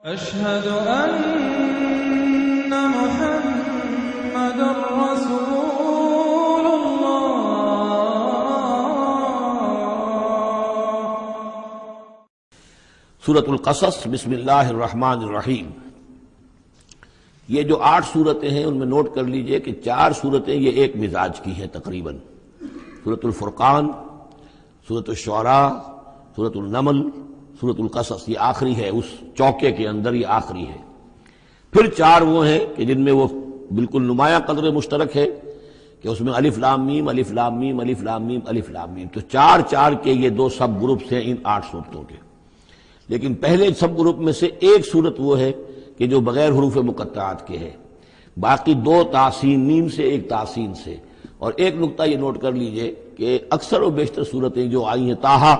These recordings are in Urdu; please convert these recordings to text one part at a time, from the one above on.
أشهد أن محمد رسول الله۔ سورۃ القصص، بسم اللہ الرحمن الرحیم۔ یہ جو 8 صورتیں ہیں ان میں نوٹ کر لیجئے کہ 4 صورتیں یہ ایک مزاج کی ہیں تقریباً۔ سورۃ الفرقان، سورۃ الشعراء، سورۃ النمل، سورۃ القصص، یہ آخری ہے، اس چوکے کے اندر یہ آخری ہے۔ پھر 4 وہ ہیں کہ جن میں وہ بالکل نمایاں قدر مشترک ہے کہ اس میں الف لام میم الف لام میم الف لام میم الف لام میم، تو 4 کے یہ 2 سب گروپس ہیں ان 8 صورتوں کے۔ لیکن پہلے سب گروپ میں سے ایک صورت وہ ہے کہ جو بغیر حروف مقطعات کے ہے، باقی 2 تحسین میم سے، ایک تحسین سے۔ اور ایک نقطہ یہ نوٹ کر لیجئے کہ اکثر و بیشتر صورتیں جو آئی ہیں، طٰہٰ،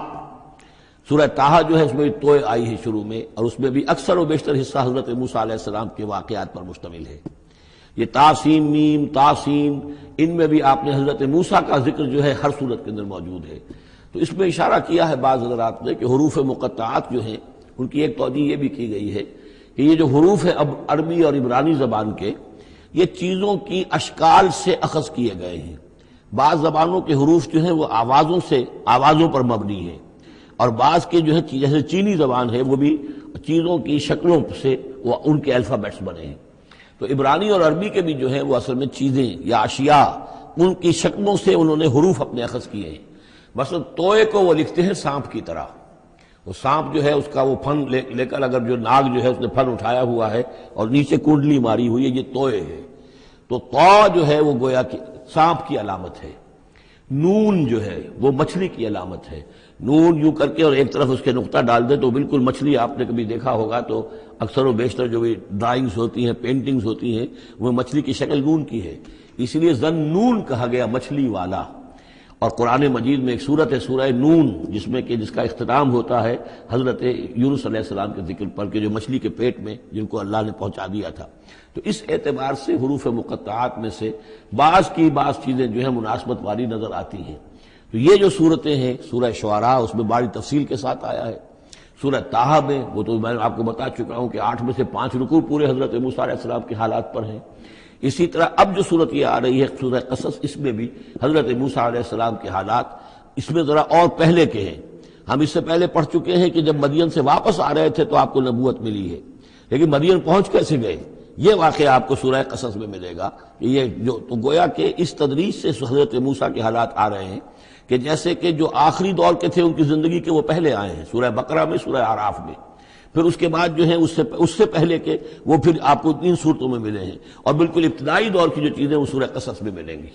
سورہ طٰہٰ جو ہے اس میں توئے آئی ہے شروع میں، اور اس میں بھی اکثر و بیشتر حصہ حضرت موسیٰ علیہ السلام کے واقعات پر مشتمل ہے۔ یہ تاسین میم، تاسین، ان میں بھی آپ نے حضرت موسیٰ کا ذکر جو ہے ہر صورت کے اندر موجود ہے۔ تو اس میں اشارہ کیا ہے بعض حضرات نے کہ حروف مقطعات جو ہیں ان کی ایک توجیہ یہ بھی کی گئی ہے کہ یہ جو حروف ہیں اب عربی اور عبرانی زبان کے، یہ چیزوں کی اشکال سے اخذ کیے گئے ہیں۔ بعض زبانوں کے حروف جو ہیں وہ آوازوں پر مبنی ہیں، اور بعض کے جو ہے جیسے چینی زبان ہے وہ بھی چیزوں کی شکلوں سے وہ ان کے الفابیٹس بنے ہیں۔ تو عبرانی اور عربی کے بھی جو ہیں وہ اصل میں چیزیں یا اشیاء، ان کی شکلوں سے انہوں نے حروف اپنے اخذ کیے ہیں۔ مثلا توئے کو وہ لکھتے ہیں سانپ کی طرح، وہ سانپ جو ہے اس کا وہ پھن لے کر، اگر جو ناگ جو ہے اس نے پھن اٹھایا ہوا ہے اور نیچے کنڈلی ماری ہوئی ہے، یہ توئے ہے۔ تو تو جو ہے وہ گویا کہ سانپ کی علامت ہے، نون جو ہے وہ مچھلی کی علامت ہے۔ نون یوں کر کے اور ایک طرف اس کے نقطہ ڈال دے تو بالکل مچھلی، آپ نے کبھی دیکھا ہوگا تو اکثر و بیشتر جو بھی ڈرائنگز ہوتی ہیں، پینٹنگز ہوتی ہیں، وہ مچھلی کی شکل نون کی ہے، اس لیے ذَنُّون کہا گیا، مچھلی والا۔ اور قرآن مجید میں ایک سورت ہے سورہ نون، جس کا اختتام ہوتا ہے حضرت یونس علیہ السلام کے ذکر پر کہ جو مچھلی کے پیٹ میں جن کو اللہ نے پہنچا دیا تھا۔ تو اس اعتبار سے حروف مقطعات میں سے بعض چیزیں جو ہیں مناسبت والی نظر آتی ہیں۔ تو یہ جو صورتیں ہیں، سورہ شعراء اس میں بڑی تفصیل کے ساتھ آیا ہے، سورہ طٰہٰ میں وہ تو میں آپ کو بتا چکا ہوں کہ 8 میں سے 5 رکوع پورے حضرت موسیٰ علیہ السلام کے حالات پر ہیں۔ اسی طرح اب جو صورت یہ آ رہی ہے سورہ قصص، اس میں بھی حضرت موسیٰ علیہ السلام کے حالات اس میں ذرا اور پہلے کے ہیں۔ ہم اس سے پہلے پڑھ چکے ہیں کہ جب مدین سے واپس آ رہے تھے تو آپ کو نبوت ملی ہے، لیکن مدین پہنچ کیسے گئے، یہ واقعہ آپ کو سورہ قصص میں ملے گا۔ کہ یہ جو تو گویا کہ اس تدریج سے حضرت موسیٰ کے حالات آ رہے ہیں کہ جیسے کہ جو آخری دور کے تھے ان کی زندگی کے وہ پہلے آئے ہیں، سورہ بقرہ میں، سورہ اعراف میں، پھر اس کے بعد جو ہے اس سے پہلے کے وہ پھر آپ کو 3 صورتوں میں ملے ہیں، اور بالکل ابتدائی دور کی جو چیزیں وہ سورہ قصص میں ملیں گی۔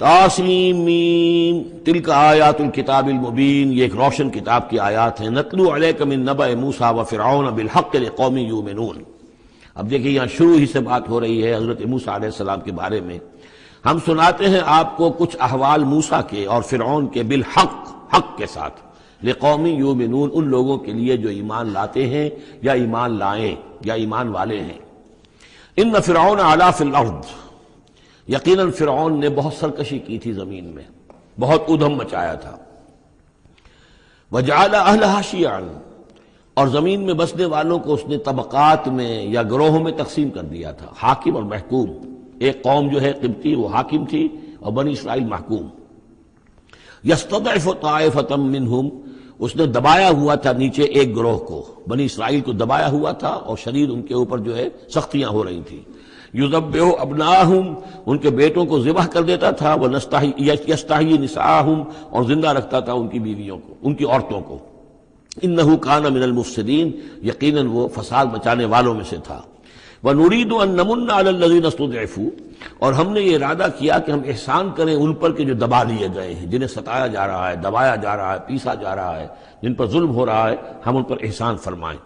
طاسین میم تلک آیات الکتاب المبین، یہ ایک روشن کتاب کی آیات ہیں۔ نتلو علیک من نبأ موسیٰ وفرعون بالحق لقوم یؤمنون۔ اب دیکھیں یہاں شروع ہی سے بات ہو رہی ہے حضرت موسیٰ علیہ السلام کے بارے میں۔ ہم سناتے ہیں آپ کو کچھ احوال موسیٰ کے اور فرعون کے، بالحق، حق کے ساتھ، لقوم یؤمنون، ان لوگوں کے لیے جو ایمان لاتے ہیں یا ایمان لائیں یا ایمان والے ہیں۔ ان فرعون علا فی الارض، یقیناً فرعون نے بہت سرکشی کی تھی زمین میں، بہت ادھم مچایا تھا۔ وجعل اہلہا شیعا، اور زمین میں بسنے والوں کو اس نے طبقات میں یا گروہوں میں تقسیم کر دیا تھا، حاکم اور محکوم۔ ایک قوم جو ہے قبطی وہ حاکم تھی اور بنی اسرائیل محکوم۔ یستضعف طائفۃ منہم، اس نے دبایا ہوا تھا نیچے ایک گروہ کو، بنی اسرائیل کو دبایا ہوا تھا اور شدید ان کے اوپر جو ہے سختیاں ہو رہی تھیں۔ یذبح ابناہم، ان کے بیٹوں کو ذبح کر دیتا تھا، یستحیی نساءہم، اور زندہ رکھتا تھا ان کی بیویوں کو، ان کی عورتوں کو۔ انہ کان من المفسدین، یقیناً وہ فساد مچانے والوں میں سے تھا۔ وَنُرِيدُ أَن نَّمُنَّ عَلَى الَّذِينَ اسْتُضْعِفُوا، اور ہم نے یہ ارادہ کیا کہ ہم احسان کریں ان پر کہ جو دبا لیے گئے ہیں، جنہیں ستایا جا رہا ہے، دبایا جا رہا ہے، پیسا جا رہا ہے، جن پر ظلم ہو رہا ہے، ہم ان پر احسان فرمائیں۔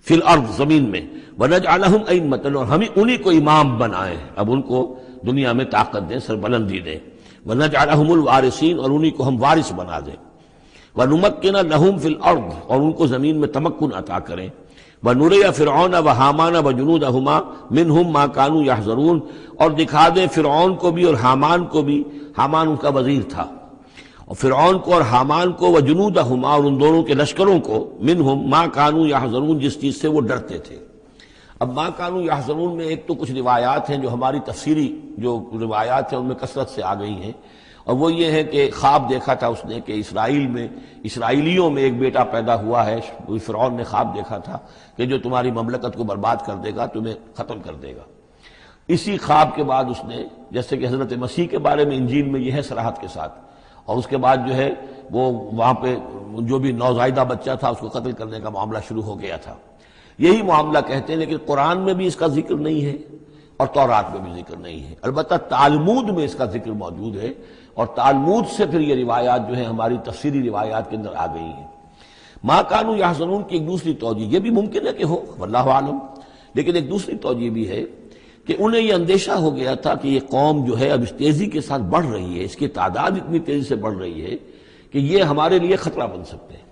فی الارض، زمین میں، وَنَجْعَلَهُمْ أَئِمَّةً، اور ہم انہی کو امام بنائیں، اب ان کو دنیا میں طاقت دیں، سربلندی دیں۔ وَنَجْعَلَهُمُ الْوَارِثِينَ، اور انہی کو ہم وارث بنا دیں۔ وَنُمَكِّنَ لَهُمْ فِي الْأَرْضِ، اور ان کو زمین میں تمکن عطا کریں۔ وَنُرِيَ فِرْعَوْنَ وَحَامَانَ وَجُنُودَهُمَا مِنْهُمْ مَا كَانُوا يَحْذَرُونَ، اور دکھا دیں فرعون کو بھی اور حامان کو بھی، حامان ان کا وزیر تھا، اور فرعون کو اور حامان کو وجنودہما، اور ان دونوں کے لشکروں کو، منہم ما کانوا یحذرون، جس چیز سے وہ ڈرتے تھے۔ اب ما کانوا یحذرون میں ایک تو کچھ روایات ہیں جو ہماری تفسیری جو روایات ہیں ان میں کثرت سے آ گئی ہیں، اور وہ یہ ہے کہ خواب دیکھا تھا اس نے کہ اسرائیلیوں میں ایک بیٹا پیدا ہوا ہے، فرعون نے خواب دیکھا تھا کہ جو تمہاری مملکت کو برباد کر دے گا، تمہیں ختم کر دے گا۔ اسی خواب کے بعد اس نے، جیسے کہ حضرت مسیح کے بارے میں انجیل میں یہ ہے صراحت کے ساتھ، اور اس کے بعد جو ہے وہ وہاں پہ جو بھی نوزائیدہ بچہ تھا اس کو قتل کرنے کا معاملہ شروع ہو گیا تھا۔ یہی معاملہ کہتے ہیں، لیکن قرآن میں بھی اس کا ذکر نہیں ہے اور تورات میں بھی ذکر نہیں ہے، البتہ تالمود میں اس کا ذکر موجود ہے، اور تالمود سے پھر یہ روایات جو ہیں ہماری تفسیری روایات کے اندر آ گئی ہیں۔ ما کانوا یحذرون کی ایک دوسری توجہ یہ بھی ممکن ہے کہ ہو، واللہ عالم، لیکن ایک دوسری توجہ بھی ہے کہ انہیں یہ اندیشہ ہو گیا تھا کہ یہ قوم جو ہے اب اس تیزی کے ساتھ بڑھ رہی ہے، اس کی تعداد اتنی تیزی سے بڑھ رہی ہے کہ یہ ہمارے لیے خطرہ بن سکتے ہیں۔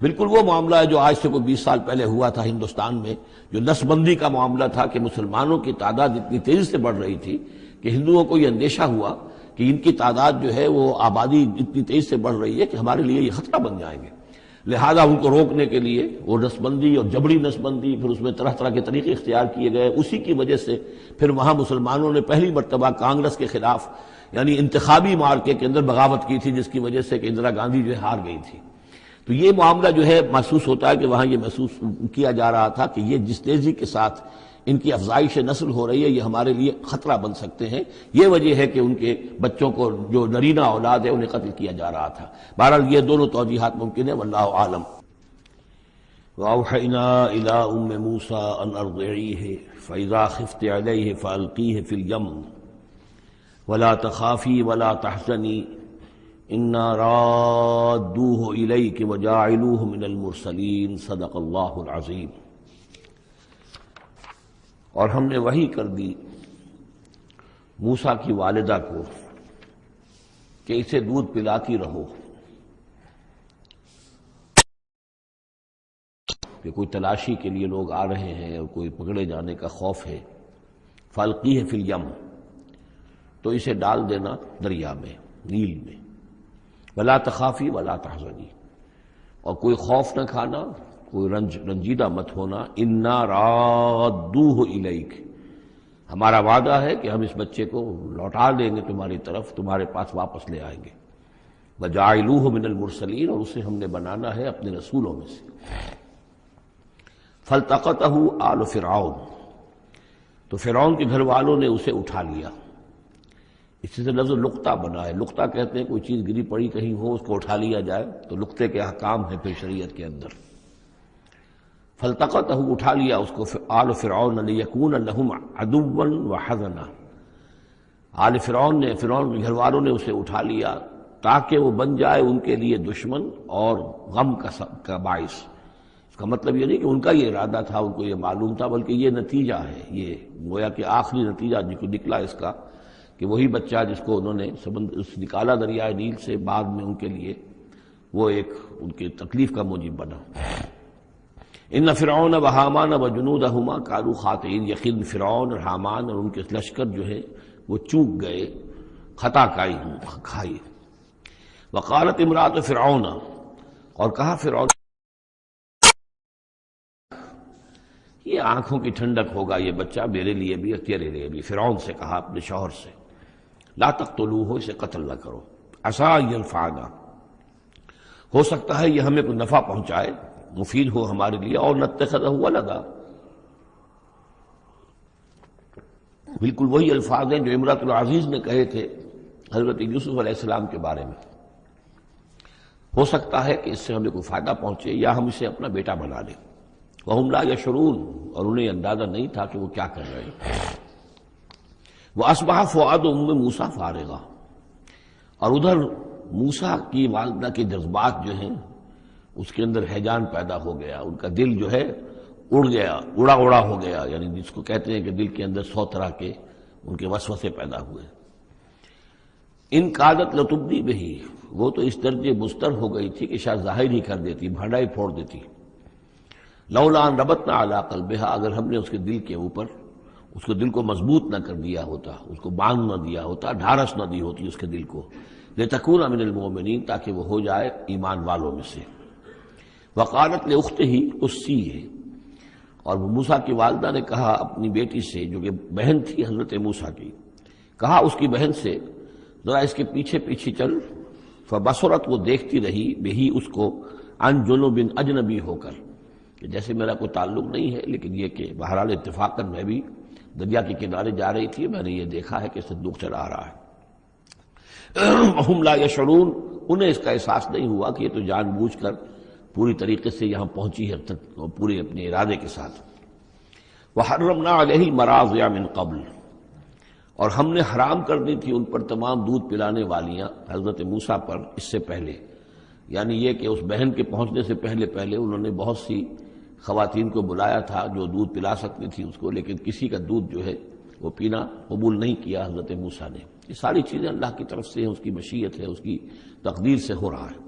بالکل وہ معاملہ ہے جو آج سے کوئی 20 سال پہلے ہوا تھا ہندوستان میں، جو نسل بندی کا معاملہ تھا کہ مسلمانوں کی تعداد اتنی تیزی سے بڑھ رہی تھی کہ ہندوؤں کو یہ اندیشہ ہوا کہ ان کی تعداد جو ہے وہ آبادی اتنی تیزی سے بڑھ رہی ہے کہ ہمارے لیے یہ خطرہ بن جائیں گے، لہذا ان کو روکنے کے لیے وہ نسل بندی اور جبری نسل بندی، پھر اس میں طرح طرح کے طریقے اختیار کیے گئے۔ اسی کی وجہ سے پھر وہاں مسلمانوں نے پہلی مرتبہ کانگریس کے خلاف یعنی انتخابی معرکے کے اندر بغاوت کی تھی، جس کی وجہ سے کہ اندرا گاندھی جو ہے ہار گئی تھی۔ تو یہ معاملہ جو ہے محسوس ہوتا ہے کہ وہاں یہ محسوس کیا جا رہا تھا کہ یہ جس تیزی کے ساتھ ان کی افزائش نسل ہو رہی ہے یہ ہمارے لیے خطرہ بن سکتے ہیں، یہ وجہ ہے کہ ان کے بچوں کو جو نرینہ اولاد ہے انہیں قتل کیا جا رہا تھا۔ بہرحال یہ دونوں توجیحات ممکن ہے، واللہ عالم۔ وَأَوْحَيْنَا إِلَىٰ أُمِّ مُوسَىٰ أَنْ أَرْضِعِيهِ فَإِذَا خِفْتِ عَلَيْهِ فَأَلْقِيهِ فِي الْيَمِّ وَلَا تَخَافِي وَلَا تَحْزَنِي إِنَّا رَادُّوهُ إِلَيْكِ وَجَاعِلُوهُ مِنَ الْمُرْسَلِينَ صدق اللہ العظیم۔ اور ہم نے وحی کر دی موسیٰ کی والدہ کو کہ اسے دودھ پلاتی رہو، کہ کوئی تلاشی کے لیے لوگ آ رہے ہیں اور کوئی پکڑے جانے کا خوف ہے۔ فَأَلْقِيهِ فِي الْيَمِّ، تو اسے ڈال دینا دریا میں، نیل میں۔ وَلَا تَخَافِي وَلَا تَحْزَنِي، اور کوئی خوف نہ کھانا، کوئی رنجیدہ مت ہونا۔ اِنَّا رَادُّوهُ إِلَيْكِ، ہمارا وعدہ ہے کہ ہم اس بچے کو لوٹا دیں گے تمہاری طرف، تمہارے پاس واپس لے آئیں گے۔ وَجَاعِلُوهُ مِنَ الْمُرْسَلِينَ، اور اسے ہم نے بنانا ہے اپنے رسولوں میں سے۔ فَالْتَقَطَهُ آلُ فِرْعَوْنَ، تو فرعون کے گھر والوں نے اسے اٹھا لیا۔ اسی سے لفظ لقطہ بنا ہے، لقطہ کہتے ہیں کوئی چیز گری پڑی کہیں ہو اس کو اٹھا لیا جائے، تو لقطے کے احکام ہیں پھر شریعت کے اندر۔ فَالْتَقَطَهُ، اٹھا لیا اس کو آل فرعون لِيَكُونَ لَهُمْ عَدُوًّا وَحَزَنًا، آل فرعون نے، فرعون کے گھر والوں نے اسے اٹھا لیا تاکہ وہ بن جائے ان کے لیے دشمن اور غم کا باعث۔ اس کا مطلب یہ نہیں کہ ان کا یہ ارادہ تھا، ان کو یہ معلوم تھا، بلکہ یہ نتیجہ ہے، یہ گویا کہ آخری نتیجہ جو نکلا اس کا کہ وہی بچہ جس کو انہوں نے نکالا دریائے نیل سے، بعد میں ان کے لیے وہ ایک ان کی تکلیف کا موجب بنا۔ ان فرعون و حامان و جنودہما کانوا خاطئین، یقین فرعون اور حامان اور ان کے لشکر جو ہے وہ چوک گئے، خطا کھائی۔ وقالت امرأۃ فرعون، اور کہا فرعون، یہ آنکھوں کی ٹھنڈک ہوگا یہ بچہ میرے لیے بھی اور تیرے لیے بھی۔ فرعون سے کہا اپنے شوہر سے، لا تقتلوہ، اسے قتل نہ کرو، عسیٰ ان ینفعنا، ہو سکتا ہے یہ ہمیں کوئی نفع پہنچائے، مفید ہو ہمارے لیے، اور نتخذہ ولدا، بالکل وہی الفاظ ہیں جو امرأۃ العزیز نے کہے تھے حضرت یوسف علیہ السلام کے بارے میں، ہو سکتا ہے کہ اس سے ہمیں کوئی فائدہ پہنچے یا ہم اسے اپنا بیٹا بنا لیں۔ وَهُمْ لَا يَشْعُرُونَ، اور انہیں اندازہ نہیں تھا کہ وہ کیا کر رہے ہیں۔ وَأَصْبَحَ فُؤَادُ أُمِّ مُوسَىٰ فَارِغًا، اور ادھر موسیٰ کی والدہ کے جذبات جو ہیں اس کے اندر ہیجان پیدا ہو گیا، ان کا دل جو ہے اڑ گیا، اڑا ہو گیا، یعنی جس کو کہتے ہیں کہ دل کے اندر 100 طرح کے ان کے وسوسے پیدا ہوئے۔ ان کادت لتبدی بہی، وہ تو اس درجے مستر ہو گئی تھی کہ شاید ظاہر ہی کر دیتی، بھانڈا ہی پھوڑ دیتی۔ لولا ان ربطنا علی قلبہا، اگر ہم نے اس کے دل کے اوپر اس کو دل کو مضبوط نہ کر دیا ہوتا، اس کو باندھ نہ دیا ہوتا، ڈھارس نہ دی ہوتی اس کے دل کو، لتکون من المؤمنین، تاکہ وہ ہو جائے ایمان والوں میں سے۔ وقالت لاختہ قصی ہے، اور موسیٰ کی والدہ نے کہا اپنی بیٹی سے جو کہ بہن تھی حضرت موسیٰ کی، کہا اس کی بہن سے ذرا اس کے پیچھے پیچھے چل۔ فبصرت، وہ دیکھتی رہی، بہی اس کو، عن جنب، اجنبی ہو کر، کہ جیسے میرا کوئی تعلق نہیں ہے، لیکن یہ کہ بہرحال اتفاقاً میں بھی دریا کے کنارے جا رہی تھی، میں نے یہ دیکھا ہے کہ صندوق چلا رہا ہے۔ وہم لا یشعرون، انہیں اس کا احساس نہیں ہوا کہ یہ تو جان بوجھ کر پوری طریقے سے یہاں پہنچی ہے، پورے اپنے ارادے کے ساتھ۔ وحرمنا علیہ المراضع من قبل، اور ہم نے حرام کر دی تھی ان پر تمام دودھ پلانے والیاں حضرت موسیٰ پر اس سے پہلے، یعنی یہ کہ اس بہن کے پہنچنے سے پہلے پہلے انہوں نے بہت سی خواتین کو بلایا تھا جو دودھ پلا سکتی تھی اس کو، لیکن کسی کا دودھ جو ہے وہ پینا قبول نہیں کیا حضرت موسیٰ نے۔ یہ ساری چیزیں اللہ کی طرف سے ہیں، اس کی مشیت ہے، اس کی تقدیر سے ہو رہا ہے۔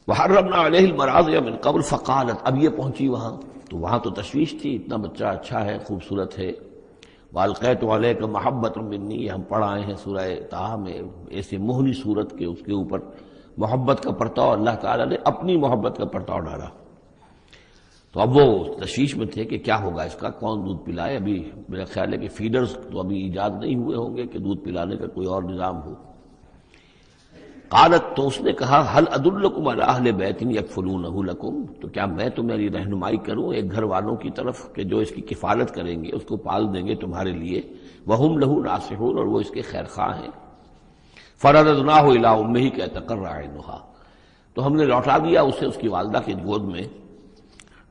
وحرمنا علیہ المراضع من قبل فقالت، اب یہ پہنچی وہاں تو وہاں تو تشویش تھی، اتنا بچہ اچھا ہے، خوبصورت ہے۔ والقیت علیک محبۃ منی، یہ ہم پڑھ آئے ہیں سورہ طٰہٰ میں، ایسے موہنی صورت کے اس کے اوپر محبت کا پرتاؤ اللہ تعالیٰ نے اپنی محبت کا پرتاؤ ڈالا۔ تو اب وہ تشویش میں تھے کہ کیا ہوگا اس کا، کون دودھ پلائے۔ ابھی میرا خیال ہے کہ فیڈرز تو ابھی ایجاد نہیں ہوئے ہوں گے کہ دودھ پلانے کا کوئی اور نظام ہو۔ قالت، تو اس نے کہا، هل ادلکم علی اہل بیت یکفلونہ لکم، تو کیا میں تمہاری رہنمائی کروں ایک گھر والوں کی طرف کہ جو اس کی کفالت کریں گے، اس کو پال دیں گے تمہارے لیے، وہم لہ ناصحون، اور وہ اس کے خیر خواہ ہیں۔ فرددناہ الی امہ کہ تقر عینہا، تو ہم نے لوٹا دیا اسے اس کی والدہ کی گود میں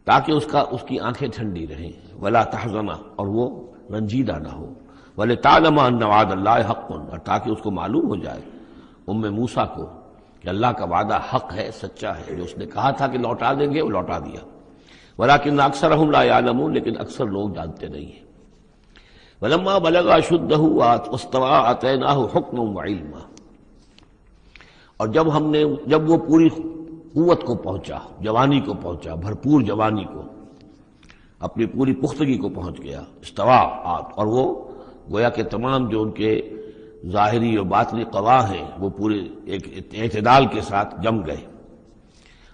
تاکہ اس کی آنکھیں ٹھنڈی رہیں، ولا تحزن، اور وہ رنجیدہ نہ ہو، ولتعلم ان وعد اللہ حق، اور تاکہ اس کو معلوم ہو جائے موسیٰ کو کہ اللہ کا وعدہ حق ہے، سچا ہے، جو اس نے کہا تھا کہ لوٹا دیں گے وہ لوٹا دیا۔ ولکن اکثرہم لا یعلمون، لیکن اکثر لوگ جانتے نہیں ہیں۔ ولما بلغ اشدہ واستوى آتیناہ حکما وعلما، اور جب وہ پوری قوت کو پہنچا، جوانی کو پہنچا، بھرپور جوانی کو، اپنی پوری پختگی کو پہنچ گیا، استوا، اور وہ گویا کہ تمام جو ان کے ظاہری اور باطنی قوا ہیں وہ پورے ایک اعتدال کے ساتھ جم گئے۔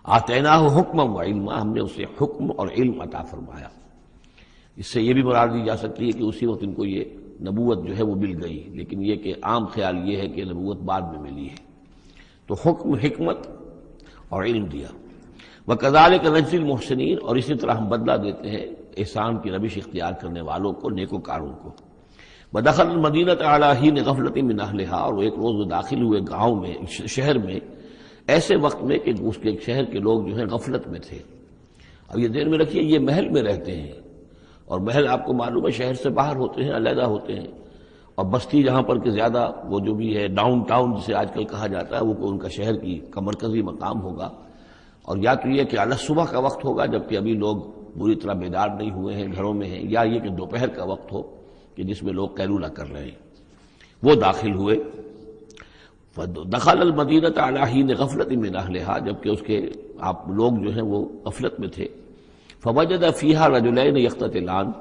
آتیناہ حکما وعلما، ہم نے اسے حکم اور علم عطا فرمایا۔ اس سے یہ بھی مراد دی جا سکتی ہے کہ اسی وقت ان کو یہ نبوت جو ہے وہ مل گئی، لیکن یہ کہ عام خیال یہ ہے کہ نبوت بعد میں ملی ہے۔ تو حکم، حکمت اور علم دیا۔ وَكَذَلِكَ نَجْزِي الْمُحْسِنِينَ، اور اسی طرح ہم بدلہ دیتے ہیں احسان کی روش اختیار کرنے والوں کو، نیکوکاروں کو۔ وَدَخَلَ الْمَدِينَةَ عَلَىٰ حِينِ غَفْلَةٍ مِّنْ أَهْلِهَا، اور ایک روز وہ داخل ہوئے گاؤں میں، شہر میں، ایسے وقت میں کہ اس کے شہر کے لوگ جو ہیں غفلت میں تھے۔ اب یہ ذہن میں رکھیے یہ محل میں رہتے ہیں، اور محل آپ کو معلوم ہے شہر سے باہر ہوتے ہیں، علیحدہ ہوتے ہیں، اور بستی جہاں پر کہ زیادہ وہ جو بھی ہے ڈاؤن ٹاؤن جسے آج کل کہا جاتا ہے، وہ ان کا شہر کا مرکزی مقام ہوگا، اور یا تو یہ کہ اعلی صبح کا وقت ہوگا جبکہ ابھی لوگ پوری طرح بیدار نہیں ہوئے ہیں، گھروں میں ہیں، یا یہ کہ دوپہر کا وقت ہو کہ جس میں لوگ قیلولہ کر رہے ہیں۔ وہ داخل ہوئے، دخل المدینۃ علی حین غفلۃ من اہلہا، جبکہ اس کے آپ لوگ جو ہیں وہ غفلت میں تھے۔ فوجد فیہا رجلین یقتتلان،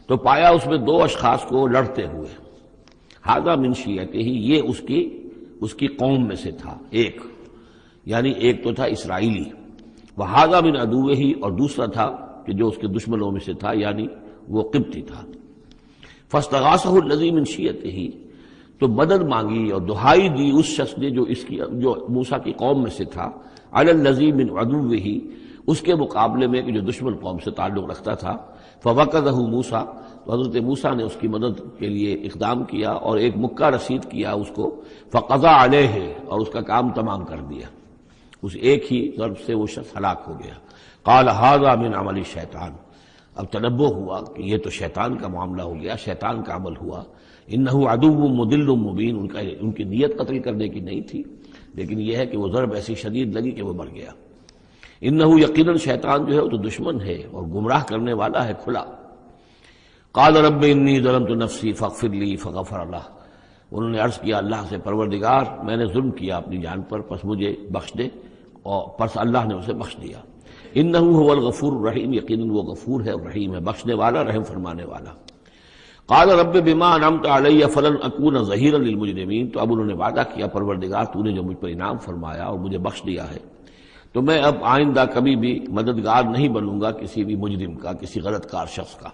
تو پایا اس میں دو اشخاص کو لڑتے ہوئے۔ ھذا من شیعتہ، یہ اس کی قوم میں سے تھا، ایک یعنی ایک تو تھا اسرائیلی، وھذا من عدوہ، اور دوسرا تھا کہ جو اس کے دشمنوں میں سے تھا، یعنی وہ قبطی تھا۔ فاستغاثہ الذی من شیعتہ، تو مدد مانگی اور دہائی دی اس شخص نے جو موسیٰ کی قوم میں سے تھا، علی الذی من عدوہ، اس کے مقابلے میں کہ جو دشمن قوم سے تعلق رکھتا تھا۔ فوقظہ موسیٰ، تو حضرت موسیٰ نے اس کی مدد کے لیے اقدام کیا اور ایک مکہ رسید کیا اس کو، فقضى علیہ، اور اس کا کام تمام کر دیا، اس ایک ہی ضرب سے وہ شخص ہلاک ہو گیا۔ قال ھذا من عمل الشیطان، اب تنبہ ہوا کہ یہ تو شیطان کا معاملہ ہو گیا، شیطان کا عمل ہوا۔ انہ عدو مضل مبین، ان کی نیت قتل کرنے کی نہیں تھی، لیکن یہ ہے کہ وہ ضرب ایسی شدید لگی کہ وہ مر گیا۔ انہ یقیناً شیطان جو ہے وہ تو دشمن ہے اور گمراہ کرنے والا ہے کھلا۔ قال رب انی ظلمت نفسی فاغفر لی فغفر لہ، انہوں نے عرض کیا اللہ سے، پروردگار میں نے ظلم کیا اپنی جان پر، پس مجھے بخش دے، اور پس اللہ نے اسے بخش دیا۔ انہ هو الغفور الرحیم، یقیناً وہ غفور ہے اور رحیم ہے، بخشنے والا، رحم فرمانے والا۔ قال رب بما انعمت علی فلن اکون ظہیرا للمجرمین، تو اب انہوں نے وعدہ کیا پروردگار تو نے جو مجھ پر انعام فرمایا اور مجھے بخش دیا ہے تو میں اب آئندہ کبھی بھی مددگار نہیں بنوں گا کسی بھی مجرم کا، کسی غلط کار شخص کا۔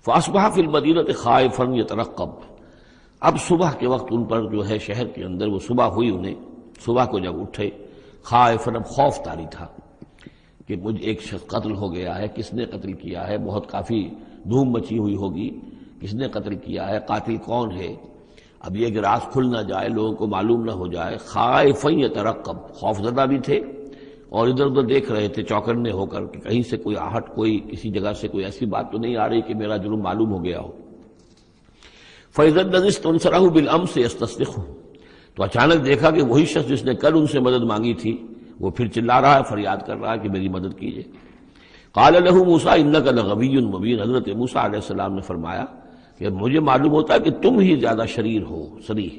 فاصبح فی المدینۃ خائفا یترقب، اب صبح کے وقت ان پر جو ہے شہر کے اندر وہ صبح ہوئی، انہیں صبح کو جب اٹھے خائفا، اب خوف طاری تھا کہ مجھ ایک شخص قتل ہو گیا ہے، کس نے قتل کیا ہے، بہت کافی دھوم مچی ہوئی ہوگی، کس نے قتل کیا ہے، قاتل کون ہے، اب یہ کہ راز کھل نہ جائے، لوگوں کو معلوم نہ ہو جائے۔ خائفا یترقب، خوف زدہ بھی تھے اور ادھر ادھر دیکھ رہے تھے چوکنے ہو کر کہ کہیں سے کوئی آہٹ، کوئی کسی جگہ سے کوئی ایسی بات تو نہیں آ رہی کہ میرا جرم معلوم ہو گیا ہو۔ فَإِذَا الَّذِي اسْتَنصَرَهُ بِالْأَمْسِ يَسْتَصْرِخُهُ، تو اچانک دیکھا کہ وہی شخص جس نے کل ان سے مدد مانگی تھی وہ پھر چلا رہا ہے، فریاد کر رہا ہے کہ میری مدد کیجیے۔ قال له موسیٰ انک لغوی مبین، حضرت موسیٰ علیہ السلام نے فرمایا کہ مجھے معلوم ہوتا ہے کہ تم ہی زیادہ شریر ہو، صریح،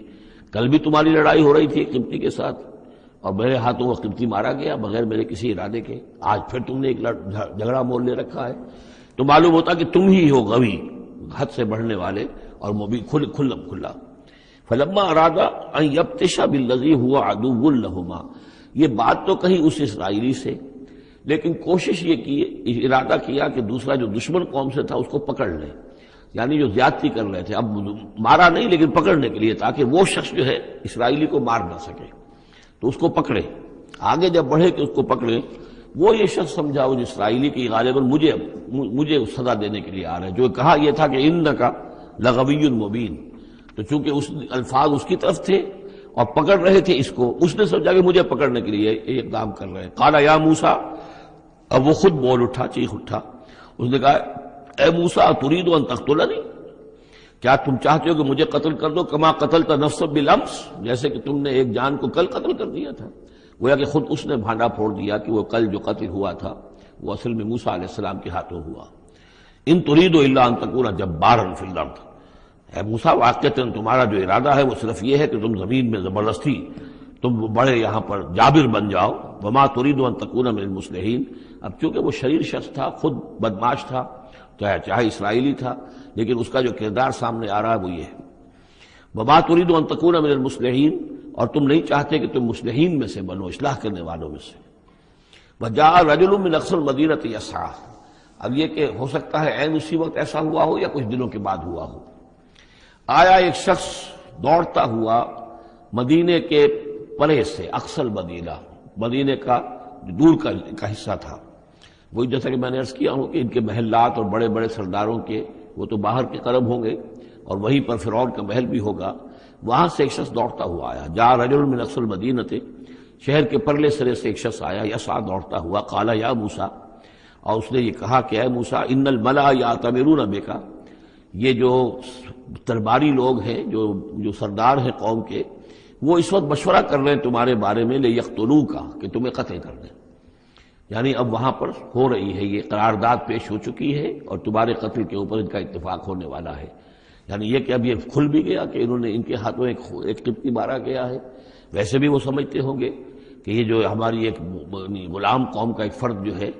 کل بھی تمہاری لڑائی ہو رہی تھی قبطی کے ساتھ اور میرے ہاتھوں وہ قبطی مارا گیا بغیر میرے کسی ارادے کے، آج پھر تم نے ایک جھگڑا مول لے رکھا ہے، تو معلوم ہوتا کہ تم ہی ہو غوی، حد سے بڑھنے والے اور مبین، کھلا۔ فلما اراد ان یبطش بالذی هو عدو لہما، یہ بات تو کہی اس اسرائیلی سے، لیکن کوشش یہ کی، ارادہ کیا کہ دوسرا جو دشمن قوم سے تھا اس کو پکڑ لے، یعنی جو زیادتی کر رہے تھے، اب مارا نہیں لیکن پکڑنے کے لیے، تاکہ وہ شخص جو ہے اسرائیلی کو مار نہ سکے، تو اس کو پکڑے، آگے جب بڑھے کہ اس کو پکڑے، وہ یہ شخص سمجھا اس اسرائیلی کی غالباً مجھے سزا دینے کے لیے آ رہا ہے، جو کہا یہ تھا کہ انک لغوی مبین، تو چونکہ اس الفاظ اس کی طرف تھے اور پکڑ رہے تھے اس کو، اس نے سمجھا کہ مجھے پکڑنے کے لیے یہ اقدام کر رہے ہیں۔ قال یا موسیٰ، اب وہ خود بول اٹھا، چیخ اٹھا، اس نے کہا اے موسیٰ ترید ان تقتلنی، کیا تم چاہتے ہو کہ مجھے قتل کر دو، کما قتلت نفسا بالامس، جیسے کہ تم نے ایک جان کو کل قتل کر دیا تھا۔ گویا کہ خود اس نے بھانڈا پھوڑ دیا کہ وہ کل جو قتل ہوا تھا وہ اصل میں موسیٰ علیہ السلام کے ہاتھوں ہوا۔ ان ترید الا ان تکون جبارا فی الارض، اے موسیٰ واقعتاً تمہارا جو ارادہ ہے وہ صرف یہ ہے کہ تم زمین میں زبردستی تم بڑے یہاں پر جابر بن جاؤ، وما ترید ان تکون من المصلحین، اب چونکہ وہ شریر شخص تھا، خود بدماش تھا، چاہے اسرائیلی تھا، لیکن اس کا جو کردار سامنے آ رہا ہے وہ یہ ہے، وما ترید ان تکون من المصلحین، اور تم نہیں چاہتے کہ تم مصلحین میں سے بنو، اصلاح کرنے والوں میں سے۔ وجاء رجل من اقصى المدینۃ یسعی، اب یہ کہ ہو سکتا ہے عین اسی وقت ایسا ہوا ہو یا کچھ دنوں کے بعد ہوا ہو، آیا ایک شخص دوڑتا ہوا مدینے کے پرے سے، اقصى المدینہ، مدینے کا دور کا حصہ تھا، وہی جیسا کہ میں نے عرض کیا ہوں کہ ان کے محلات اور بڑے بڑے سرداروں کے وہ تو باہر کے قرب ہوں گے اور وہیں پر فرعون کا محل بھی ہوگا، وہاں سے ایک شخص دوڑتا ہوا آیا، جاء رجل من اقصى المدینۃ، شہر کے پرلے سرے سے ایک شخص آیا، یسعی دوڑتا ہوا، قال یا موسیٰ، اور اس نے یہ کہا کہ اے موسیٰ ان الملأ یأتمرون بک، یہ جو درباری لوگ ہیں، جو سردار ہیں قوم کے، وہ اس وقت مشورہ کر رہے ہیں تمہارے بارے میں لیقتلوک، کہ تمہیں قتل کر دیں، یعنی اب وہاں پر ہو رہی ہے، یہ قرارداد پیش ہو چکی ہے اور تمہارے قتل کے اوپر ان کا اتفاق ہونے والا ہے، یعنی یہ کہ اب یہ کھل بھی گیا کہ انہوں نے ان کے ہاتھوں ایک قبطی مارا گیا ہے۔ ویسے بھی وہ سمجھتے ہوں گے کہ یہ جو ہماری ایک غلام قوم کا ایک فرد جو ہے،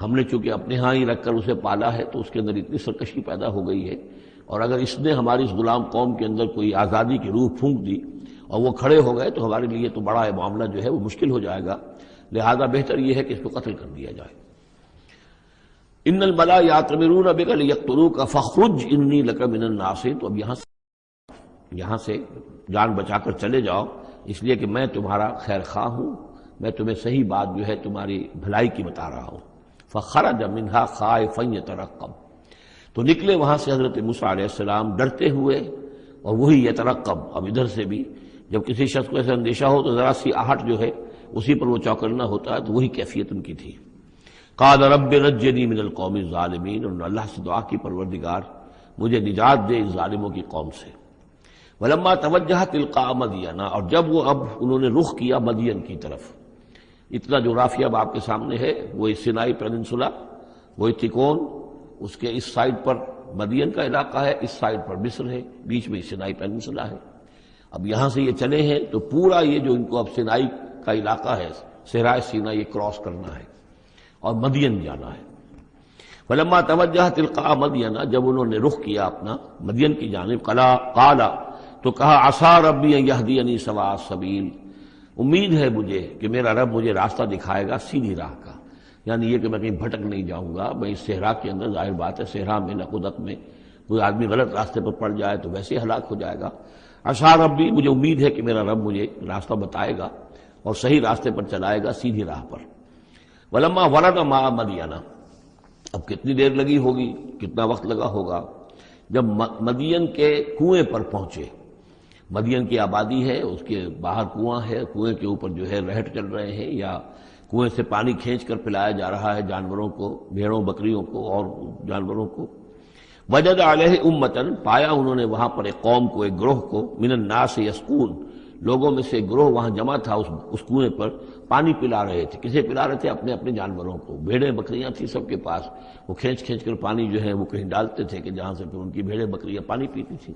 ہم نے چونکہ اپنے ہاں ہی رکھ کر اسے پالا ہے تو اس کے اندر اتنی سرکشی پیدا ہو گئی ہے، اور اگر اس نے ہماری اس غلام قوم کے اندر کوئی آزادی کی روح پھونک دی اور وہ کھڑے ہو گئے تو ہمارے لیے تو بڑا معاملہ جو ہے وہ مشکل ہو جائے گا، لہذا بہتر یہ ہے کہ اس کو قتل کر دیا جائے۔ ان الملأ یأتمرون بک لیقتلوک فاخرج انی لک من الناصرین، تو اب یہاں سے جان بچا کر چلے جاؤ، اس لیے کہ میں تمہارا خیر خواہ ہوں، میں تمہیں صحیح بات جو ہے تمہاری بھلائی کی بتا رہا ہوں۔ فخرج منها خائفا یترقب، تو نکلے وہاں سے حضرت موسیٰ علیہ السلام ڈرتے ہوئے، اور وہی یترقب، اب ادھر سے بھی جب کسی شخص کو ایسا اندیشہ ہو تو ذرا سی آہٹ جو ہے اسی پر وہ چوکنا ہوتا ہے، تو وہی کیفیت ان کی تھی۔ قال رب نجنی من القوم الظالمین، انہوں نے اللہ سے دعا کی پروردگار مجھے نجات دے اس ظالموں کی قوم سے۔ ولما توجہ تلقاء مدین، اور جب وہ اب انہوں نے رخ کیا مدین کی طرف، اتنا جغرافیہ اب آپ کے سامنے ہے، وہ سینائی پیننسولا، وہ تکون، اس کے اس سائڈ پر مدین کا علاقہ ہے، اس سائڈ پر مصر ہے، بیچ میں سینائی پیننسولا ہے۔ اب یہاں سے یہ چلے ہیں تو پورا یہ جو ان کو اب سینائی کا علاقہ ہے، صحرائے سینا، یہ کراس کرنا ہے اور مدین جانا ہے۔ فلما توجہ تلقاء مدین، جب انہوں نے رخ کیا اپنا مدین کی جانب، قال تو کہا عسیٰ ربی ان یہدینی سواء السبیل، امید ہے مجھے کہ میرا رب مجھے راستہ دکھائے گا سیدھی راہ کا، یعنی یہ کہ میں کہیں بھٹک نہیں جاؤں گا۔ میں اس صحرا کے اندر، ظاہر بات ہے صحرا میں نقودت میں کوئی آدمی غلط راستے پر پڑ جائے تو ویسے ہلاک ہو جائے گا۔ عسیٰ ربی، مجھے امید ہے کہ میرا رب مجھے راستہ بتائے گا اور صحیح راستے پر چلائے گا، سیدھی راہ پر۔ ولما ورد ماء مدین، اب کتنی دیر لگی ہوگی، کتنا وقت لگا ہوگا، جب مدین کے کنویں پر پہنچے۔ مدین کی آبادی ہے، اس کے باہر کنواں ہے، کنویں کے اوپر جو ہے رہٹ چل رہے ہیں، یا کنویں سے پانی کھینچ کر پلایا جا رہا ہے جانوروں کو، بھیڑوں بکریوں کو اور جانوروں کو۔ وجد علیہ امتن، پایا انہوں نے وہاں پر ایک قوم کو، ایک گروہ کو، من الناس یسقون، لوگوں میں سے گروہ وہاں جمع تھا اس کنویں پر، پانی پلا رہے تھے۔ کسے پلا رہے تھے؟ اپنے اپنے جانوروں کو، بھیڑیں بکریاں تھیں سب کے پاس، وہ کھینچ کھینچ کر پانی جو ہے وہ کہیں ڈالتے تھے کہ جہاں سے پھر ان کی بھیڑیں بکریاں پانی پیتی تھیں۔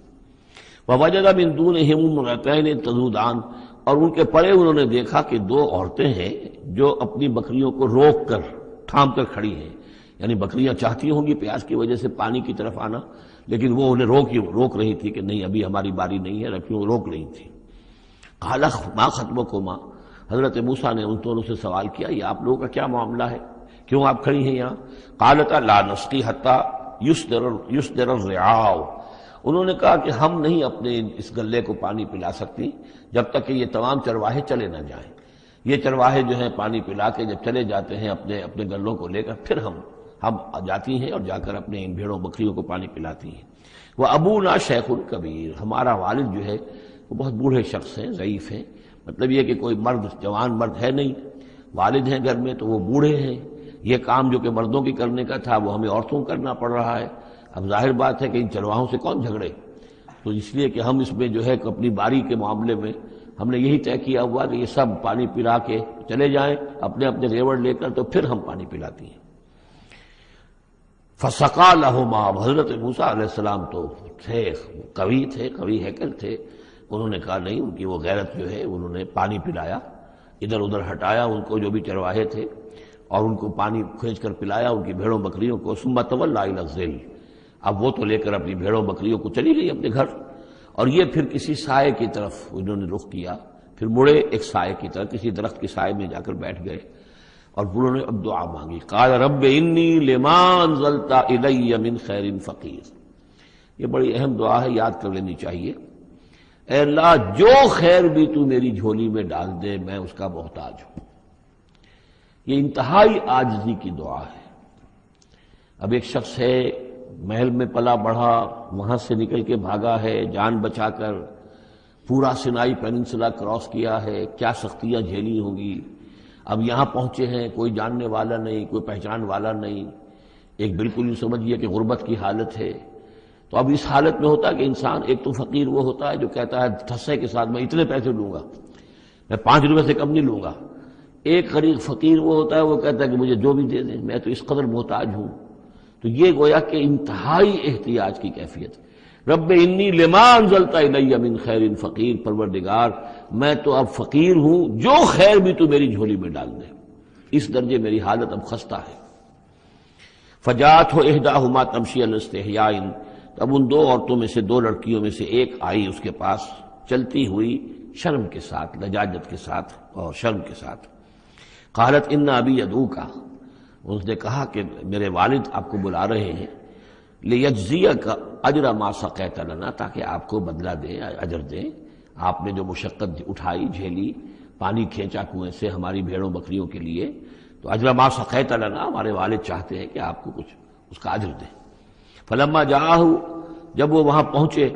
ووجد من دونہم امرأتین تذودان، اور ان کے پرے انہوں نے دیکھا کہ دو عورتیں ہیں جو اپنی بکریوں کو روک کر، تھام کر کھڑی ہیں، یعنی بکریاں چاہتی ہوں گی پیاس کی وجہ سے پانی کی طرف آنا، لیکن وہ انہیں روک رہی تھی کہ نہیں ابھی ہماری باری نہیں ہے، رکھیوں روک رہی تھی۔ قال ما خطبکما، حضرت موسیٰ نے ان دونوں سے سوال کیا یہ آپ لوگوں کا کیا معاملہ ہے، کیوں آپ کھڑی ہیں یہاں؟ قالتا لا نسقی حتی یصدر الرعاء، انہوں نے کہا کہ ہم نہیں اپنے اس گلے کو پانی پلا سکتی جب تک کہ یہ تمام چرواہے چلے نہ جائیں۔ یہ چرواہے جو ہیں پانی پلا کے جب چلے جاتے ہیں اپنے اپنے گلوں کو لے کر، پھر ہم جاتی ہیں اور جا کر اپنے ان بھیڑوں بکریوں کو پانی پلاتی ہیں۔ وہ ابونا شیخ کبیر، ہمارا والد جو ہے وہ بہت بوڑھے شخص ہیں، ضعیف ہیں، مطلب یہ کہ کوئی مرد، جوان مرد ہے نہیں، والد ہیں گھر میں تو وہ بوڑھے ہیں، یہ کام جو کہ مردوں کی کرنے کا تھا وہ ہمیں عورتوں کو کرنا پڑ رہا ہے۔ اب ظاہر بات ہے کہ ان چرواہوں سے کون جھگڑے، تو اس لیے کہ ہم اس میں جو ہے اپنی باری کے معاملے میں ہم نے یہی طے کیا ہوا کہ یہ سب پانی پلا کے چلے جائیں اپنے اپنے ریوڑ لے کر، تو پھر ہم پانی پلاتی ہیں۔ فسقا لہما، حضرت موسیٰ علیہ السلام تو تھے قوی ہیکل تھے، انہوں نے کہا نہیں، ان کی وہ غیرت جو ہے، انہوں نے پانی پلایا، ادھر ادھر ہٹایا ان کو جو بھی چرواہے تھے، اور ان کو پانی کھینچ کر پلایا ان کی بھیڑوں بکریوں کو۔ ثم تولی الی الظل، اب وہ تو لے کر اپنی بھیڑوں بکریوں کو چلی گئی اپنے گھر، اور یہ پھر کسی سائے کی طرف انہوں نے رخ کیا، پھر مڑے ایک سائے کی طرف، کسی درخت کے سائے میں جا کر بیٹھ گئے، اور انہوں نے اب دعا مانگی۔ قال رب انی لما انزلت الی من خیر فقیر، یہ بڑی اہم دعا ہے، یاد کر لینی چاہیے۔ اے اللہ جو خیر بھی تو میری جھولی میں ڈال دے میں اس کا محتاج ہوں۔ یہ انتہائی عاجزی کی دعا ہے۔ اب ایک شخص ہے، محل میں پلا بڑھا، وہاں سے نکل کے بھاگا ہے جان بچا کر، پورا سینائی پیننسلا کراس کیا ہے، کیا سختیاں جھیلی ہوں گی، اب یہاں پہنچے ہیں، کوئی جاننے والا نہیں، کوئی پہچان والا نہیں، ایک بالکل یوں سمجھیے کہ غربت کی حالت ہے۔ تو اب اس حالت میں ہوتا ہے کہ انسان، ایک تو فقیر وہ ہوتا ہے جو کہتا ہے ٹھسے کے ساتھ میں اتنے پیسے لوں گا، میں 5 روپے سے کم نہیں لوں گا۔ ایک غریب فقیر وہ ہوتا ہے، وہ کہتا ہے کہ مجھے جو بھی دے دیں، میں تو اس قدر محتاج ہوں۔ تو یہ گویا کہ انتہائی احتیاج کی کیفیت ہے۔ رب انی لما انزلت الی من خیر فقیر، پروردگار میں تو اب فقیر ہوں، جو خیر بھی تو میری جھولی میں ڈال دے، اس درجے میری حالت اب خستہ ہے۔ فجاءت احداہما تمشی علی استحیاء، اب ان 2 عورتوں میں سے 2 لڑکیوں میں سے ایک آئی اس کے پاس چلتی ہوئی شرم کے ساتھ، لجاجت کے ساتھ اور شرم کے ساتھ۔ قالت ان ابی یدعوکا، اس نے کہا کہ میرے والد آپ کو بلا رہے ہیں، لیجزیک اجر ما سقیت لنا، تاکہ آپ کو بدلہ دیں، اجر دیں، آپ نے جو مشقت اٹھائی جھیلی، پانی کھینچا کنویں سے ہماری بھیڑوں بکریوں کے لیے، تو اجر ما سقیت لنا، ہمارے والد چاہتے ہیں کہ آپ کو کچھ اس کا اجر دیں۔ فلما جاءہ، جب وہ وہاں پہنچے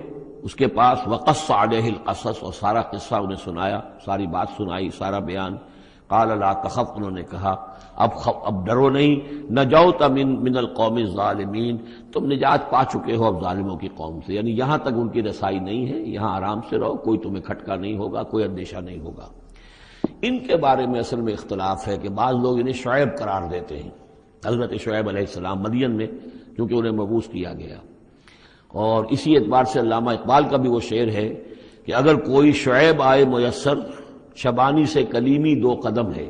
اس کے پاس، وقص علیہ القصص، اور سارا قصہ انہیں سنایا، ساری بات سنائی، سارا بیان۔ قال لا تخف، انہوں نے کہا اب ڈرو نہیں، نجوت من القوم الظالمین، تم نجات پا چکے ہو اب ظالموں کی قوم سے، یعنی یہاں تک ان کی رسائی نہیں ہے، یہاں آرام سے رہو، کوئی تمہیں کھٹکا نہیں ہوگا، کوئی اندیشہ نہیں ہوگا۔ ان کے بارے میں اصل میں اختلاف ہے کہ بعض لوگ انہیں شعیب قرار دیتے ہیں، حضرت شعیب علیہ السلام مدین میں کیونکہ انہیں مبعوث کیا گیا، اور اسی اعتبار سے علامہ اقبال کا بھی وہ شعر ہے کہ اگر کوئی شعیب آئے میسر، شبانی سے کلیمی 2 قدم ہے،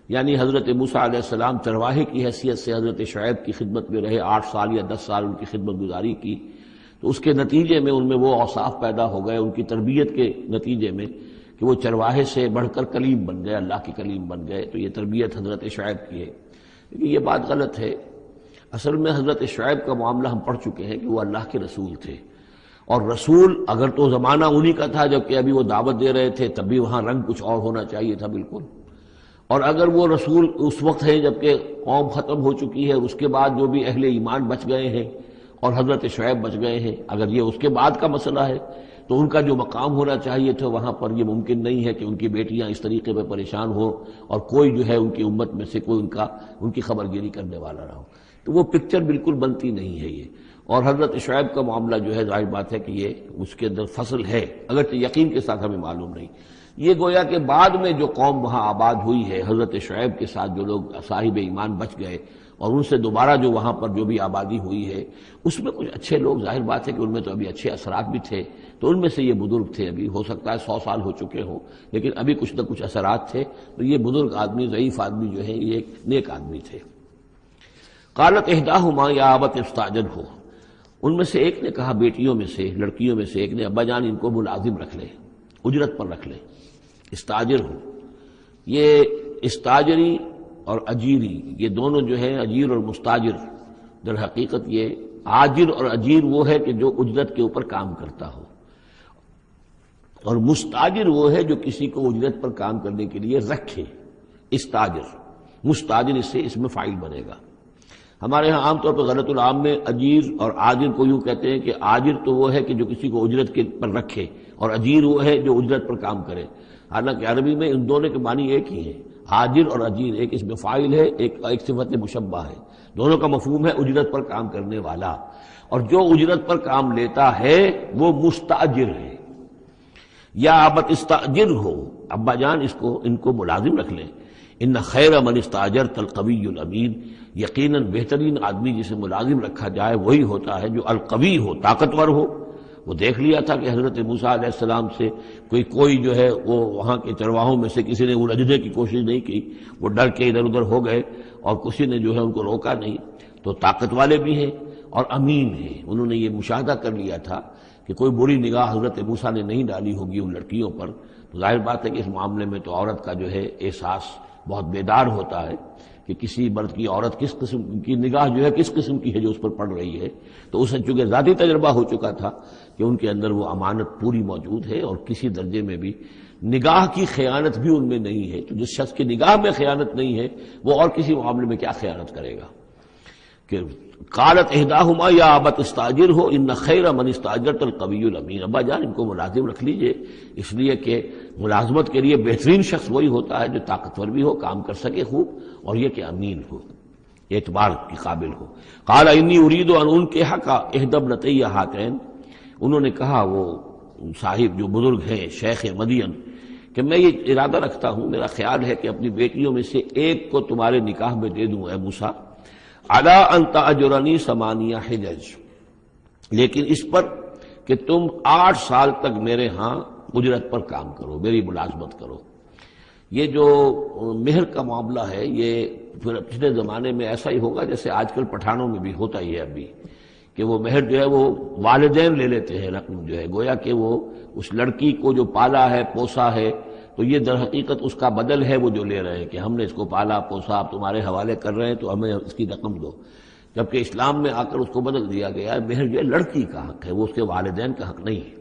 یعنی حضرت موسیٰ علیہ السلام چرواہے کی حیثیت سے حضرت شعیب کی خدمت میں رہے، 8 سال یا 10 سال ان کی خدمت گزاری کی، تو اس کے نتیجے میں ان میں وہ اوصاف پیدا ہو گئے، ان کی تربیت کے نتیجے میں کہ وہ چرواہے سے بڑھ کر کلیم بن گئے، اللہ کے کلیم بن گئے۔ تو یہ تربیت حضرت شعیب کی ہے، لیکن یہ بات غلط ہے۔ اصل میں حضرت شعیب کا معاملہ ہم پڑھ چکے ہیں کہ وہ اللہ کے رسول تھے، اور رسول اگر تو زمانہ انہی کا تھا جبکہ ابھی وہ دعوت دے رہے تھے، تب بھی وہاں رنگ کچھ اور ہونا چاہیے تھا بالکل، اور اگر وہ رسول اس وقت ہیں جبکہ قوم ختم ہو چکی ہے، اس کے بعد جو بھی اہل ایمان بچ گئے ہیں اور حضرت شعیب بچ گئے ہیں، اگر یہ اس کے بعد کا مسئلہ ہے تو ان کا جو مقام ہونا چاہیے تھا وہاں پر یہ ممکن نہیں ہے کہ ان کی بیٹیاں اس طریقے پہ پریشان ہوں اور کوئی جو ہے ان کی امت میں سے کوئی ان کی خبر گیری کرنے والا نہ ہو۔ تو وہ پکچر بالکل بنتی نہیں ہے یہ، اور حضرت شعیب کا معاملہ جو ہے ظاہر بات ہے کہ یہ اس کے اندر فصل ہے، اگرچہ یقین کے ساتھ ہمیں معلوم نہیں۔ یہ گویا کہ بعد میں جو قوم وہاں آباد ہوئی ہے حضرت شعیب کے ساتھ، جو لوگ صاحب ایمان بچ گئے اور ان سے دوبارہ جو وہاں پر جو بھی آبادی ہوئی ہے، اس میں کچھ اچھے لوگ، ظاہر بات ہے کہ ان میں تو ابھی اچھے اثرات بھی تھے، تو ان میں سے یہ بزرگ تھے، ابھی ہو سکتا ہے 100 سال ہو چکے ہوں لیکن ابھی کچھ نہ کچھ اثرات تھے، تو یہ بزرگ آدمی، ضعیف آدمی جو ہے یہ ایک نیک آدمی تھے۔ قالت احداہما یا ابت استاجرہ، ان میں سے ایک نے کہا، بیٹیوں میں سے، لڑکیوں میں سے ایک نے، ابا جان ان کو ملازم رکھ لیں، اجرت پر رکھ لیں، استاجر ہو۔ یہ استاجری اور اجیری یہ دونوں جو ہیں، اجیر اور مستاجر، در حقیقت یہ آجر اور اجیر وہ ہے کہ جو اجرت کے اوپر کام کرتا ہو، اور مستاجر وہ ہے جو کسی کو اجرت پر کام کرنے کے لیے رکھے۔ استاجر، مستاجر اس سے اس میں فاعل بنے گا۔ ہمارے ہاں عام طور پر غلط العام میں اجیر اور آجر کو یوں کہتے ہیں کہ آجر تو وہ ہے کہ جو کسی کو اجرت کے پر رکھے، اور اجیر وہ ہے جو اجرت پر کام کرے، حالانکہ عربی میں ان دونوں کے معنی ایک ہی ہیں، آجر اور اجیر، ایک اس میں فاعل ہے، ایک صفت مشبہ ہے، دونوں کا مفہوم ہے اجرت پر کام کرنے والا، اور جو اجرت پر کام لیتا ہے وہ مستاجر ہے۔ یا ابت استاجر ہو، ابا جان ان کو ملازم رکھ لیں۔ ان خیر من استاجرت القوی الامین، یقیناً بہترین آدمی جسے ملازم رکھا جائے وہی ہوتا ہے جو القوی ہو، طاقتور ہو۔ وہ دیکھ لیا تھا کہ حضرت موسیٰ علیہ السلام سے کوئی جو ہے وہ وہاں کے چرواہوں میں سے کسی نے الجھنے کی کوشش نہیں کی، وہ ڈر کے ادھر ادھر ہو گئے اور کسی نے جو ہے ان کو روکا نہیں، تو طاقت والے بھی ہیں اور امین ہیں۔ انہوں نے یہ مشاہدہ کر لیا تھا کہ کوئی بری نگاہ حضرت موسیٰ نے نہیں ڈالی ہوگی ان لڑکیوں پر، تو ظاہر بات ہے کہ اس معاملے میں تو عورت کا جو ہے احساس بہت بیدار ہوتا ہے کہ کسی مرد کی عورت کس قسم کی نگاہ جو ہے کس قسم کی ہے جو اس پر پڑ رہی ہے، تو اسے چونکہ ذاتی تجربہ ہو چکا تھا کہ ان کے اندر وہ امانت پوری موجود ہے اور کسی درجے میں بھی نگاہ کی خیانت بھی ان میں نہیں ہے۔ تو جس شخص کی نگاہ میں خیانت نہیں ہے وہ اور کسی معاملے میں کیا خیانت کرے گا؟ کہ قالت احداہما یا ابت استاجر ہو ان خیر من استاجرت القوی الامین، ابا جان ان کو ملازم رکھ لیجئے، اس لیے کہ ملازمت کے لیے بہترین شخص وہی ہوتا ہے جو طاقتور بھی ہو، کام کر سکے خوب، اور یہ کہ امین ہو، اعتبار کے قابل ہو۔ قال انی ارید ان انکحک احدی ابنتی ہاتین، انہوں نے کہا وہ صاحب جو بزرگ ہیں شیخ مدین کہ میں یہ ارادہ رکھتا ہوں، میرا خیال ہے کہ اپنی بیٹیوں میں سے ایک کو تمہارے نکاح میں دے دوں اے موسیٰ، علی ان تأجرنی 8 حجج، لیکن اس پر کہ تم 8 سال تک میرے ہاں اجرت پر کام کرو، میری ملازمت کرو۔ یہ جو مہر کا معاملہ ہے یہ پھر پچھلے زمانے میں ایسا ہی ہوگا جیسے آج کل پٹھانوں میں بھی ہوتا ہی ہے ابھی، کہ وہ مہر جو ہے وہ والدین لے لیتے ہیں رقم جو ہے، گویا کہ وہ اس لڑکی کو جو پالا ہے پوسا ہے تو یہ در حقیقت اس کا بدل ہے وہ جو لے رہے ہیں کہ ہم نے اس کو پالا پوسا، آپ تمہارے حوالے کر رہے ہیں تو ہمیں اس کی رقم دو، جبکہ اسلام میں آ کر اس کو بدل دیا گیا ہے، مہر جو ہے لڑکی کا حق ہے، وہ اس کے والدین کا حق نہیں ہے۔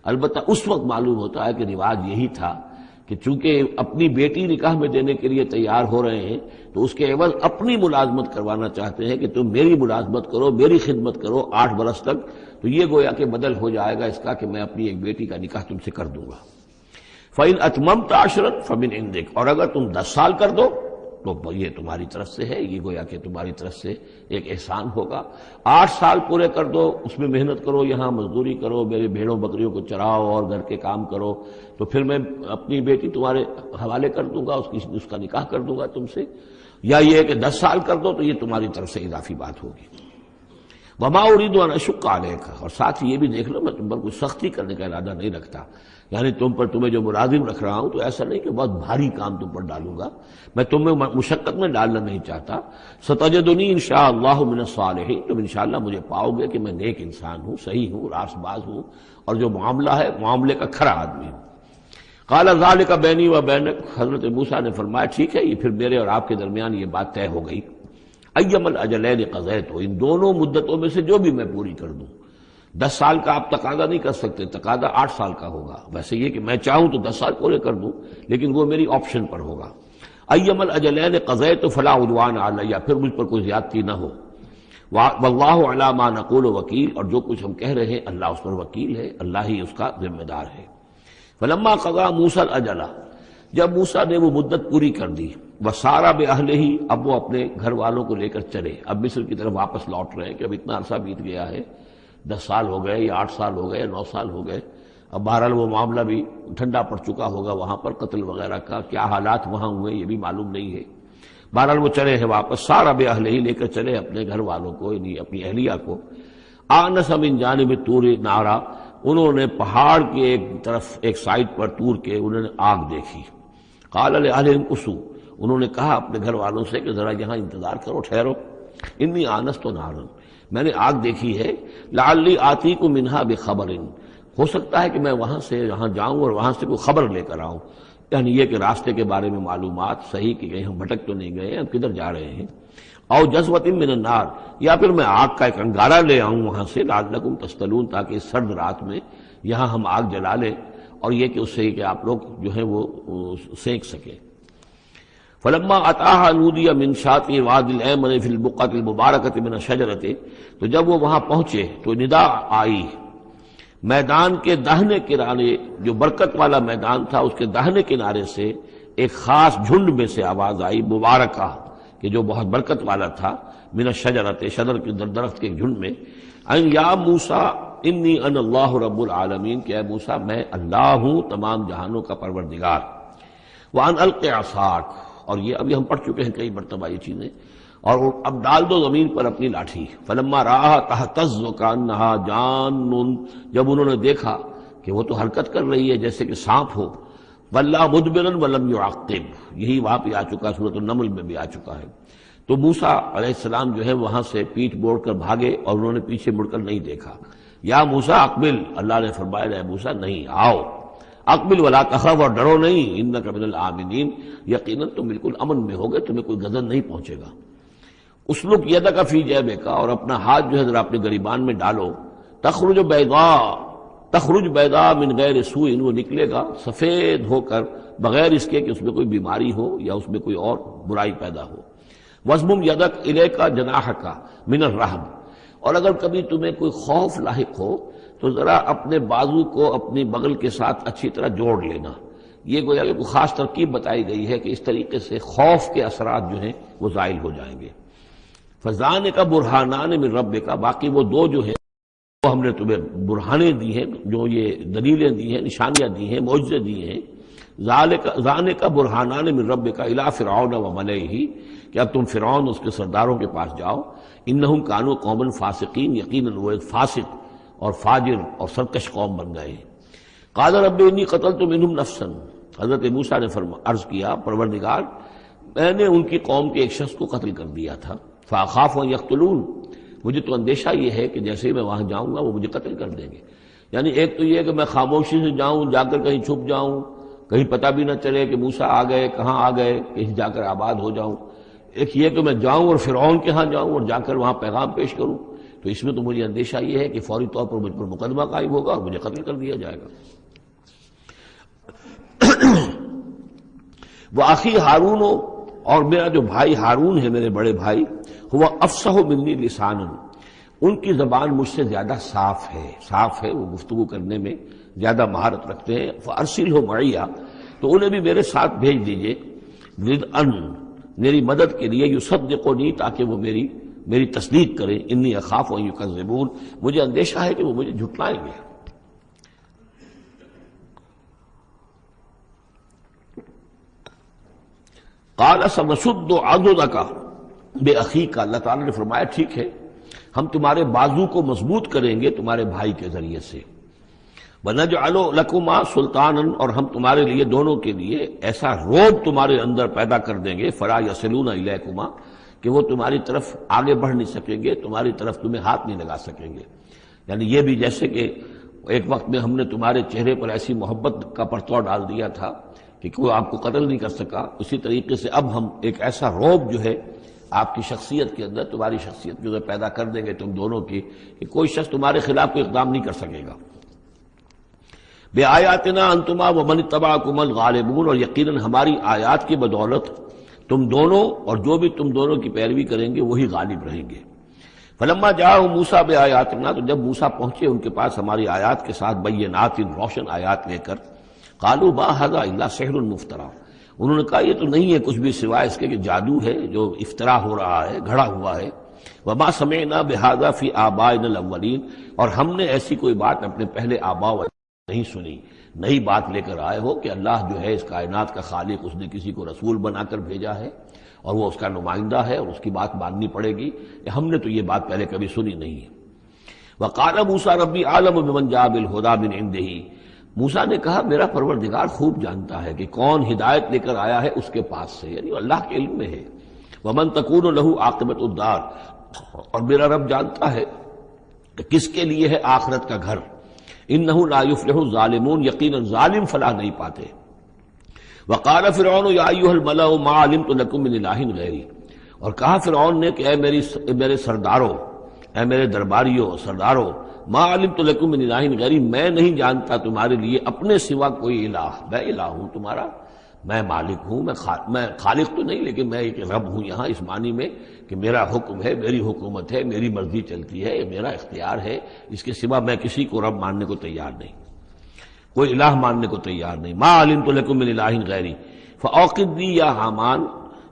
البتہ اس وقت معلوم ہوتا ہے کہ رواج یہی تھا کہ چونکہ اپنی بیٹی نکاح میں دینے کے لیے تیار ہو رہے ہیں تو اس کے عوض اپنی ملازمت کروانا چاہتے ہیں کہ تم میری ملازمت کرو، میری خدمت کرو 8 برس تک، تو یہ گویا کہ بدل ہو جائے گا اس کا کہ میں اپنی ایک بیٹی کا نکاح تم سے کر دوں گا۔ فَإِنْ أَتْمَمْتَ 10 فَمِنْ عِنْدِكَ، اور اگر تم 10 سال کر دو تو یہ تمہاری طرف سے ہے، یہ گویا کہ تمہاری طرف سے ایک احسان ہوگا۔ 8 سال پورے کر دو، اس میں محنت کرو، یہاں مزدوری کرو، میرے بھیڑوں بکریوں کو چراؤ اور گھر کے کام کرو، تو پھر میں اپنی بیٹی تمہارے حوالے کر دوں گا، اس کا نکاح کر دوں گا تم سے۔ یا یہ کہ 10 سال کر دو تو یہ تمہاری طرف سے اضافی بات ہوگی۔ وَمَا أُرِيدُ أَنْ أَشُقَّ عَلَيْكَ، اور ساتھ ہی یہ بھی دیکھ لو میں تم پر کوئی سختی کرنے کا ارادہ نہیں رکھتا یعنی تمہیں جو ملازم رکھ رہا ہوں تو ایسا نہیں کہ بہت بھاری کام تم پر ڈالوں گا، میں تمہیں مشقت میں ڈالنا نہیں چاہتا۔ ستجدنی انشاءاللہ من الصالحین، تم انشاءاللہ مجھے پاؤ گے کہ میں نیک انسان ہوں، صحیح ہوں، راست باز ہوں، اور جو معاملہ ہے معاملے کا کھرا آدمی ہوں۔ قال ذلک بینی و بینک، حضرت موسیٰ نے فرمایا ٹھیک ہے، یہ پھر میرے اور آپ کے درمیان یہ بات طے ہو گئی۔ ایم الاجلین قضیت، ان دونوں مدتوں میں سے جو بھی میں پوری کر دوں۔ 10 سال کا آپ تقاضا نہیں کر سکتے، تقاضا 8 سال کا ہوگا، ویسے یہ کہ میں چاہوں تو 10 سال پورے کر دوں، لیکن وہ میری آپشن پر ہوگا۔ ایم الاجلین قضیت فلا عدوان علی، پھر مجھ پر کوئی زیادتی نہ ہو۔ واللہ علی ما نقول وکیل، اور جو کچھ ہم کہہ رہے ہیں اللہ اس پر وکیل ہے، اللہ ہی اس کا ذمہ دار ہے۔ فلما قضا موسیٰ الاجل، جب موسیٰ نے وہ مدت پوری کر دی، وسارا باہلہ، اب وہ اپنے گھر والوں کو لے کر چلے، اب مصر کی طرف واپس لوٹ رہے ہیں کہ اب اتنا عرصہ بیت گیا ہے، 10 سال ہو گئے یا 8 سال ہو گئے یا 9 سال ہو گئے، اب بہرحال وہ معاملہ بھی ٹھنڈا پڑ چکا ہوگا، وہاں پر قتل وغیرہ کا کیا حالات وہاں ہوئے یہ بھی معلوم نہیں ہے۔ بہرحال وہ چلے ہیں واپس، سارا باہلہ لے کر چلے اپنے گھر والوں کو، یعنی اپنی اہلیہ کو۔ آنس من جانب طور نارا، انہوں نے پہاڑ کے ایک طرف ایک سائڈ پر طور کے انہوں نے آگ دیکھی۔ قال لأہلہم کثوا، انہوں نے کہا اپنے گھر والوں سے کہ ذرا یہاں انتظار کرو، ٹھہرو، انی آنست نارا، میں نے آگ دیکھی ہے، لعلی آتیکم منہا بخبر، ہو سکتا ہے کہ میں وہاں سے یہاں جاؤں اور وہاں سے کوئی خبر لے کر آؤں، یعنی یہ کہ راستے کے بارے میں معلومات، صحیح کہ کہیں ہم بھٹک تو نہیں گئے، ہم کدھر جا رہے ہیں۔ او جذوۃ من النار، یا پھر میں آگ کا ایک انگارہ لے آؤں وہاں سے، لعلکم تصطلون، تاکہ اس سرد رات میں یہاں ہم آگ جلا لیں، اور یہ کہ اس سے کہ آپ لوگ جو ہے وہ سینک سکیں۔ فلما اتاها نودی من شاطئ الوادی الایمن فی البقعۃ المبارکۃ من الشجرۃ، تو جب وہ وہاں پہنچے تو ندا آئی، میدان کے داہنے کنارے، جو برکت والا میدان تھا اس کے داہنے کنارے سے ایک خاص جھنڈ میں سے آواز آئی، مبارکہ، کہ جو بہت برکت والا تھا، من الشجرۃ، شجر کے درخت کے جھنڈ میں، ان یا موسیٰ انی انا اللہ رب العالمین، کہ اے موسیٰ میں اللہ ہوں تمام جہانوں کا پروردگار، وان الق عصاک، اور یہ ابھی ہم پڑھ چکے ہیں کئی مرتبہ یہ چیزیں، اور اب ڈال دو زمین پر اپنی لاٹھی۔ فلما رآہا تہتز کانہا جان، جب انہوں نے دیکھا کہ وہ تو حرکت کر رہی ہے جیسے کہ سانپ ہو، ولا مدبرا ولم يعقب، یہی وہاں پہ آ چکا، سورۃ النمل میں بھی آ چکا ہے۔ تو موسیٰ علیہ السلام جو ہے وہاں سے پیٹھ موڑ کر بھاگے اور انہوں نے پیچھے مڑ کر نہیں دیکھا۔ یا موسیٰ اقبل، اللہ نے فرمایا اے موسیٰ نہیں، آؤ، اقبل ولا تخف، اور ڈرو نہیں، انک من الآمنین، یقیناً تم بالکل امن میں ہوگے، تمہیں کوئی غضب نہیں پہنچے گا۔ اسلک یدک فی جیبک، اور اپنا ہاتھ جو ہے ذرا اپنے گریبان میں ڈالو، تخرج بیضاء من غیر سوء، وہ نکلے گا سفید ہو کر بغیر اس کے کہ اس میں کوئی بیماری ہو یا اس میں کوئی اور برائی پیدا ہو۔ وَاضْمُمْ یدک الیک جناحک من الرہب، اور اگر کبھی تمہیں کوئی خوف لاحق ہو تو ذرا اپنے بازو کو اپنی بغل کے ساتھ اچھی طرح جوڑ لینا۔ یہ گویا کہ کوئی خاص ترکیب بتائی گئی ہے کہ اس طریقے سے خوف کے اثرات جو ہیں وہ زائل ہو جائیں گے۔ فَذَانِکَ بُرْہَانَانِ مِن رَبِّکَ، باقی وہ دو جو ہیں وہ ہم نے تمہیں برہانیں دی ہیں، جو یہ دلیلیں دی ہیں، نشانیاں دی ہیں، معجزے دیے ہیں۔ ذَانِکَ بُرْہَانَانِ مِن رَبِّکَ إِلَىٰ فِرْعَوْنَ وَمَلَئِهِ، کہ اب تم فرعون اس کے سرداروں کے پاس جاؤ، انہم کانوا قوما فاسقین، یقیناً وہ ایک فاسق اور فاجر اور سرکش قوم بن گئے۔ قال رب انی قتلت منہم نفسا، حضرت موسیٰ نے عرض کیا پروردگار میں نے ان کی قوم کے ایک شخص کو قتل کر دیا تھا، فاخاف ان یقتلون، مجھے تو اندیشہ یہ ہے کہ جیسے ہی میں وہاں جاؤں گا وہ مجھے قتل کر دیں گے۔ یعنی ایک تو یہ کہ میں خاموشی سے جاؤں، جا کر کہیں چھپ جاؤں، کہیں پتہ بھی نہ چلے کہ موسیٰ آ گئے، کہاں آ گئے، کہیں جا کر آباد ہو جاؤں۔ ایک یہ کہ میں جاؤں اور فرعون کے ہاں جاؤں اور جا کر وہاں پیغام پیش کروں، تو اس میں تو مجھے اندیشہ یہ ہے کہ فوری طور پر مجھ پر مقدمہ قائم ہوگا اور مجھے قتل کر دیا جائے گا۔ وَأَخِي ہارون، اور میرا جو بھائی ہارون ہے، میرے بڑے بھائی، ہوا افصح منی لسانا، ان کی زبان مجھ سے زیادہ صاف ہے، وہ گفتگو کرنے میں زیادہ مہارت رکھتے ہیں۔ فَأَرْسِلْهُ مَعِيَّ، تو انہیں بھی میرے ساتھ بھیج دیجئے، رِدْءً، میری مدد کے لیے، یصدقنی، تاکہ وہ میری تصدیق کریں، انی اخاف ان یکذبون، مجھے اندیشہ ہے کہ وہ مجھے جھٹلائیں گے۔ قال سنشد عضدک باخیک، اللہ تعالیٰ نے فرمایا ٹھیک ہے، ہم تمہارے بازو کو مضبوط کریں گے تمہارے بھائی کے ذریعے سے۔ وَنَجْعَلُ لَكُمَا سُلْطَانًا، اور ہم تمہارے لیے دونوں کے لیے ایسا روب تمہارے اندر پیدا کر دیں گے، فَلَا يَصِلُونَ إِلَيْكُمَا، کہ وہ تمہاری طرف آگے بڑھ نہیں سکیں گے، تمہاری طرف تمہیں ہاتھ نہیں لگا سکیں گے۔ یعنی یہ بھی جیسے کہ ایک وقت میں ہم نے تمہارے چہرے پر ایسی محبت کا پرتو ڈال دیا تھا کہ کوئی آپ کو قتل نہیں کر سکا، اسی طریقے سے اب ہم ایک ایسا روب جو ہے آپ کی شخصیت کے اندر، تمہاری شخصیت کے اندر پیدا کر دیں گے تم دونوں کی، کہ کوئی شخص تمہارے خلاف کوئی اقدام نہیں کر سکے گا۔ بِآیاتنا انتما ومن اتبعکم الغالبون، اور یقیناً ہماری آیات کی بدولت تم دونوں اور جو بھی تم دونوں کی پیروی کریں گے وہی غالب رہیں گے۔ فلما جاءهم موسیٰ بآیاتنا، تو جب موسیٰ پہنچے ان کے پاس ہماری آیات کے ساتھ، بینات، روشن آیات لے کر، قالوا ما ھذا الا سحر مفترى، انہوں نے کہا یہ تو نہیں ہے کچھ بھی سوائے اس کے کہ جادو ہے جو افترا ہو رہا ہے، گھڑا ہوا ہے۔ وما سمعنا بھذا فی آبائنا الاولین، اور ہم نے ایسی کوئی بات اپنے پہلے آباء نہیں سنی۔ نئی بات لے کر آئے ہو کہ اللہ جو ہے اس کائنات کا خالق، اس نے کسی کو رسول بنا کر بھیجا ہے اور وہ اس کا نمائندہ ہے اور اس کی بات ماننی پڑے گی، ہم نے تو یہ بات پہلے کبھی سنی نہیں ہے۔ وقال موسیٰ ربی اعلم بمن جاء بالہدی من عنده، موسیٰ نے کہا میرا پروردگار خوب جانتا ہے کہ کون ہدایت لے کر آیا ہے اس کے پاس سے، یعنی اللہ کے علم میں ہے۔ ومن تکون له عاقبۃ الدار، اور میرا رب جانتا ہے کہ کس کے لیے ہے آخرت کا گھر۔ انہ لا یفلح الظالمون، یقینا ظالم فلاح نہیں پاتے۔ وقال فرعون یا ایھا الملأ ما علمت لکم من الہ غیری، اور کہا فرعون نے کہ اے میرے سرداروں، اے میرے درباریوں، سرداروں، ما علمت لکم من الہ غیری، میں نہیں جانتا تمہارے لیے اپنے سوا کوئی الہ، میں الہ ہوں تمہارا، میں مالک ہوں، میں خالق تو نہیں لیکن میں ایک رب ہوں یہاں، اس معنی میں کہ میرا حکم ہے، میری حکومت ہے، میری مرضی چلتی ہے، میرا اختیار ہے، اس کے سوا میں کسی کو رب ماننے کو تیار نہیں، کوئی الہ ماننے کو تیار نہیں۔ ما علمت لکم من الہ غیری فاوقد لی یا حامان،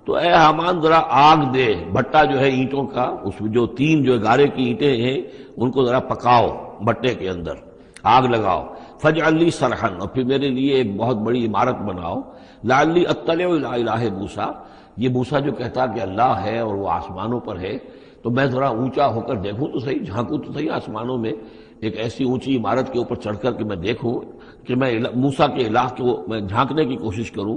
تو اے حامان ذرا آگ دے، بھٹا جو ہے اینٹوں کا، اس میں جو تین جو گارے کی اینٹیں ہیں ان کو ذرا پکاؤ بھٹے کے اندر، آگ لگاؤ۔ فاجعل لی صرحا، اور پھر میرے لیے ایک بہت بڑی عمارت بناؤ۔ لعلی اطلع الی الہ موسیٰ، یہ موسیٰ جو کہتا کہ اللہ ہے اور وہ آسمانوں پر ہے، تو میں ذرا اونچا ہو کر دیکھوں تو صحیح، جھانکوں تو صحیح آسمانوں میں، ایک ایسی اونچی عمارت کے اوپر چڑھ کر کہ میں دیکھوں کہ میں موسیٰ کے الہ کو میں جھانکنے کی کوشش کروں۔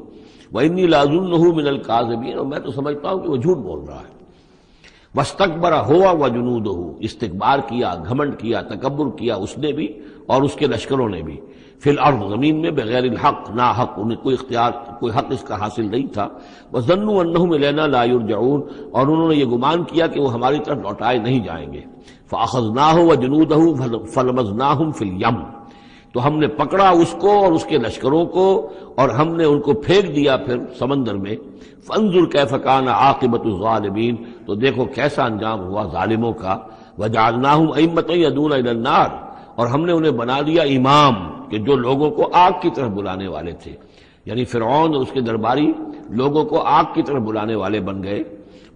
وانی لاظنہ من الکاذبین، اور میں تو سمجھتا ہوں کہ وہ جھوٹ بول رہا ہے۔ واستکبر ہوا وجنودہ، استکبار کیا، گھمنڈ کیا، تکبر کیا اس نے بھی اور اس کے لشکروں نے بھی، فی الارض، زمین میں، بغیر الحق، نا حق، انہیں کوئی اختیار، کوئی حق اس کا حاصل نہیں تھا۔ وظنوا انہم الینا لا یرجعون، اور انہوں نے یہ گمان کیا کہ وہ ہماری طرف لوٹائے نہیں جائیں گے۔ فاخذناہ وجنودہ فلمزناہم فی الیم، تو ہم نے پکڑا اس کو اور اس کے لشکروں کو اور ہم نے ان کو پھینک دیا پھر سمندر میں۔ فانظر کیف کان عاقبۃ الظالمین، تو دیکھو کیسا انجام ہوا ظالموں کا۔ وجعلناہم ائمۃ یدعون الی النار، اور ہم نے انہیں بنا دیا امام کہ جو لوگوں کو آگ کی طرف بلانے والے تھے، یعنی فرعون اور اس کے درباری لوگوں کو آگ کی طرف بلانے والے بن گئے۔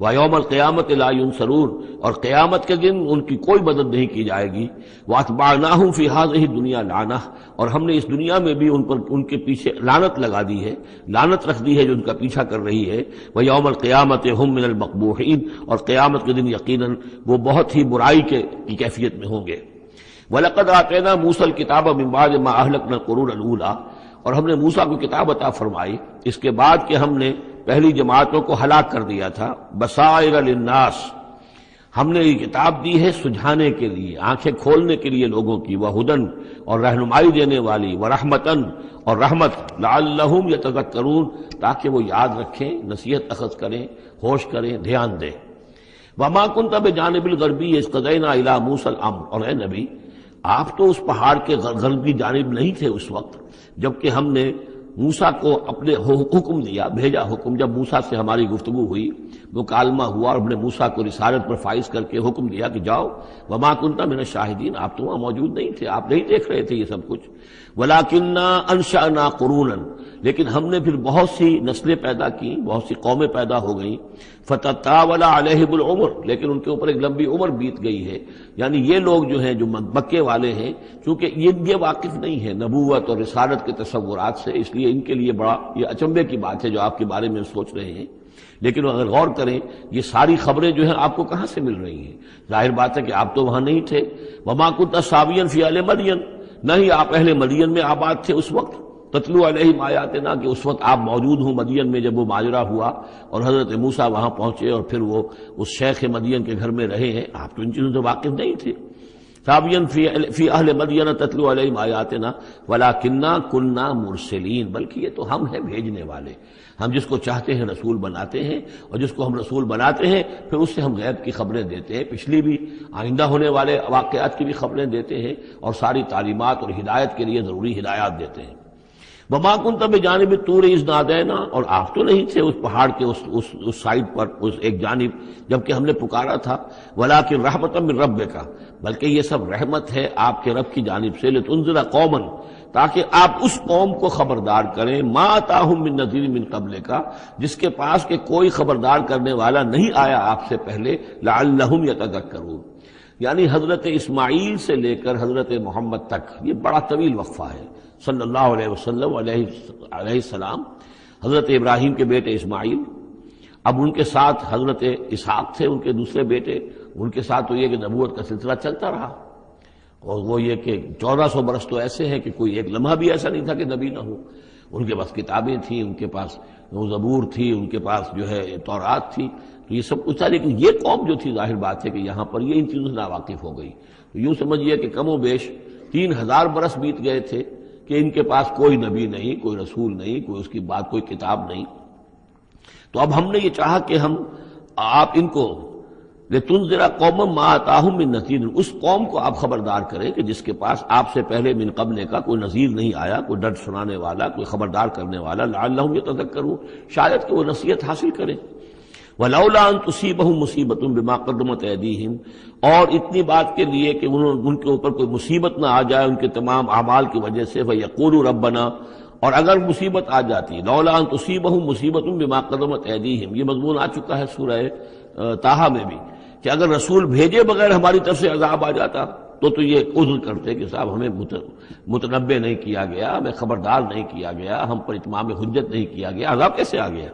وَيَوْمَ الْقِيَامَةِ لَا يُنصَرُونَ، اور قیامت کے دن ان کی کوئی مدد نہیں کی جائے گی۔ وَأَتْبَعْنَاهُمْ فِي هَذِهِ الدُّنْيَا لَعْنَةً، اور ہم نے اس دنیا میں بھی ان پر ان کے پیچھے لعنت لگا دی ہے، لعنت رکھ دی ہے جو ان کا پیچھا کر رہی ہے۔ وَيَوْمَ الْقِيَامَةِ هُمْ مِنَ الْمَقْبُوحِينَ، اور قیامت کے دن یقیناً وہ بہت ہی برائی کی کیفیت میں ہوں گے۔ وَلَقَدْ آتَيْنَا مُوسَى الْكِتَابَ مِن بَعْدِ مَا أَهْلَكْنَا الْقُرُونَ الْأُولَىٰ، اور ہم نے موسیٰ کو کتاب عطا فرمائی اس کے بعد کہ ہم نے پہلی جماعتوں کو ہلاک کر دیا تھا۔ بصائر للناس، ہم نے یہ کتاب دی ہے سجھانے کے لیے، آنکھیں کھولنے کے لیے لوگوں کی، وہدن، اور رہنمائی دینے والی، ورحمتن، اور رحمت، لعلہم یتذکرون، تاکہ وہ یاد رکھیں، نصیحت اخذ کریں، ہوش کریں، دھیان دیں۔ وما کنت بجانب الغربی اذ قضینا الی موسیٰ الامر، اور اے نبی آپ تو اس پہاڑ کے غربی جانب نہیں تھے اس وقت جبکہ ہم نے موسیٰ کو اپنے حکم دیا، بھیجا حکم، جب موسیٰ سے ہماری گفتگو ہوئی، مکالمہ ہوا اور ہم نے موسیٰ کو رسالت پر فائز کر کے حکم دیا کہ جاؤ۔ وما کنت من الشاہدین، آپ تو وہاں موجود نہیں تھے، آپ نہیں دیکھ رہے تھے یہ سب کچھ۔ ولکننا انشأنا قرونا، لیکن ہم نے پھر بہت سی نسلیں پیدا کی، بہت سی قومیں پیدا ہو گئیں۔ فتطاول علیہم العمر، لیکن ان کے اوپر ایک لمبی عمر بیت گئی ہے، یعنی یہ لوگ جو ہیں جو مکے والے ہیں، چونکہ یہ واقف نہیں ہے نبوت اور رسالت کے تصورات سے، اس لیے ان کے لیے بڑا یہ اچنبے کی بات ہے جو آپ کے بارے میں سوچ رہے ہیں۔ لیکن اگر غور کریں یہ ساری خبریں جو ہیں آپ کو کہاں سے مل رہی ہیں؟ ظاہر بات ہے کہ آپ تو وہاں نہیں تھے۔ وما كنت ساويا في اهل مدين، نہ ہی آپ اہل مدین میں آباد تھے اس وقت، تتلو علیہم آیاتنا، کہ اس وقت آپ موجود ہوں مدین میں جب وہ ماجرا ہوا اور حضرت موسیٰ وہاں پہنچے اور پھر وہ اس شیخ مدین کے گھر میں رہے ہیں، آپ تو ان چیزوں سے واقف نہیں تھے. ثابین فی اہل مدین تتلو علیہم آیاتنا ولکننا کننا مرسلین، بلکہ یہ تو ہم ہیں بھیجنے والے. ہم جس کو چاہتے ہیں رسول بناتے ہیں، اور جس کو ہم رسول بناتے ہیں پھر اس سے ہم غیب کی خبریں دیتے ہیں، پچھلی بھی آئندہ ہونے والے واقعات کی بھی خبریں دیتے ہیں، اور ساری تعلیمات اور ہدایت کے لیے ضروری ہدایات دیتے ہیں. وما كنت بجانب الطور اذ نادینا، اور آپ تو نہیں تھے اس پہاڑ کے اس سائڈ پر، اس ایک جانب جبکہ ہم نے پکارا تھا. ولکن رحمۃ من ربک، بلکہ یہ سب رحمت ہے آپ کے رب کی جانب سے. لتنذر قوما، تاکہ آپ اس قوم کو خبردار کریں، ما اتاہم من نذیر من قبلک، جس کے پاس کہ کوئی خبردار کرنے والا نہیں آیا آپ سے پہلے. لعلہم یتذکرون، یعنی حضرت اسماعیل سے لے کر حضرت محمد تک یہ بڑا طویل وقفہ ہے. صلی اللہ علیہ وسلم علیہ السلام، حضرت ابراہیم کے بیٹے اسماعیل، اب ان کے ساتھ حضرت اسحاق تھے ان کے دوسرے بیٹے، ان کے ساتھ تو یہ کہ نبوت کا سلسلہ چلتا رہا. اور وہ یہ کہ 1400 برس تو ایسے ہیں کہ کوئی ایک لمحہ بھی ایسا نہیں تھا کہ نبی نہ ہو. ان کے پاس کتابیں تھیں، ان کے پاس زبور تھی، ان کے پاس جو ہے تورات تھی، تو یہ سب کچھ تھا. لیکن یہ قوم جو تھی ظاہر بات ہے کہ یہاں پر یہ ان چیزوں سے ناواقف ہو گئی. تو یوں سمجھیے کہ کم و بیش 3000 برس بیت گئے تھے کہ ان کے پاس کوئی نبی نہیں، کوئی رسول نہیں، کوئی اس کی بات کوئی کتاب نہیں. تو اب ہم نے یہ چاہا کہ ہم آپ ان کو لتنذر قوما ما اتاہم من نذیر، اس قوم کو آپ خبردار کریں کہ جس کے پاس آپ سے پہلے من قبل کا کوئی نذیر نہیں آیا، کوئی ڈر سنانے والا، کوئی خبردار کرنے والا. لعلہم یتذکرون، شاید کہ وہ نصیحت حاصل کریں. ولولا ان تصیبہم مصیبۃ بما قدمت ایدیہم، اور اتنی بات کے لیے کہ ان کے اوپر کوئی مصیبت نہ آ جائے ان کے تمام اعمال کی وجہ سے. فیقولوا ربنا، اور اگر مصیبت آ جاتی، لولا ان تصیبہم مصیبۃ بما قدمت ایدیہم، یہ مضمون آ چکا ہے سورہ طٰہٰ میں بھی، کہ اگر رسول بھیجے بغیر ہماری طرف سے عذاب آ جاتا تو یہ عذر کرتے کہ صاحب ہمیں متنبع نہیں کیا گیا، ہمیں خبردار نہیں کیا گیا، ہم پر اتمام حجت نہیں کیا گیا، عذاب کیسے آ گیا.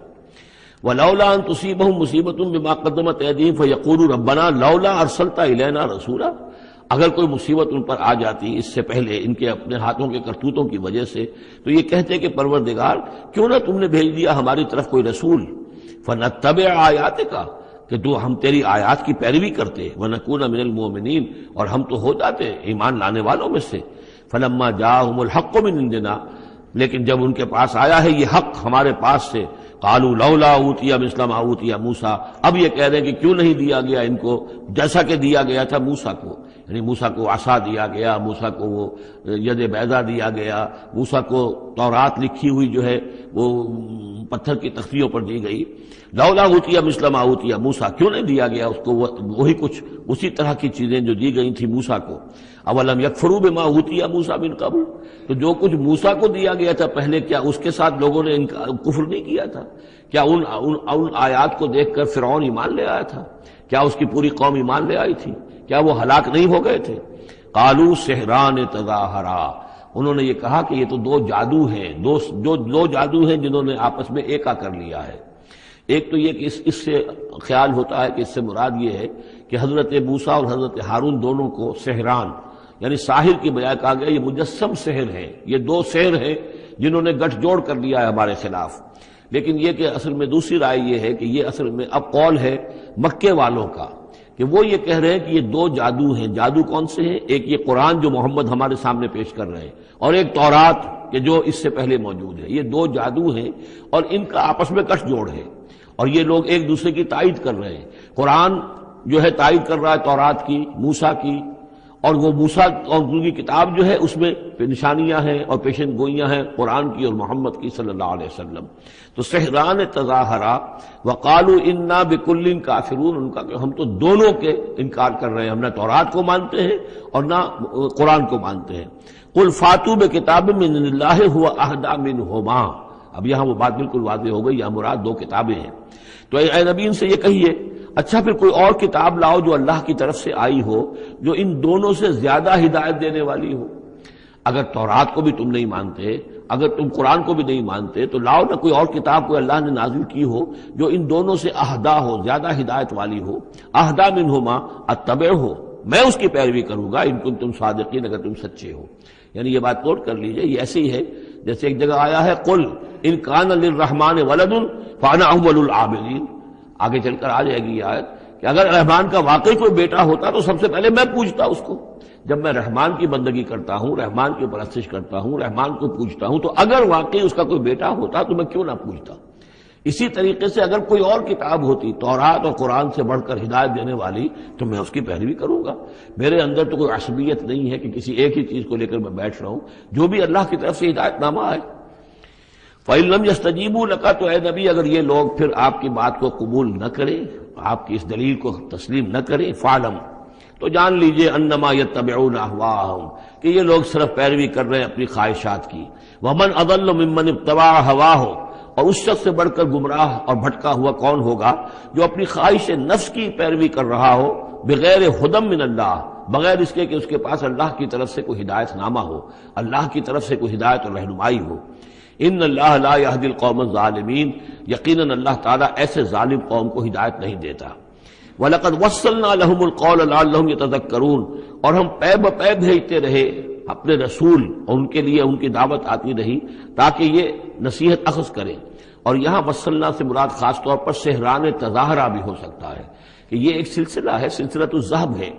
وَلَوْلَا أَن تُصِيبَهُم مُّصِيبَةٌ بِمَا قَدَّمَتْ أَيْدِيهِمْ فَيَقُولُوا رَبَّنَا لَوْلَا أَرْسَلْتَ إِلَيْنَا رَسُولًا، اگر کوئی مصیبت ان پر آ جاتی اس سے پہلے ان کے اپنے ہاتھوں کے کرتوتوں کی وجہ سے، تو یہ کہتے کہ پروردگار کیوں نہ تم نے بھیج دیا ہماری طرف کوئی رسول. فَنَتَّبِعْ آيَاتِكَ، کہ تو ہم تیری آیات کی پیروی کرتے. وَنَكُونَ مِنَ الْمُؤْمِنِينَ، اور ہم تو ہو جاتے ایمان لانے والوں میں سے. فَلَمَّا جَاءَهُمُ الْحَقُّ مِنْ عِندِنَا، لیکن جب ان کے پاس آیا ہے یہ حق ہمارے پاس سے، قالوا لولا اوتي مثل ما اوتي موسیٰ، اب یہ کہہ رہے ہیں کہ کیوں نہیں دیا گیا ان کو جیسا کہ دیا گیا تھا موسیٰ کو. یعنی موسیٰ کو عصا دیا گیا، موسیٰ کو وہ ید بیضا دیا گیا، موسیٰ کو تورات لکھی ہوئی جو ہے وہ پتھر کی تختیوں پر دی گئی. لولا اوتي مثل ما اوتي موسیٰ، کیوں نہیں دیا گیا اس کو وہی کچھ اسی طرح کی چیزیں جو دی گئی تھی موسیٰ کو. اولم یکفروا بما اوتي موسیٰ من قبل، تو جو کچھ موسیٰ کو دیا گیا تھا پہلے، کیا اس کے ساتھ لوگوں نے کفر نہیں کیا تھا؟ کیا ان آیات کو دیکھ کر فرعون ایمان لے آیا تھا؟ کیا اس کی پوری قوم ایمان لے آئی تھی؟ کیا وہ ہلاک نہیں ہو گئے تھے؟ قالوا سحران تظاہرا، انہوں نے یہ کہا کہ یہ تو دو جادو ہیں، دو جادو ہیں جنہوں نے آپس میں ایکا کر لیا ہے. ایک تو یہ کہ اس سے خیال ہوتا ہے کہ اس سے مراد یہ ہے کہ حضرت موسیٰ اور حضرت ہارون دونوں کو سحران، یعنی ساحر کی بجائے کہا گیا یہ مجسم سحر ہیں، یہ دو سحر ہیں جنہوں نے گٹھ جوڑ کر لیا ہے ہمارے خلاف. لیکن یہ کہ اصل میں دوسری رائے یہ ہے کہ یہ اصل میں اب قول ہے مکے والوں کا، کہ وہ یہ کہہ رہے ہیں کہ یہ دو جادو ہیں. جادو کون سے ہیں؟ ایک یہ قرآن جو محمد ہمارے سامنے پیش کر رہے ہیں، اور ایک تورات کہ جو اس سے پہلے موجود ہے. یہ دو جادو ہیں اور ان کا آپس میں گٹھ جوڑ ہے، اور یہ لوگ ایک دوسرے کی تائید کر رہے ہیں. قرآن جو ہے تائید کر رہا ہے تورات کی، موسیٰ کی، اور وہ موسیٰ اور ان کی کتاب جو ہے اس میں نشانیاں ہیں اور پیشن گوئیاں ہیں قرآن کی اور محمد کی صلی اللہ علیہ وسلم. تو سحران تظاہرا وقالوا انا بکل کافرون، ان کا کہ ہم تو دونوں کے انکار کر رہے ہیں، ہم نہ تورات کو مانتے ہیں اور نہ قرآن کو مانتے ہیں. قل فاتوا بکتاب من اللہ هو اہدی منہما، اب یہاں وہ بات بالکل واضح ہو گئی، یہاں مراد دو کتابیں ہیں. تو اے نبی ان سے یہ کہیے اچھا پھر کوئی اور کتاب لاؤ جو اللہ کی طرف سے آئی ہو، جو ان دونوں سے زیادہ ہدایت دینے والی ہو. اگر تورات کو بھی تم نہیں مانتے، اگر تم قرآن کو بھی نہیں مانتے، تو لاؤ نہ کوئی اور کتاب کوئی اللہ نے نازل کی ہو جو ان دونوں سے اہدا ہو، زیادہ ہدایت والی ہو. اہدا منہما اتبعہ، میں اس کی پیروی کروں گا ان کنتم صادقین، اگر تم سچے ہو. یعنی یہ بات نوٹ کر لیجئے، یہ ایسی ہے جیسے ایک جگہ آیا ہے قل ان کان للرحمن ولد فانا اول العابدین، آگے چل کر آ جائے گی یہ آیت کہ اگر رحمان کا واقعی کوئی بیٹا ہوتا تو سب سے پہلے میں پوچھتا اس کو. جب میں رحمان کی بندگی کرتا ہوں، رحمان کی پرستش کرتا ہوں، رحمان کو پوچھتا ہوں، تو اگر واقعی اس کا کوئی بیٹا ہوتا تو میں کیوں نہ پوچھتا. اسی طریقے سے اگر کوئی اور کتاب ہوتی تورات اور قرآن سے بڑھ کر ہدایت دینے والی تو میں اس کی پیروی کروں گا. میرے اندر تو کوئی عصبیت نہیں ہے کہ کسی ایک ہی چیز کو لے کر میں بیٹھ رہا ہوں، جو بھی اللہ کی طرف سے ہدایت نامہ آئے. فَإِن لَّمْ يَسْتَجِيبُوا لَكَ، تو اے نبی اگر یہ لوگ پھر آپ کی بات کو قبول نہ کریں، آپ کی اس دلیل کو تسلیم نہ کریں، فَاعْلَمْ، تو جان لیجئے انما یتبعون اہواءہم، کہ یہ لوگ صرف پیروی کر رہے ہیں اپنی خواہشات کی. ومن اضل ممن اتبع ہواہ، اور اس شخص سے بڑھ کر گمراہ اور بھٹکا ہوا کون ہوگا جو اپنی خواہش نفس کی پیروی کر رہا ہو، بغیر ہدی من اللہ، بغیر اس کے کہ اس کے پاس اللہ کی طرف سے کوئی ہدایت نامہ ہو، اللہ کی طرف سے کوئی ہدایت اور رہنمائی ہو. ان اللہ لا یہدی القوم الظالمین، یقیناً اللہ تعالیٰ ایسے ظالم قوم کو ہدایت نہیں دیتا. وَلَقَدْ وَصَّلْنَا لَهُمُ الْقَوْلَ لَعَلَّهُمْ يَتَذَكَّرُونَ، اور ہم پے بپے بھیجتے رہے اپنے رسول، اور ان کے لیے ان کی دعوت آتی رہی تاکہ یہ نصیحت اخذ کریں. اور یہاں وصلنا سے مراد خاص طور پر سہران تظاہرہ بھی ہو سکتا ہے کہ یہ ایک سلسلہ ہے، سلسلۃ الذہب ہے،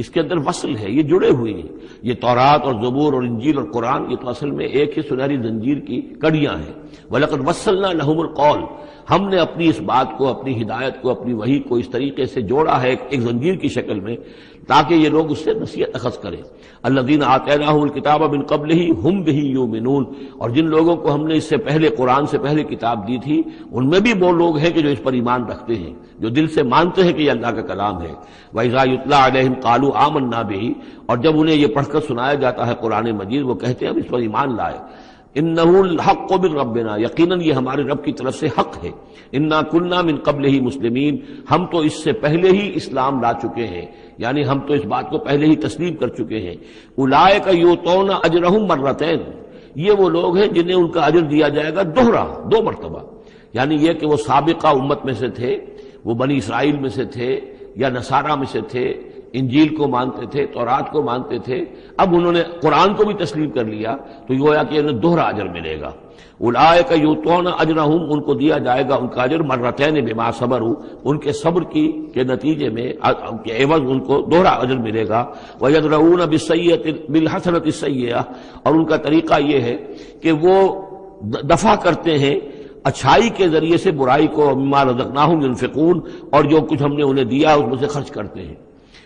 اس کے اندر وصل ہے، یہ جڑے ہوئے ہیں. یہ تورات اور زبور اور انجیل اور قرآن یہ تو اصل میں ایک ہی سنہری زنجیر کی کڑیاں ہیں. وَلَقَدْ وَصَّلْنَا لَهُمُ الْقَوْلَ، ہم نے اپنی اس بات کو، اپنی ہدایت کو، اپنی وحی کو اس طریقے سے جوڑا ہے ایک زنجیر کی شکل میں تاکہ یہ لوگ اس سے نصیحت اخذ کریں. الذین آتیناہم الکتاب من قبلہ ہم بہ یؤمنون، اور جن لوگوں کو ہم نے اس سے پہلے قرآن سے پہلے کتاب دی تھی ان میں بھی وہ لوگ ہیں کہ جو اس پر ایمان رکھتے ہیں، جو دل سے مانتے ہیں کہ یہ اللہ کا کلام ہے. وَإِذَا يُتْلَىٰ عَلَيْهِمْ قَالُوا آمَنَّا بِهِ، اور جب انہیں یہ پڑھ کر سنایا جاتا ہے قرآن مجید وہ کہتے ہیں ہم اس پر ایمان لائے. انہ الحق من ربنا، یقیناً یہ ہمارے رب کی طرف سے حق ہے. انا کنا من قبلہ مسلمین، ہم تو اس سے پہلے ہی اسلام لا چکے ہیں، یعنی ہم تو اس بات کو پہلے ہی تسلیم کر چکے ہیں. اولئک یؤتون اجرہم مرتین، یہ وہ لوگ ہیں جنہیں ان کا اجر دیا جائے گا دوہرا، دو مرتبہ. یعنی یہ کہ وہ سابقہ امت میں سے تھے، وہ بنی اسرائیل میں سے تھے یا نصارہ میں سے تھے، انجیل کو مانتے تھے، تورات کو مانتے تھے، اب انہوں نے قرآن کو بھی تسلیم کر لیا تو یہ گویا کہ انہیں دوہرا اجر ملے گا. اولئک یؤتون اجرہم، ان کو دیا جائے گا ان کا اجر مرتین بما صبروا، ان کے صبر کے نتیجے میں کے عوض ان کو دوہرا اجر ملے گا. ویدرؤون بالحسنۃ السیئۃ، اور ان کا طریقہ یہ ہے کہ وہ دفع کرتے ہیں اچھائی کے ذریعے سے برائی کو. مما رزقناہم ينفقون، اور جو کچھ ہم نے انہیں دیا اس میں سے خرچ کرتے ہیں.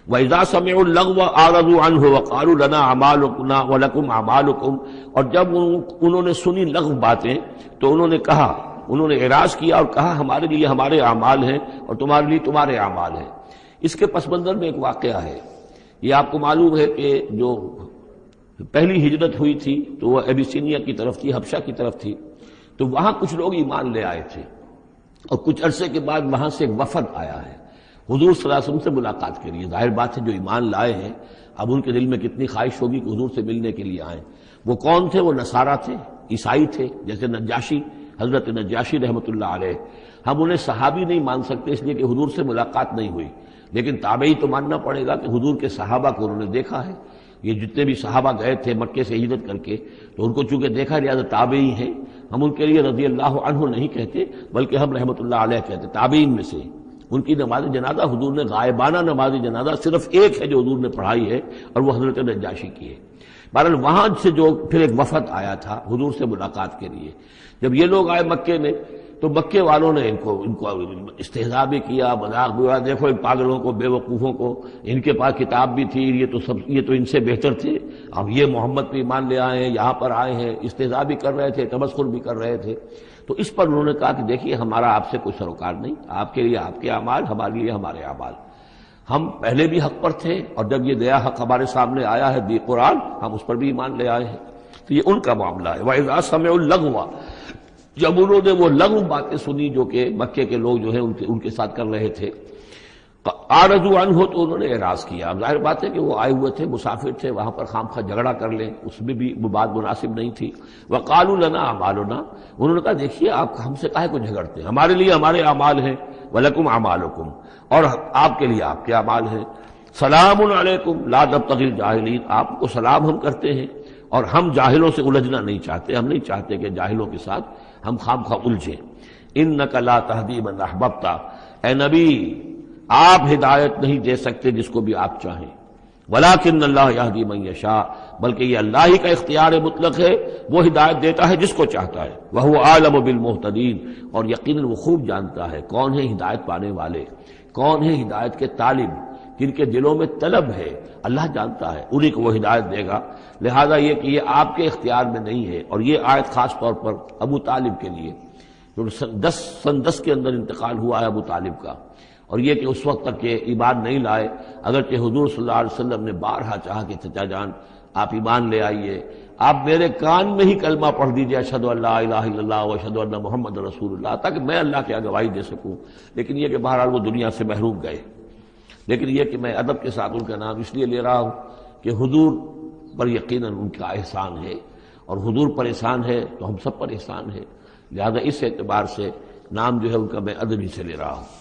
وَإِذَا سَمِعُوا اللَّغْوَ أَعْرَضُوا عَنْهُ وَقَالُوا لَنَا أَعْمَالُنَا وَلَكُمْ أَعْمَالُكُمْ، اور جب انہوں نے سنی لغو باتیں تو انہوں نے کہا، انہوں نے اعراض کیا اور کہا ہمارے لیے ہمارے اعمال ہیں اور تمہارے لیے تمہارے اعمال ہیں. اس کے پس منظر میں ایک واقعہ ہے. یہ آپ کو معلوم ہے کہ جو پہلی ہجرت ہوئی تھی تو وہ ابیسینیا کی طرف تھی، حبشہ کی طرف تھی، تو وہاں کچھ لوگ ایمان لے آئے تھے اور کچھ عرصے کے بعد وہاں سے ایک وفد آیا ہے حضور صلی اللہ علیہ وسلم سے ملاقات کے لیے. ظاہر بات ہے جو ایمان لائے ہیں اب ان کے دل میں کتنی خواہش ہوگی کہ حضور سے ملنے کے لیے آئیں. وہ کون تھے؟ وہ نصارہ تھے، عیسائی تھے، جیسے نجاشی، حضرت نجاشی رحمۃ اللہ علیہ. ہم انہیں صحابی نہیں مان سکتے اس لیے کہ حضور سے ملاقات نہیں ہوئی، لیکن تابعی تو ماننا پڑے گا کہ حضور کے صحابہ کو انہوں نے دیکھا ہے. یہ جتنے بھی صحابہ گئے تھے مکے سے ہجرت کر کے تو ان کو چونکہ دیکھا لہٰذا تابعی ہیں. ہم ان کے لیے رضی اللہ عنہ نہیں کہتے بلکہ ہم رحمۃ اللہ علیہ کہتے، تابعین میں سے. ان کی نماز جنازہ حضور نے غائبانہ نماز جنازہ صرف ایک ہے جو حضور نے پڑھائی ہے اور وہ حضرت نجاشی کی ہے. بہرحال وہاں سے جو پھر ایک وفد آیا تھا حضور سے ملاقات کے لیے، جب یہ لوگ آئے مکے میں تو مکے والوں نے ان کو استہزاء بھی کیا، مذاق بھی ہوا، دیکھو ان پاگلوں کو، بے وقوفوں کو، ان کے پاس کتاب بھی تھی، یہ تو ان سے بہتر تھے، اب یہ محمد پہ ایمان لے آئے ہیں، یہاں پر آئے ہیں. استہزاء بھی کر رہے تھے، تمسخر بھی کر رہے تھے. تو اس پر انہوں نے کہا کہ دیکھیے ہمارا آپ سے کوئی سروکار نہیں، آپ کے لیے آپ کے اعمال، ہمارے لیے ہمارے اعمال. ہم پہلے بھی حق پر تھے اور جب یہ نیا حق ہمارے سامنے آیا ہے دی قرآن، ہم اس پر بھی ایمان لے آئے ہیں. تو یہ ان کا معاملہ ہے. وَإِذَا سَمِعُوا اللَّغْوَ، جب انہوں نے وہ لغو باتیں سنی جو کہ مکے کے لوگ جو ہیں ان کے ساتھ کر رہے تھے، اعرضوا عنہ، تو انہوں نے اعراض کیا. اب ظاہر بات ہے کہ وہ آئے ہوئے تھے، مسافر تھے، وہاں پر خامخواہ جھگڑا کر لیں اس میں بھی وہ بات مناسب نہیں تھی. وقالوا لنا اعمالنا، انہوں نے کہا دیکھیے آپ ہم سے کاہے کو جھگڑتے ہیں، ہمارے لیے ہمارے اعمال ہیں. ولکم اعمالکم، اور آپ کے لیے آپ کے اعمال ہیں. سلام علیکم لا نبتغی الجاہلین، آپ کو سلام ہم کرتے ہیں اور ہم جاہلوں سے الجھنا نہیں چاہتے، ہم نہیں چاہتے کہ جاہلوں کے ساتھ ہم خواہ الجھیں۔ انک لا تہدی من احببت، اے نبی آپ ہدایت نہیں دے سکتے جس کو بھی آپ چاہیں، ولیکن اللہ یہدی من یشاء، بلکہ یہ اللہ ہی کا اختیار مطلق ہے، وہ ہدایت دیتا ہے جس کو چاہتا ہے، وہو اعلم بالمہتدین، اور یقیناً وہ خوب جانتا ہے کون ہے ہدایت پانے والے، کون ہے ہدایت کے طالب، جن کے دلوں میں طلب ہے، اللہ جانتا ہے، انہی کو وہ ہدایت دے گا۔ لہذا یہ کہ یہ آپ کے اختیار میں نہیں ہے، اور یہ آیت خاص طور پر ابو طالب کے لیے، جو سن 10 کے اندر انتقال ہوا ہے ابو طالب کا، اور یہ کہ اس وقت تک یہ ایمان نہیں لائے، اگرچہ حضور صلی اللہ علیہ وسلم نے بارہا چاہا کہ چچا جان آپ ایمان لے آئیے، آپ میرے کان میں ہی کلمہ پڑھ دیجیے اشہد ان لا الہ الا اللہ و اشہد ان محمد رسول اللہ، تاکہ میں اللہ کی گواہی دے سکوں، لیکن یہ کہ بہرحال وہ دنیا سے محروم گئے۔ لیکن یہ کہ میں ادب کے ساتھ ان کا نام اس لیے لے رہا ہوں کہ حضور پر یقیناً ان کا احسان ہے، اور حضور پر احسان ہے تو ہم سب پر احسان ہے، لہذا اس اعتبار سے نام جو ہے ان کا میں ادب ہی سے لے رہا ہوں۔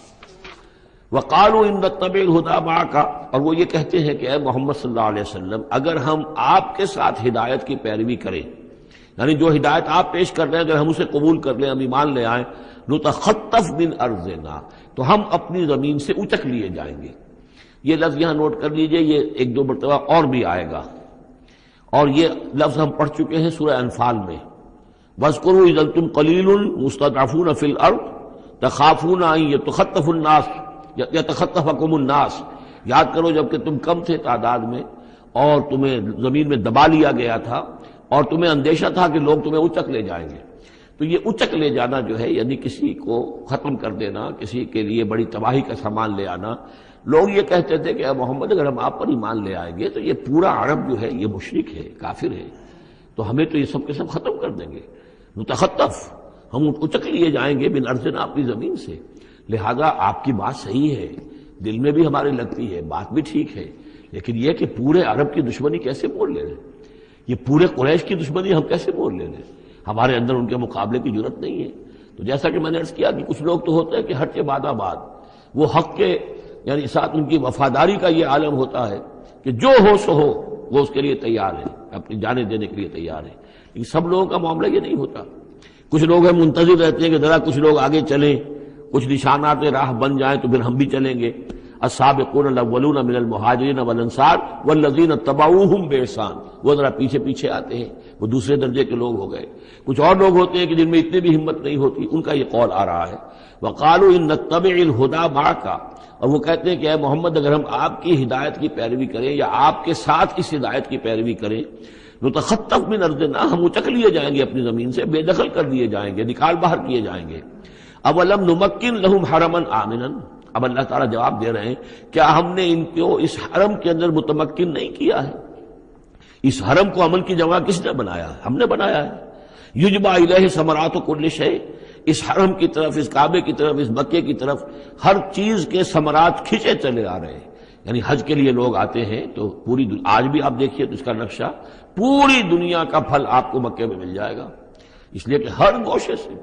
وَقَالُوا إِن نَتَّبِعِ الْهُدَىٰ مَعَكَ، اور وہ یہ کہتے ہیں کہ اے محمد صلی اللہ علیہ وسلم اگر ہم آپ کے ساتھ ہدایت کی پیروی کریں، یعنی جو ہدایت آپ پیش کر رہے ہیں اگر ہم اسے قبول کر لیں، ہم ایمان لے آئیں، نُتَخَطَّفْ مِنْ أَرْضِنَا، تو ہم اپنی زمین سے اچک لیے جائیں گے۔ یہ لفظ یہاں نوٹ کر لیجئے، یہ ایک دو مرتبہ اور بھی آئے گا، اور یہ لفظ ہم پڑھ چکے ہیں سورہ انفال میں، وَاذْكُرُوا إِذْ أَنْتُمْ قَلِيلٌ مُسْتَضْعَفُونَ فِي الْأَرْضِ تَخَافُونَ أَن يَتَخَطَّفَ النَّاسُ يَتَخَطَّفَكُمُ النَّاسُ، یاد کرو جب کہ تم کم تھے تعداد میں اور تمہیں زمین میں دبا لیا گیا تھا، اور تمہیں اندیشہ تھا کہ لوگ تمہیں اچک لے جائیں گے۔ تو یہ اچک لے جانا جو ہے یعنی کسی کو ختم کر دینا، کسی کے لیے بڑی تباہی کا سامان لے آنا۔ لوگ یہ کہتے تھے کہ اے محمد اگر ہم آپ پر ایمان لے آئیں گے تو یہ پورا عرب جو ہے یہ مشرک ہے، کافر ہے، تو ہمیں تو یہ سب کے سب ختم کر دیں گے، متخطف، ہم اچک لیے جائیں گے بن ارضنا، اپنی زمین سے۔ لہذا آپ کی بات صحیح ہے، دل میں بھی ہمارے لگتی ہے، بات بھی ٹھیک ہے، لیکن یہ کہ پورے عرب کی دشمنی کیسے مول لے لیں، یہ پورے قریش کی دشمنی ہم کیسے مول لے لیں، ہمارے اندر ان کے مقابلے کی جرت نہیں ہے۔ تو جیسا کہ میں نے عرض کیا کہ کچھ لوگ تو ہوتے ہیں کہ ہٹ کے بعد آباد، وہ حق کے یعنی ساتھ ان کی وفاداری کا یہ عالم ہوتا ہے کہ جو ہو سو ہو، وہ اس کے لیے تیار ہے، اپنی جانیں دینے کے لیے تیار ہے، لیکن سب لوگوں کا معاملہ یہ نہیں ہوتا۔ کچھ لوگ ہیں منتظر رہتے ہیں کہ ذرا کچھ لوگ آگے چلیں، کچھ نشانات راہ بن جائیں تو پھر ہم بھی چلیں گے۔ السابقون الاولون من المہاجرین والانصار والذین اتبعوہم بإحسان، وہ ذرا پیچھے پیچھے آتے ہیں، وہ دوسرے درجے کے لوگ ہو گئے۔ کچھ اور لوگ ہوتے ہیں کہ جن میں اتنی بھی ہمت نہیں ہوتی، ان کا یہ قول آ رہا ہے، وقالوا ان نتبع الہدی معک، اور وہ کہتے ہیں کہ اے محمد اگر ہم آپ کی ہدایت کی پیروی کریں یا آپ کے ساتھ اس ہدایت کی پیروی کریں، نتخطف من ارضنا، ہم اچک لیے جائیں گے اپنی زمین سے، بے دخل کر دیے جائیں گے، نکال باہر کیے جائیں گے۔ اولم نمکن لہم حرما آمنا، اب اللہ تعالیٰ جواب دے رہے ہیں کیا ہم نے ان کو اس حرم کے اندر متمکن نہیں کیا ہے؟ اس حرم کو عمل کی جگہ کس نے بنایا ہے؟ ہم نے بنایا ہے۔ یجبا الیہ ثمرات کل شیء، اس حرم کی طرف، اس کعبے کی طرف، اس مکے کی طرف ہر چیز کے ثمرات کھینچے چلے آ رہے ہیں۔ یعنی حج کے لیے لوگ آتے ہیں تو پوری آج بھی آپ دیکھیے تو اس کا نقشہ، پوری دنیا کا پھل آپ کو مکے میں مل جائے گا، اس لیے کہ ہر گوشے سے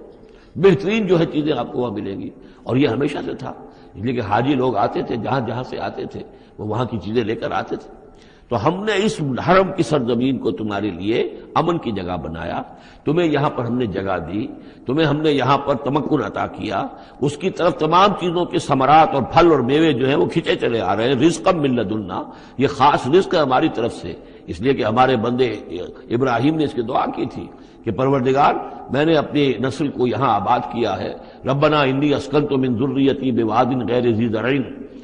بہترین جو ہے چیزیں آپ کو وہاں ملیں گی، اور یہ ہمیشہ سے تھا، اس لیے کہ حاجی لوگ آتے تھے، جہاں جہاں سے آتے تھے وہ وہاں کی چیزیں لے کر آتے تھے۔ تو ہم نے اس حرم کی سرزمین کو تمہارے لیے امن کی جگہ بنایا، تمہیں یہاں پر ہم نے جگہ دی، تمہیں ہم نے یہاں پر تمکن عطا کیا، اس کی طرف تمام چیزوں کے ثمرات اور پھل اور میوے جو ہیں وہ کھینچے چلے آ رہے ہیں۔ رزقا من لدنا، یہ خاص رزق ہے ہماری طرف سے، اس لیے کہ ہمارے بندے ابراہیم نے اس کی دعا کی تھی کہ پروردگار میں نے اپنی نسل کو یہاں آباد کیا ہے، ربنا انی اسکنت من ذریتی بواد غیر ذی زرع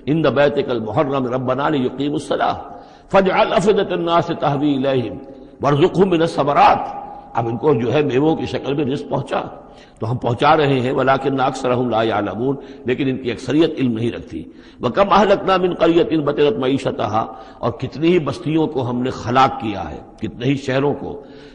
عند بیتک المحرم ربنا لیقیموا الصلاۃ فاجعل افئدة الناس تهوی الیہم وارزقهم من الثمرات۔ اب ان کو جو ہے میووں کی شکل میں رزق پہنچا تو ہم پہنچا رہے ہیں، ولکن اکثرهم لا یعلمون، لیکن ان کی اکثریت علم نہیں رکھتی۔ وکم اہلکنا من قریۃ بطرت معیشتها، اور کتنی ہی بستیوں کو ہم نے ہلاک کیا ہے، کتنے ہی شہروں کو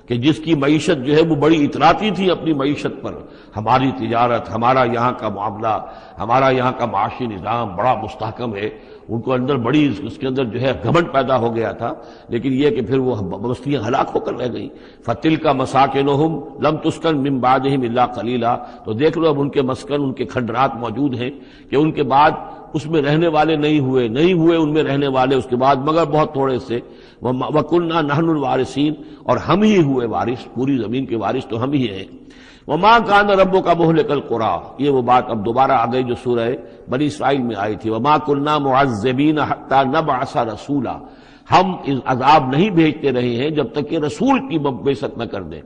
کہ جس کی معیشت جو ہے وہ بڑی اتراتی تھی اپنی معیشت پر، ہماری تجارت، ہمارا یہاں کا معاملہ، ہمارا یہاں کا معاشی نظام بڑا مستحکم ہے، ان کو اندر بڑی اس کے اندر جو ہے گھمنڈ پیدا ہو گیا تھا، لیکن یہ کہ پھر وہ بستیاں ہلاک ہو کر رہ گئیں۔ فَتِلْكَ مَسَاكِنُهُمْ لَمْ تُسْكَنْ مِنْ بَعْدِهِمْ إِلَّا قَلِيلًا، تو دیکھ لو اب ان کے مسکن، ان کے کھنڈرات موجود ہیں کہ ان کے بعد اس میں رہنے والے نہیں ہوئے ان میں رہنے والے اس کے بعد مگر بہت تھوڑے سے، وَكُنَّا نَحْنُ الْوَارِثِينَ، اور ہم ہی ہوئے وارث، پوری زمین کے وارث تو ہم ہی ہیں۔ وَمَا كَانَ رَبُّكَ مُهْلِكَ الْقُرَىٰ، یہ وہ بات اب دوبارہ آ گئی جو سورہ بنی اسرائیل میں آئی تھی، وَمَا كُنَّا مُعَذِّبِينَ حَتَّىٰ نَبْعَثَ رَسُولًا، ہم عذاب نہیں بھیجتے رہے ہیں جب تک کہ رسول کی بعثت نہ کر دیں،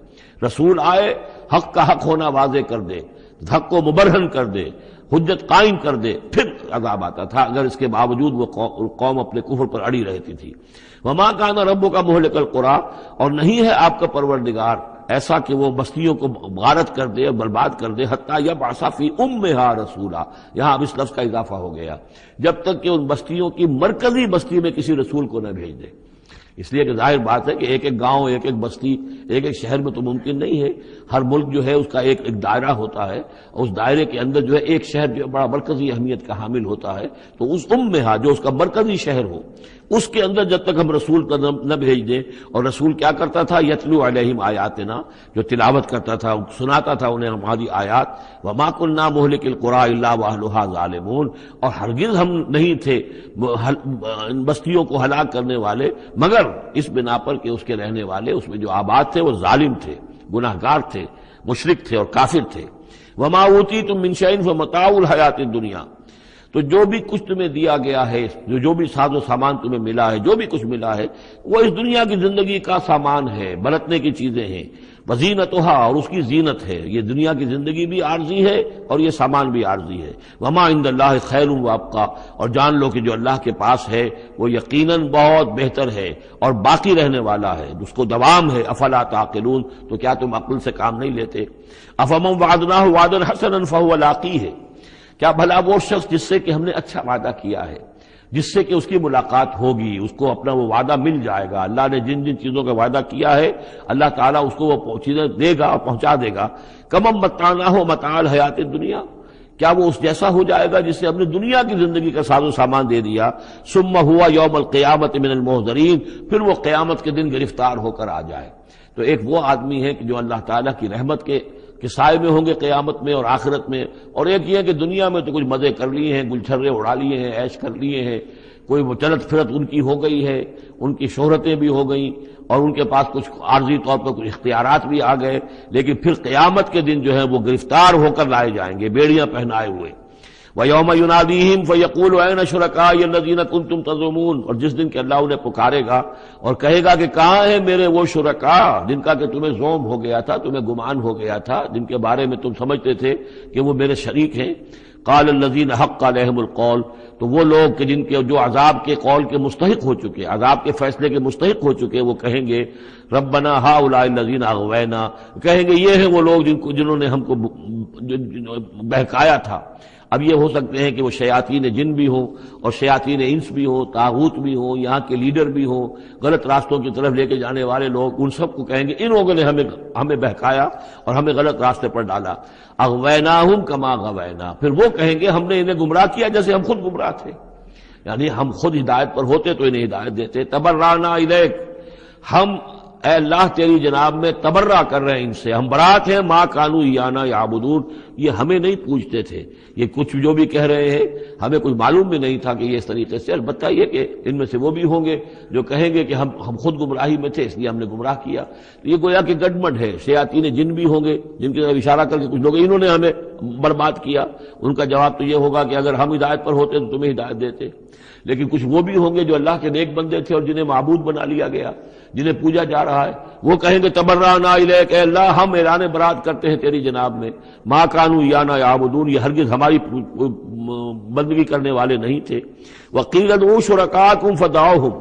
رسول آئے حق کا حق ہونا واضح کر دے، حق کو مبرہن کر دے، حجت قائم کر دے، پھر عذاب آتا تھا، اگر اس کے باوجود وہ قوم اپنے کفر پر اڑی رہتی تھی۔ وما کان ربک مہلک القری، اور نہیں ہے آپ کا پروردگار ایسا کہ وہ بستیوں کو غارت کر دے اور برباد کر دے، حتیٰ یبعث فی امہا رسولا، یہاں اب اس لفظ کا اضافہ ہو گیا، جب تک کہ ان بستیوں کی مرکزی بستی میں کسی رسول کو نہ بھیج دے۔ اس لیے کہ ظاہر بات ہے کہ ایک ایک گاؤں، ایک ایک بستی، ایک ایک شہر میں تو ممکن نہیں ہے، ہر ملک جو ہے اس کا ایک ایک دائرہ ہوتا ہے، اور اس دائرے کے اندر جو ہے ایک شہر جو بڑا مرکزی اہمیت کا حامل ہوتا ہے، تو اس امہا جو اس کا مرکزی شہر ہو، اس کے اندر جب تک ہم رسول کا نہ بھیج دیں، اور رسول کیا کرتا تھا، یتلو علیہم آیاتنا، جو تلاوت کرتا تھا، سناتا تھا انہیں ہماری آیات، وما کنا مہلک القری الا واہلھا ظالمون، اور ہرگز ہم نہیں تھے ان بستیوں کو ہلاک کرنے والے مگر اس بنا پر کہ اس کے رہنے والے، اس میں جو آباد تھے وہ ظالم تھے، گناہگار تھے، مشرک تھے اور کافر تھے۔ وما اوتیتم من شیء فمتاع الحیات الدنیا، تو جو بھی کچھ تمہیں دیا گیا ہے، جو بھی ساز و سامان تمہیں ملا ہے، جو بھی کچھ ملا ہے، وہ اس دنیا کی زندگی کا سامان ہے، برتنے کی چیزیں ہیں، وزینتھا، اور اس کی زینت ہے، یہ دنیا کی زندگی بھی عارضی ہے اور یہ سامان بھی عارضی ہے۔ وما عند اللہ خیر وابقیٰ، اور جان لو کہ جو اللہ کے پاس ہے وہ یقیناً بہت بہتر ہے اور باقی رہنے والا ہے، اس کو دوام ہے۔ افلا تعقلون، تو کیا تم عقل سے کام نہیں لیتے؟ افمن وعدناہ وعدا حسنا فہو لاقیہ، کیا بھلا وہ شخص جس سے کہ ہم نے اچھا وعدہ کیا ہے، جس سے کہ اس کی ملاقات ہوگی، اس کو اپنا وہ وعدہ مل جائے گا، اللہ نے جن جن چیزوں کا وعدہ کیا ہے اللہ تعالیٰ اس کو وہ چیزیں دے گا اور پہنچا دے گا۔ کمم متعناہ متاع الحیات الدنیا، کیا وہ اس جیسا ہو جائے گا جس سے ہم نے دنیا کی زندگی کا ساز و سامان دے دیا؟ ثم ہوا یوم القیامت من المحضرین، پھر وہ قیامت کے دن گرفتار ہو کر آ جائے۔ تو ایک وہ آدمی ہے کہ جو اللہ تعالیٰ کی رحمت کے سائے میں ہوں گے قیامت میں اور آخرت میں، اور ایک یہ کہ دنیا میں تو کچھ مزے کر لیے ہیں، گلچھرے اڑا لیے ہیں، عیش کر لیے ہیں، کوئی وہ چلت پھرت ان کی ہو گئی ہے، ان کی شہرتیں بھی ہو گئیں اور ان کے پاس کچھ عارضی طور پر کچھ اختیارات بھی آ گئے، لیکن پھر قیامت کے دن جو ہے وہ گرفتار ہو کر لائے جائیں گے بیڑیاں پہنائے ہوئے۔ وَيَوْمَ يُنَادِيهِمْ فَيَقُولُ أَيْنَ شُرَكَائِيَ الَّذِينَ كُنتُمْ تَزْعُمُونَ، اور جس دن کہ اللہ انہیں پکارے گا اور کہے گا کہ کہاں ہیں میرے وہ شرکا جن کا کہ تمہیں زوم ہو گیا تھا، تمہیں گمان ہو گیا تھا، جن کے بارے میں تم سمجھتے تھے کہ وہ میرے شریک ہیں۔ قال الذین حق علیہم القول، تو وہ لوگ کہ جن کے جو عذاب کے قول کے مستحق ہو چکے، عذاب کے فیصلے کے مستحق ہو چکے، وہ کہیں گے ربنا ہؤلاء الذین اغوینا، کہیں گے یہ ہیں وہ لوگ جنہوں نے ہم کو بہکایا تھا۔ اب یہ ہو سکتے ہیں کہ وہ شیاطین جن بھی ہوں اور شیاطین انس بھی ہوں، طاغوت بھی ہوں، یہاں کے لیڈر بھی ہوں، غلط راستوں کی طرف لے کے جانے والے لوگ، ان سب کو کہیں گے ان لوگوں نے ہمیں بہکایا اور ہمیں غلط راستے پر ڈالا۔ اغویناہم کما غوینا، پھر وہ کہیں گے ہم نے انہیں گمراہ کیا جیسے ہم خود گمراہ تھے، یعنی ہم خود ہدایت پر ہوتے تو انہیں ہدایت دیتے۔ تبرأنا الیک، ہم اے اللہ تیری جناب میں تبرہ کر رہے ہیں ان سے، ہم برات ہیں، ما کانوا ایانا یعبدون، یہ ہمیں نہیں پوجتے تھے، یہ کچھ جو بھی کہہ رہے ہیں ہمیں کچھ معلوم بھی نہیں تھا کہ یہ اس طریقے سے، البتہ یہ کہ ان میں سے وہ بھی ہوں گے جو کہیں گے کہ ہم خود گمراہی میں تھے اس لیے ہم نے گمراہ کیا۔ تو یہ گویا کہ گڈمڈ ہے، شیاطین جن بھی ہوں گے جن کی طرف اشارہ کر کے کچھ لوگ انہوں نے ہمیں برباد کیا، ان کا جواب تو یہ ہوگا کہ اگر ہم ہدایت پر ہوتے تو تمہیں ہدایت دیتے۔ لیکن کچھ وہ بھی ہوں گے جو اللہ کے نیک بندے تھے اور جنہیں معبود بنا لیا گیا، جنہیں پوجا جا رہا ہے، وہ کہیں گے تبرأنا الیک، اے اللہ ہم اعلان برات کرتے ہیں تیری جناب میں، ما کانوا ایانا یعبدون، یہ ہرگز ہماری بندگی کرنے والے نہیں تھے۔ وقیل ادعوا شرکاءکم فدعوہم،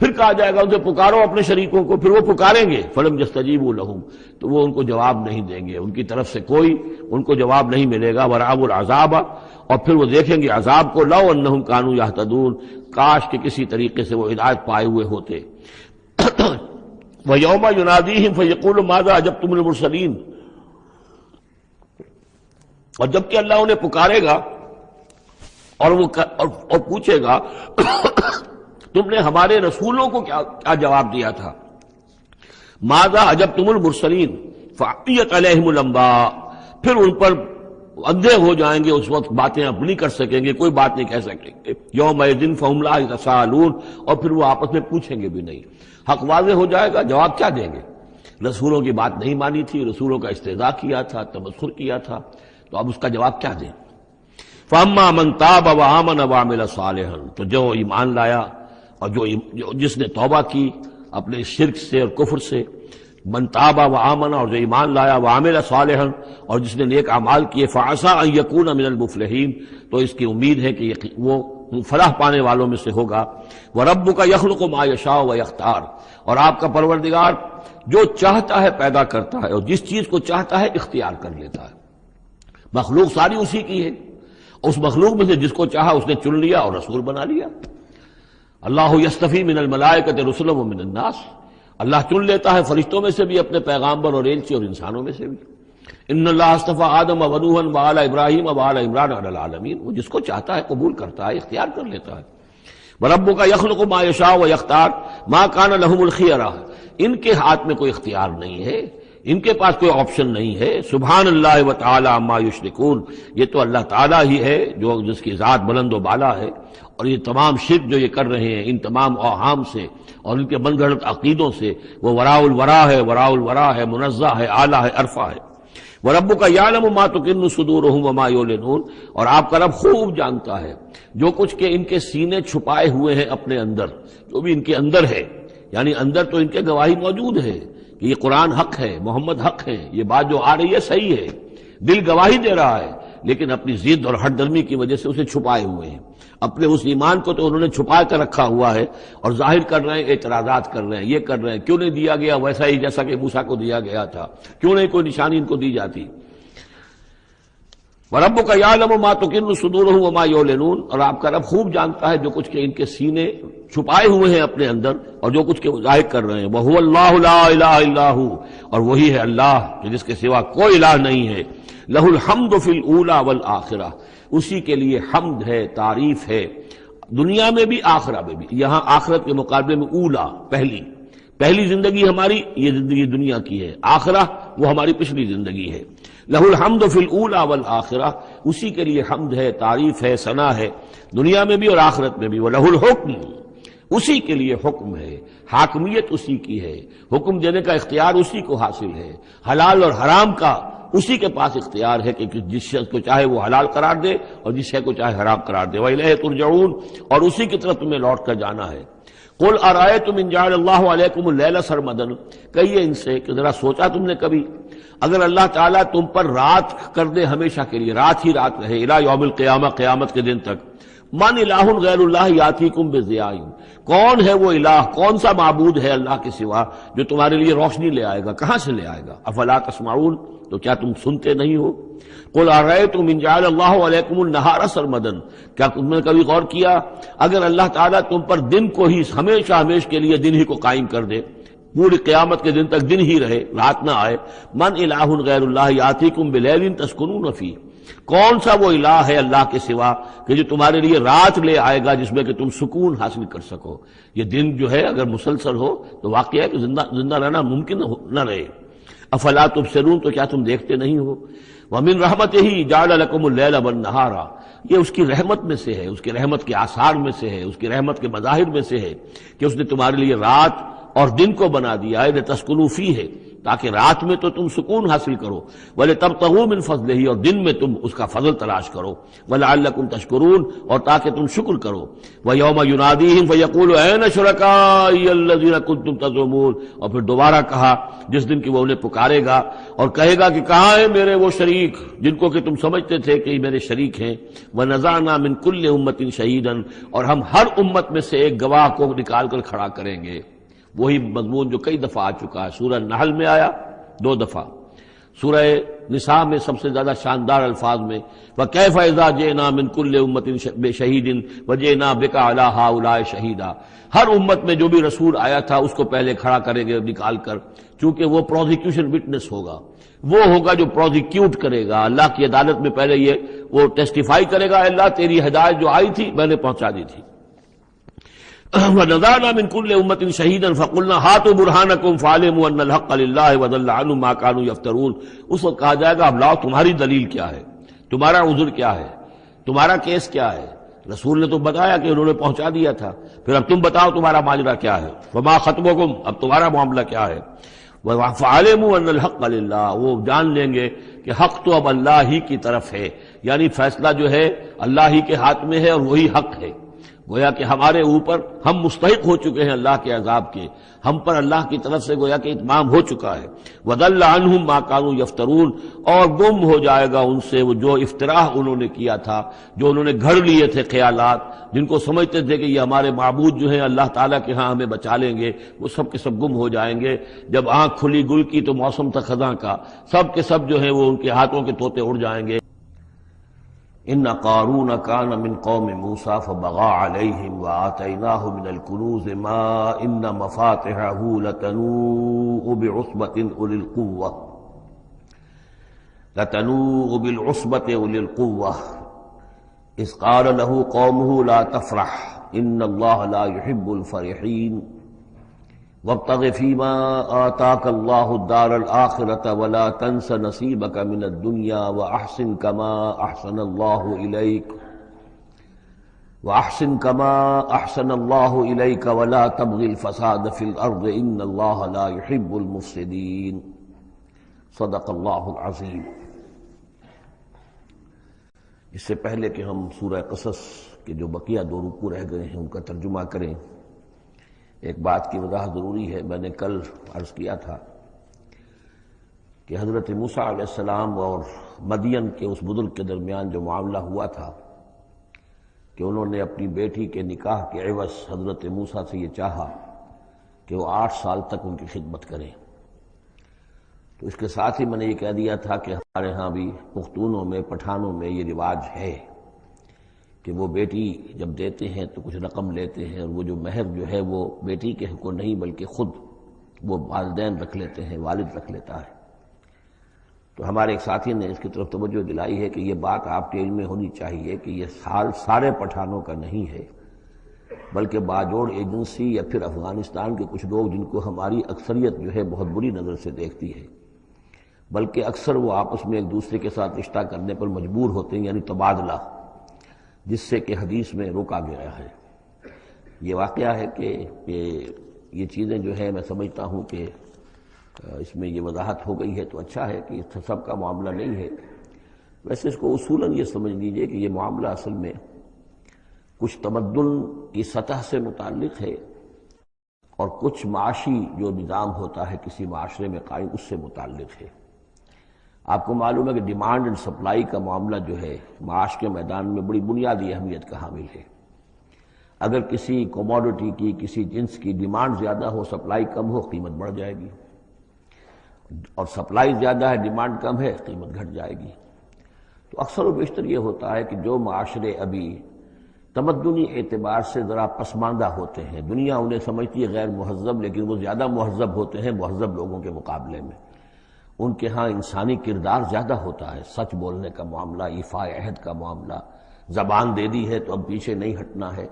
پھر کہا جائے گا ان سے پکارو اپنے شریکوں کو، پھر وہ پکاریں گے، فلم یستجیبوا لہم، تو وہ ان کو جواب نہیں دیں گے، ان کی طرف سے کوئی ان کو جواب نہیں ملے گا۔ ورأوا العذاب، اور پھر وہ دیکھیں گے عذاب کو، لو انہم کانوا یہتدون، کاش کہ کسی طریقے سے وہ ہدایت پائے ہوئے ہوتے۔ وَيَوْمَ يُنَادِيهِمْ فَيَقُولُ مَاذَا أَجَبْتُمُ الْمُرْسَلِينَ، اور جبکہ اللہ انہیں پکارے گا اور پوچھے گا تم نے ہمارے رسولوں کو کیا جواب دیا تھا، ماذا أَجَبْتُمُ الْمُرْسَلِينَ فَعِّيَتْ عَلَيْهِمُ الْأَنْبَاءُ، پھر ان پر اندھے ہو جائیں گے، اس وقت باتیں اب نہیں کر سکیں گے، کوئی بات نہیں کہہ سکیں گے. یومئذ فہم لا یتساءلون، اور پھر وہ آپس میں پوچھیں گے بھی نہیں. حق واضح ہو جائے گا، جواب کیا دیں گے؟ رسولوں کی بات نہیں مانی تھی، رسولوں کا استہزاء کیا تھا، تمسخر کیا تھا، تو اب اس کا جواب کیا دیں؟ فَأَمَّا مَن تَابَ وَآمَنَ وَعَمِلَ صَالِحًا، تو جو ایمان لایا اور جس نے توبہ کی اپنے شرک سے اور کفر سے، من تاب و آمن، اور جو ایمان لایا، وعمل صالحا، اور جس نے نیک اعمال کیے، فعسى ان یکون من المفلحین، تو اس کی امید ہے کہ وہ فلاح پانے والوں میں سے ہوگا. وربک یخلق ما یشاء ویختار، اور آپ کا پروردگار جو چاہتا ہے پیدا کرتا ہے، اور جس چیز کو چاہتا ہے اختیار کر لیتا ہے. مخلوق ساری اسی کی ہے، اس مخلوق میں سے جس کو چاہا اس نے چن لیا اور رسول بنا لیا. اللہ یصطفی من الملائکۃ رسلا ومن الناس، اللہ چن لیتا ہے فرشتوں میں سے بھی اپنے پیغامبر اور ایلچی، اور انسانوں میں سے بھی. ان اللہ اصطفى آدم ونوحا وآل ابراہیم وآل عمران علی العالمین، وہ جس کو چاہتا ہے قبول کرتا ہے، اختیار کر لیتا ہے. وربک یخلق ما یشاء ویختار ما کان لهم الخیرہ، ان کے ہاتھ میں کوئی اختیار نہیں ہے، ان کے پاس کوئی آپشن نہیں ہے. سبحان اللہ وتعالی عما یشرکون، یہ تو اللہ تعالیٰ ہی ہے جو جس کی ذات بلند و بالا ہے، اور یہ تمام شرک جو یہ کر رہے ہیں ان تمام اوہام سے اور ان کے من گھڑت عقیدوں سے، وہ وراء الورا ہے، وراء الورا ہے، منزہ ہے، اعلیٰ ہے، عرفہ ہے. وَرَبُّكَ يَعْلَمُ مَا تُكِنُّ صُدُورُهُمْ وَمَا يُعْلِنُونَ، اور آپ کا رب خوب جانتا ہے جو کچھ کہ ان کے سینے چھپائے ہوئے ہیں اپنے اندر، جو بھی ان کے اندر ہے، یعنی اندر تو ان کے گواہی موجود ہے کہ یہ قرآن حق ہے، محمد حق ہے، یہ بات جو آ رہی ہے صحیح ہے، دل گواہی دے رہا ہے، لیکن اپنی ضد اور ہٹ درمی کی وجہ سے اسے چھپائے ہوئے ہیں. اپنے اس ایمان کو تو انہوں نے چھپا کر رکھا ہوا ہے، اور ظاہر کر رہے ہیں، اعتراضات کر رہے ہیں، یہ کر رہے ہیں کیوں نہیں دیا گیا ویسا ہی جیسا کہ موسیٰ کو دیا گیا تھا، کیوں نہیں کوئی نشانی ان کو دی جاتی. وَرَبُّكَ يَعْلَمُ مَا تُكِنُّ صُدُورُهُمْ وَمَا يُعْلِنُونَ، اور آپ کا رب خوب جانتا ہے جو کچھ کہ ان کے سینے چھپائے ہوئے ہیں اپنے اندر، اور جو کچھ کہ ظاہر کر رہے ہیں. وَهُوَ اللَّهُ لَا إِلَٰهَ إِلَّا هُوَ، اور وہی ہے اللہ جس کے سوا کوئی الہ نہیں ہے. لَهُ الْحَمْدُ فِي الْأُولَىٰ وَالْآخِرَةِ، اسی کے لیے حمد ہے، تعریف ہے، دنیا میں بھی آخرہ میں بھی. یہاں آخرت کے مقابلے میں اولا، پہلی زندگی ہماری یہ زندگی دنیا کی ہے، آخرہ وہ ہماری پچھلی زندگی ہے. لہ الحمد فی الاولی والآخرہ، اسی کے لیے حمد ہے، تعریف ہے، ثنا ہے، دنیا میں بھی اور آخرت میں بھی. وَلَهُ الْحُکْمُ، اسی کے لیے حکم ہے، حاکمیت اسی کی ہے، حکم دینے کا اختیار اسی کو حاصل ہے، حلال اور حرام کا اسی کے پاس اختیار ہے کہ جس شخص کو چاہے وہ حلال قرار دے اور جس شخص کو چاہے حرام قرار دے. وَإِلَيْهِ تُرْجَعُونَ، اور اسی کی طرف تمہیں لوٹ کر جانا ہے. قُلْ أَرَأَيْتُمْ إِنْ جَعَلَ اللَّهُ عَلَيْكُمُ اللَّيْلَ سَرْمَدًا، کہیے ان سے کہ ذرا سوچا تم نے کبھی اگر اللہ تعالیٰ تم پر رات کر دے ہمیشہ کے لیے، رات ہی رات رہے، الی یوم القیامہ، قیامت کے دن تک. من الہ غیر اللہ یاتیکم بضیاء، کون ہے وہ الہ، کون سا معبود ہے اللہ کے سوا جو تمہارے لیے روشنی لے آئے گا، کہاں سے لے آئے گا؟ افلا تسمعون، تو کیا تم سنتے نہیں ہو؟ قل ارأیتم ان جعل اللہ علیکم النہار سرمدا، کیا تم نے کبھی غور کیا اگر اللہ تعالیٰ تم پر دن کو ہی ہمیشہ ہمیش کے لیے دن ہی کو قائم کر دے، پوری قیامت کے دن تک دن ہی رہے، رات نہ آئے. من الہ غیر اللہ یاتیکم بلیل تسکنون فیہ، کون سا وہ الہ ہے اللہ کے سوا کہ جو تمہارے لیے رات لے آئے گا جس میں کہ تم سکون حاصل کر سکو. یہ دن جو ہے اگر مسلسل ہو تو واقعہ ہے کہ زندہ رہنا ممکن نہ رہے. افلا تبصرون، تو کیا تم دیکھتے نہیں ہو؟ ومن رحمتہ جعل لکم اللیل والنہار، یہ اس کی رحمت میں سے ہے، اس کی رحمت کے آثار میں سے ہے، اس کی رحمت کے مظاہر میں سے ہے کہ اس نے تمہارے لیے رات اور دن کو بنا دیا ہے. لتسکنوا فیہ، تاکہ رات میں تو تم سکون حاصل کرو، وَلِتَبْتَغُوا مِنْ فَضْلِهِ، اور دن میں تم اس کا فضل تلاش کرو، وَلَعَلَّكُمْ تَشْكُرُونَ، اور تاکہ تم شکر کرو. وَيَوْمَ يُنَادِيهِمْ فَيَقُولُ أَيْنَ شُرَكَائِيَ الَّذِينَ كُنتُمْ تَزْعُمُونَ، اور پھر دوبارہ کہا جس دن کہ وہ انہیں پکارے گا اور کہے گا کہ کہاں ہیں میرے وہ شریک جن کو کہ تم سمجھتے تھے کہ میرے شریک ہیں. وَنَزَعْنَا مِنْ كُلِّ أُمَّةٍ شَهِيدًا، اور ہم ہر امت میں سے ایک گواہ کو نکال کر کھڑا کریں گے. وہی مضمون جو کئی دفعہ آ چکا ہے، سورہ نحل میں آیا 2 دفعہ، سورہ نساء میں سب سے زیادہ شاندار الفاظ میں وَكَيْفَ إِذَا جِئْنَا مِنْ كُلِّ أُمَّةٍ بِشَهِيدٍ وَجِئْنَا بِكَ عَلَىٰ هَٰؤُلَاءِ شَهِيدًا، ہر امت میں جو بھی رسول آیا تھا اس کو پہلے کھڑا کریں گے نکال کر، چونکہ وہ پروزیکیوشن وٹنس ہوگا، وہ ہوگا جو پروزیکیوٹ کرے گا اللہ کی عدالت میں. پہلے یہ وہ ٹیسٹیفائی کرے گا اللہ تیری ہدایت جو آئی تھی میں نے پہنچا دی تھی. وَنَزَعْنَا مِنْ كُلِّ أُمَّةٍ شَهِيدًا فَقُلْنَا هَاتُوا بُرْهَانَكُمْ فَعَلِمُوا أَنَّ الْحَقَّ لِلَّهِ وَضَلَّ عَنْهُم مَّا كَانُوا يَفْتَرُونَ. اس وقت کہا جائے گا اب لاؤ تمہاری دلیل کیا ہے، تمہارا عذر کیا ہے، تمہارا کیس کیا ہے؟ رسول نے تو بتایا کہ انہوں نے پہنچا دیا تھا، پھر اب تم بتاؤ تمہارا ماجرا کیا ہے، فما خطبکم، اب تمہارا معاملہ کیا ہے؟ فعلموا ان الحق للہ، وہ جان لیں گے کہ حق تو اب اللہ ہی کی طرف ہے، یعنی فیصلہ جو ہے اللہ ہی کے ہاتھ میں ہے اور وہی حق ہے۔ گویا کہ ہمارے اوپر ہم مستحق ہو چکے ہیں اللہ کے عذاب کے، ہم پر اللہ کی طرف سے گویا کہ اتمام ہو چکا ہے۔ وَضَلَّ عَنْهُمْ مَا كَانُوا يَفْتَرُونَ، اور گم ہو جائے گا ان سے وہ جو افتراء انہوں نے کیا تھا، جو انہوں نے گھڑ لیے تھے خیالات، جن کو سمجھتے تھے کہ یہ ہمارے معبود جو ہیں اللہ تعالیٰ کے ہاں ہمیں بچا لیں گے، وہ سب کے سب گم ہو جائیں گے۔ جب آنکھ کھلی گل کی تو موسم تھا خزاں کا، سب کے سب جو ہیں وہ ان کے ہاتھوں کے طوطے اڑ جائیں گے۔ ان قارون کان من قوم موسیٰ فبغى علیہم وآتیناہ من الکنوز ما ان مفاتحہ لتنوء بالعصبة أولي القوة إذ قال له قومه لا تفرح إن الله لا يحب الفرحين وابتغ فيما آتاك الله الدار الآخرة ولا تنس نصيبك من الدنيا وأحسن كما أحسن الله إليك ولا تبغ الفساد في الأرض إن الله لا يحب المفسدين صدق اللہ العظیم۔ اس سے پہلے کہ ہم سورہ قصص کے جو بقیہ دو رکوع رہ گئے ہیں ان کا ترجمہ کریں، ایک بات کی وضاحت ضروری ہے۔ میں نے کل عرض کیا تھا کہ حضرت موسیٰ علیہ السلام اور مدین کے اس بزرگ کے درمیان جو معاملہ ہوا تھا کہ انہوں نے اپنی بیٹی کے نکاح کے عوض حضرت موسیٰ سے یہ چاہا کہ وہ 8 سال تک ان کی خدمت کریں، تو اس کے ساتھ ہی میں نے یہ کہہ دیا تھا کہ ہمارے ہاں بھی پختونوں میں، پٹھانوں میں یہ رواج ہے کہ وہ بیٹی جب دیتے ہیں تو کچھ رقم لیتے ہیں، اور وہ جو مہر جو ہے وہ بیٹی کے حق کو نہیں بلکہ خود وہ والدین رکھ لیتے ہیں، والد رکھ لیتا ہے۔ تو ہمارے ایک ساتھی نے اس کی طرف توجہ دلائی ہے کہ یہ بات آپ کے علم میں ہونی چاہیے کہ یہ حال سارے پٹھانوں کا نہیں ہے، بلکہ باجوڑ ایجنسی یا پھر افغانستان کے کچھ لوگ جن کو ہماری اکثریت جو ہے بہت بری نظر سے دیکھتی ہے، بلکہ اکثر وہ آپس میں ایک دوسرے کے ساتھ رشتہ کرنے پر مجبور ہوتے ہیں، یعنی تبادلہ، جس سے کہ حدیث میں روکا گیا ہے۔ یہ واقعہ ہے کہ یہ چیزیں جو ہے میں سمجھتا ہوں کہ اس میں یہ وضاحت ہو گئی ہے تو اچھا ہے کہ اس سب کا معاملہ نہیں ہے۔ ویسے اس کو اصولاً یہ سمجھ لیجئے کہ یہ معاملہ اصل میں کچھ تمدن کی سطح سے متعلق ہے اور کچھ معاشی جو نظام ہوتا ہے کسی معاشرے میں قائم اس سے متعلق ہے۔ آپ کو معلوم ہے کہ ڈیمانڈ اینڈ سپلائی کا معاملہ جو ہے معاش کے میدان میں بڑی بنیادی اہمیت کا حامل ہے۔ اگر کسی کوموڈٹی کی، کسی جنس کی ڈیمانڈ زیادہ ہو، سپلائی کم ہو، قیمت بڑھ جائے گی، اور سپلائی زیادہ ہے، ڈیمانڈ کم ہے، قیمت گھٹ جائے گی۔ تو اکثر و بیشتر یہ ہوتا ہے کہ جو معاشرے ابھی تمدنی اعتبار سے ذرا پسماندہ ہوتے ہیں، دنیا انہیں سمجھتی ہے غیر مہذب، لیکن وہ زیادہ مہذب ہوتے ہیں مہذب لوگوں کے مقابلے میں۔ ان کے ہاں انسانی کردار زیادہ ہوتا ہے، سچ بولنے کا معاملہ، ایفاء عہد کا معاملہ، زبان دے دی ہے تو اب پیچھے نہیں ہٹنا ہے،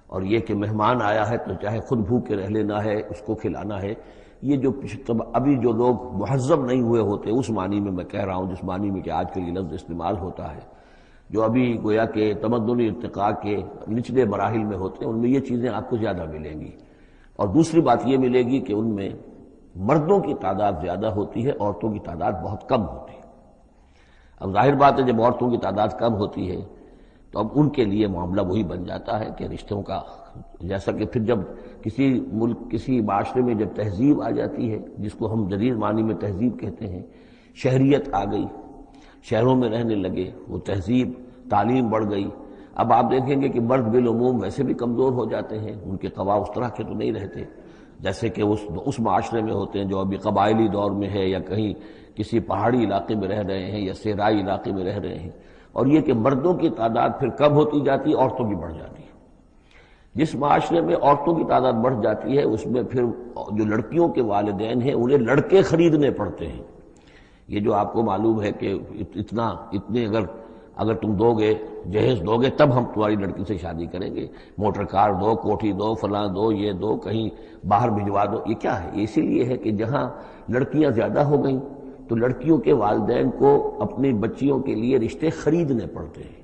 اور یہ کہ مہمان آیا ہے تو چاہے خود بھوکے رہ لینا ہے، اس کو کھلانا ہے۔ یہ جو ابھی جو لوگ مہذب نہیں ہوئے ہوتے، اس معنی میں میں کہہ رہا ہوں جس معنی میں کہ آج کل یہ لفظ استعمال ہوتا ہے، جو ابھی گویا کہ تمدنی ارتقاء کے نچلے مراحل میں ہوتے ہیں، ان میں یہ چیزیں آپ کو زیادہ ملیں گی۔ اور دوسری بات یہ ملے گی کہ ان میں مردوں کی تعداد زیادہ ہوتی ہے، عورتوں کی تعداد بہت کم ہوتی ہے۔ اب ظاہر بات ہے جب عورتوں کی تعداد کم ہوتی ہے تو اب ان کے لیے معاملہ وہی بن جاتا ہے کہ رشتوں کا، جیسا کہ پھر جب کسی ملک، کسی معاشرے میں جب تہذیب آ جاتی ہے، جس کو ہم جدید معنی میں تہذیب کہتے ہیں، شہریت آ گئی، شہروں میں رہنے لگے، وہ تہذیب، تعلیم بڑھ گئی، اب آپ دیکھیں گے کہ مرد بالعموم ویسے بھی کمزور ہو جاتے ہیں، ان کے قوا اس طرح کے تو نہیں رہتے جیسے کہ اس معاشرے میں ہوتے ہیں جو ابھی قبائلی دور میں ہے، یا کہیں کسی پہاڑی علاقے میں رہ رہے ہیں یا صحرائی علاقے میں رہ رہے ہیں۔ اور یہ کہ مردوں کی تعداد پھر کم ہوتی جاتی ہے، عورتوں کی بڑھ جاتی ہے۔ جس معاشرے میں عورتوں کی تعداد بڑھ جاتی ہے اس میں پھر جو لڑکیوں کے والدین ہیں انہیں لڑکے خریدنے پڑتے ہیں۔ یہ جو آپ کو معلوم ہے کہ اتنے اگر تم دو گے، جہیز دو گے تب ہم تمہاری لڑکی سے شادی کریں گے، موٹر کار دو، کوٹھی دو، فلاں دو، یہ دو، کہیں باہر بھجوا دو۔ یہ کیا ہے؟ یہ اسی لیے ہے کہ جہاں لڑکیاں زیادہ ہو گئیں تو لڑکیوں کے والدین کو اپنی بچیوں کے لیے رشتے خریدنے پڑتے ہیں،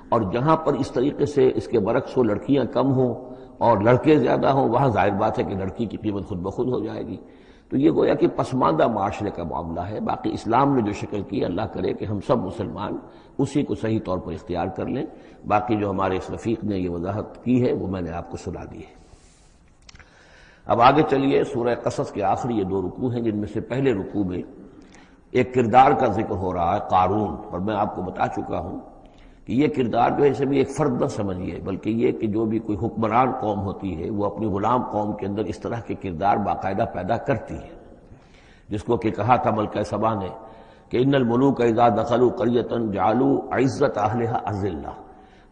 اور جہاں پر اس طریقے سے اس کے برعکس ہو، لڑکیاں کم ہوں اور لڑکے زیادہ ہوں، وہاں ظاہر بات ہے کہ لڑکی کی قیمت خود بخود ہو جائے گی۔ تو یہ گویا کہ پسماندہ معاشرے کا معاملہ ہے۔ باقی اسلام نے جو شکل کی، اللہ کرے کہ ہم سب مسلمان اسی کو صحیح طور پر اختیار کر لیں۔ باقی جو ہمارے اس رفیق نے یہ وضاحت کی ہے وہ میں نے آپ کو سنا دی ہے۔ اب آگے چلیے، سورہ قصص کے آخری یہ 2 رکوع ہیں، جن میں سے پہلے رکوع میں ایک کردار کا ذکر ہو رہا ہے، قارون، اور میں آپ کو بتا چکا ہوں کہ یہ کردار جو ہے اسے بھی ایک فرد نہ سمجھیے، بلکہ یہ کہ جو بھی کوئی حکمران قوم ہوتی ہے وہ اپنی غلام قوم کے اندر اس طرح کے کردار باقاعدہ پیدا کرتی ہے، جس کو کہ کہا تھا ملکہ سبا نے کہ ان الملوک اذا دخلوا قریۃ جعلوا عزت اہلھا اذلہ،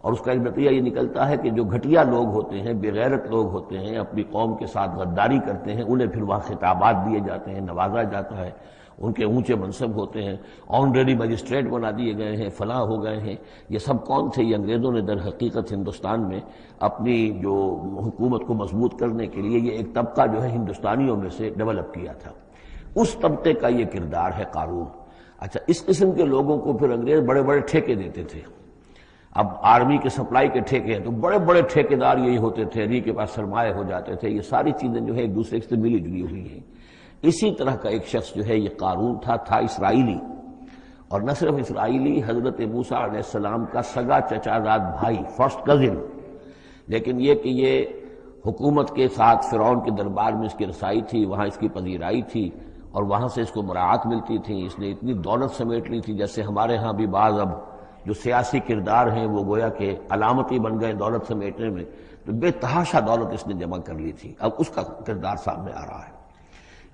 اور اس کا ایک نتیجہ یہ نکلتا ہے کہ جو گھٹیا لوگ ہوتے ہیں، بے غیرت لوگ ہوتے ہیں، اپنی قوم کے ساتھ غداری کرتے ہیں، انہیں پھر وہاں خطابات دیے جاتے ہیں، نوازا جاتا ہے، ان کے اونچے منصب ہوتے ہیں، آنریری مجسٹریٹ بنا دیے گئے ہیں، فلاں ہو گئے ہیں۔ یہ سب کون تھے؟ یہ انگریزوں نے در حقیقت ہندوستان میں اپنی جو حکومت کو مضبوط کرنے کے لیے یہ ایک طبقہ جو ہے ہندوستانیوں میں سے ڈیولپ کیا تھا، اس طبقے کا یہ کردار ہے قارون۔ اچھا، اس قسم کے لوگوں کو پھر انگریز بڑے بڑے ٹھیکے دیتے تھے۔ اب آرمی کے سپلائی کے ٹھیکے ہیں تو بڑے بڑے ٹھیکیدار یہی ہوتے تھے، انہی کے پاس سرمایہ ہو جاتے تھے۔ یہ ساری چیزیں جو ہے ایک دوسرے سے ملی جلی ہوئی ہیں۔ اسی طرح کا ایک شخص جو ہے یہ قارون تھا اسرائیلی، اور نہ صرف اسرائیلی، حضرت موسیٰ علیہ السلام کا سگا چچا زاد بھائی، فرسٹ کزن، لیکن یہ کہ یہ حکومت کے ساتھ فرعون کے دربار میں اس کی رسائی تھی، وہاں اس کی پذیرائی تھی، اور وہاں سے اس کو مراعات ملتی تھی۔ اس نے اتنی دولت سمیٹ لی تھی، جیسے ہمارے ہاں بھی بعض اب جو سیاسی کردار ہیں وہ گویا کہ علامتی بن گئے دولت سمیٹنے میں، تو بے تحاشا دولت اس نے جمع کر لی تھی۔ اب اس کا کردار سامنے آ رہا ہے۔